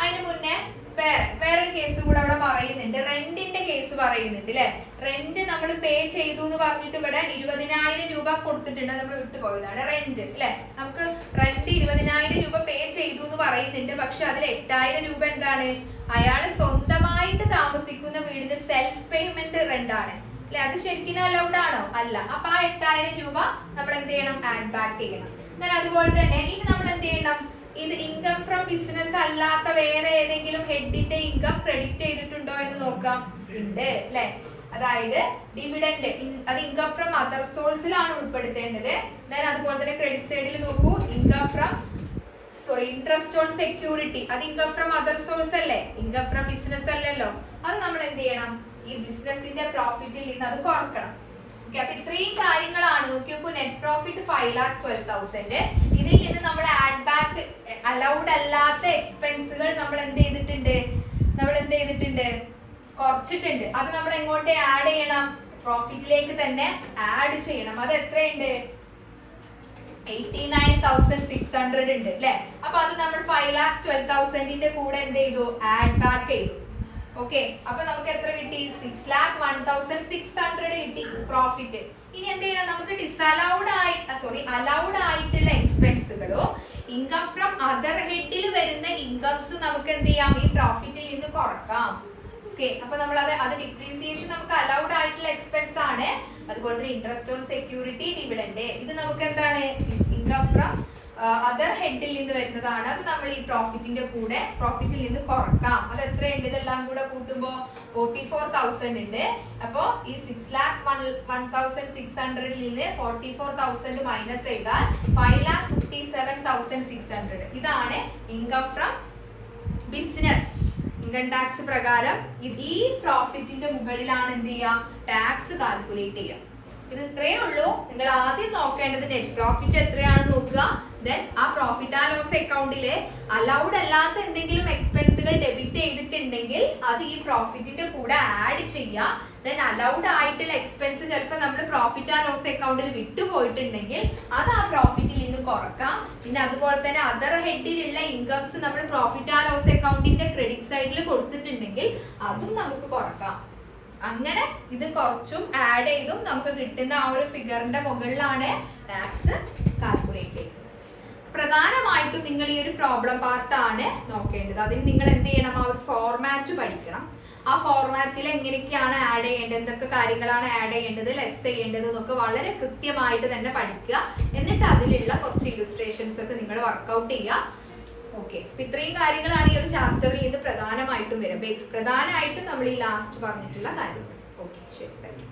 [SPEAKER 1] അതിന് മുന്നേ വേറൊരു കേസ് കൂടെ അവിടെ പറയുന്നുണ്ട്, റെന്റിന്റെ കേസ് പറയുന്നുണ്ട് അല്ലെ. റെന്റ് നമ്മൾ പേ ചെയ്തു എന്ന് പറഞ്ഞിട്ട് ഇവിടെ 20,000 രൂപ കൊടുത്തിട്ടുണ്ട്, നമ്മൾ വിട്ടുപോയതാണ് റെന്റ് അല്ലെ. നമുക്ക് റെന്റ് 20,000 രൂപ പേ ചെയ്തു എന്ന് പറയുന്നുണ്ട്, പക്ഷെ അതിൽ 8,000 രൂപ എന്താണ്, അയാൾ സ്വന്തമായിട്ട് താമസിക്കുന്ന വീടിന്റെ സെൽഫ് പേയ്മെന്റ് റെന്റ് ആണ്. അല്ലെ? അത് ശരിക്കും അലൗഡ് ആണോ? അല്ല. അപ്പൊ ആ 8000 രൂപ നമ്മൾ എന്ത് ചെയ്യണം? ആഡ് ബാക്ക് ചെയ്യണം. എന്നാൽ അതുപോലെ തന്നെ ഇനി നമ്മൾ എന്ത് ചെയ്യണം? ഇത് ഇൻകം ഫ്രം ബിസിനസ് അല്ലാത്ത വേറെ ഏതെങ്കിലും ഹെഡിന്റെ ഇൻകം ക്രെഡിറ്റ് ചെയ്തിട്ടുണ്ടോ എന്ന് നോക്കാം. ഉണ്ട് അല്ലെ? അതായത് ഡിവിഡന്റ് അത് ഇൻകം ഫ്രം അതർ സോഴ്സിലാണ് ഉൾപ്പെടുത്തേണ്ടത്. അതുപോലെ തന്നെ ക്രെഡിറ്റ് സൈഡിൽ നോക്കൂ, income from interest on security, അത് ഇൻകം ഫ്രം അതർ സോഴ്സ് അല്ലേ? ഇൻകം ഫ്രം ബിസിനസ് അല്ലല്ലോ. അത് നമ്മൾ എന്ത് ചെയ്യണം? ഈ ബിസിനസിന്റെ പ്രോഫിറ്റിൽ നിന്ന് അത് കുറക്കണം. അപ്പൊ ഇത്രയും കാര്യങ്ങളാണ്. നോക്കി നോക്കൂ, നെറ്റ് പ്രോഫിറ്റ് 5,12,000. ഇതിൽ നിന്ന് നമ്മൾ ആഡ് ബാക്ക് അലൗഡ് അല്ലാത്ത എക്സ്പെൻസുകൾ നമ്മൾ എന്ത് ചെയ്തിട്ടുണ്ട്? കുറച്ചിട്ടുണ്ട്. അത് നമ്മൾ എങ്ങോട്ട് ആഡ് ചെയ്യണം? പ്രോഫിറ്റിലേക്ക് തന്നെ ആഡ് ചെയ്യണം. അത് എത്രയുണ്ട്? 89,600 ഉണ്ട് അല്ലെ? അപ്പൊ അത് നമ്മൾ 5,12,000 കൂടെ എന്ത് ചെയ്തു? ആഡ് ബാക്ക് ചെയ്തു. ഓക്കെ, അപ്പൊ നമുക്ക് എത്ര കിട്ടി? 6,01,600 കിട്ടി പ്രോഫിറ്റ്. ഇനി എന്ത് ചെയ്യണം? നമുക്ക് അലൗഡ് ആയിട്ടുള്ള എക്സ്പെൻസുകളോ ഇൻകം ഫ്രം അതർ ഹെഡിൽ വരുന്ന ഇൻകംസ് നമുക്ക് എന്ത് ചെയ്യാം? ഈ പ്രോഫിറ്റിൽ നിന്ന് കുറക്കാം. ഓക്കെ, അപ്പൊ നമ്മൾ അത് ഡിപ്രീസിയേഷൻ നമുക്ക് അലൗഡ് ആയിട്ടുള്ള എക്സ്പെൻസ് ആണ്. അതുപോലെ തന്നെ ഇൻട്രസ്റ്റ് ഓൺ സെക്യൂരിറ്റി, ഡിവിഡന്റ്, ഇത് നമുക്ക് എന്താണ്? ഇൻകം ഫ്രം അതർ ഹെഡിൽ നിന്ന് വരുന്നതാണ്. അത് നമ്മൾ ഈ പ്രോഫിറ്റിന്റെ കൂടെ പ്രോഫിറ്റിൽ നിന്ന് കുറക്കാം. അത് എത്രയുണ്ട്? ഇതെല്ലാം കൂടെ കൂട്ടുമ്പോൾ 44,000 ഉണ്ട്. അപ്പോ ഈ 6,01,600 നിന്ന് 44,000 മൈനസ് ചെയ്താൽ 5,57,600. ഇതാണ് income from business. Income tax പ്രകാരം ഈ പ്രോഫിറ്റിന്റെ മുകളിലാണ് എന്ത് ചെയ്യുക? ടാക്സ് കാൽക്കുലേറ്റ് ചെയ്യുക. ഇത് ഇത്രയേ ഉള്ളൂ. നിങ്ങൾ ആദ്യം നോക്കേണ്ടത് നെറ്റ് പ്രോഫിറ്റ് എത്രയാണെന്ന് നോക്കുക. ദെൻ ആ പ്രോഫിറ്റ് ആൻഡ് ലോസ് അക്കൗണ്ടിലെ അലൗഡ് അല്ലാത്ത എന്തെങ്കിലും എക്സ്പെൻസുകൾ ഡെബിറ്റ് ചെയ്തിട്ടുണ്ടെങ്കിൽ അത് ഈ പ്രോഫിറ്റിന്റെ കൂടെ ആഡ് ചെയ്യുക. ദെൻ അലൗഡ് ആയിട്ടുള്ള എക്സ്പെൻസ് ചിലപ്പോൾ നമ്മൾ പ്രോഫിറ്റ് ആൻഡ് ലോസ് അക്കൗണ്ടിൽ വിട്ടുപോയിട്ടുണ്ടെങ്കിൽ അത് ആ പ്രോഫിറ്റിൽ നിന്ന് കുറക്കാം. പിന്നെ അതുപോലെ തന്നെ അതർ ഹെഡിലുള്ള ഇൻകംസ് നമ്മൾ പ്രോഫിറ്റ് ആൻഡ് ലോസ് അക്കൗണ്ടിന്റെ ക്രെഡിറ്റ് സൈഡിൽ കൊടുത്തിട്ടുണ്ടെങ്കിൽ അതും നമുക്ക് കുറക്കാം. അങ്ങനെ ഇത് കുറച്ചും ആഡ് ചെയ്തും നമുക്ക് കിട്ടുന്ന ആ ഒരു ഫിഗറിന്റെ മുകളിലാണ് ടാക്സ് കാൽക്കുലേറ്റ് ചെയ്യുന്നത്. പ്രധാനമായിട്ടും നിങ്ങൾ ഈ ഒരു പ്രോബ്ലം പാർട്ടാണ് നോക്കേണ്ടത്. അതിന് നിങ്ങൾ എന്ത് ചെയ്യണം? ആ ഒരു ഫോർമാറ്റ് പഠിക്കണം. ആ ഫോർമാറ്റിൽ എങ്ങനെയൊക്കെയാണ് ആഡ് ചെയ്യേണ്ടത്, എന്തൊക്കെ കാര്യങ്ങളാണ് ആഡ് ചെയ്യേണ്ടത്, ലെസ് ചെയ്യേണ്ടത് എന്നൊക്കെ വളരെ കൃത്യമായിട്ട് തന്നെ പഠിക്കുക. എന്നിട്ട് അതിലുള്ള കുറച്ച് ഇല്ലുസ്ട്രേഷൻസ് ഒക്കെ നിങ്ങൾ വർക്ക്ഔട്ട് ചെയ്യുക. ഓക്കെ, അപ്പൊ ഇത്രയും കാര്യങ്ങളാണ് ഈ ഒരു ചാപ്റ്ററിൽ ഇത് പ്രധാനമായിട്ടും വരും. പ്രധാനമായിട്ടും നമ്മൾ ഈ ലാസ്റ്റ് പറഞ്ഞിട്ടുള്ള കാര്യങ്ങൾ. ഓക്കെ, ശരി, താങ്ക് യു.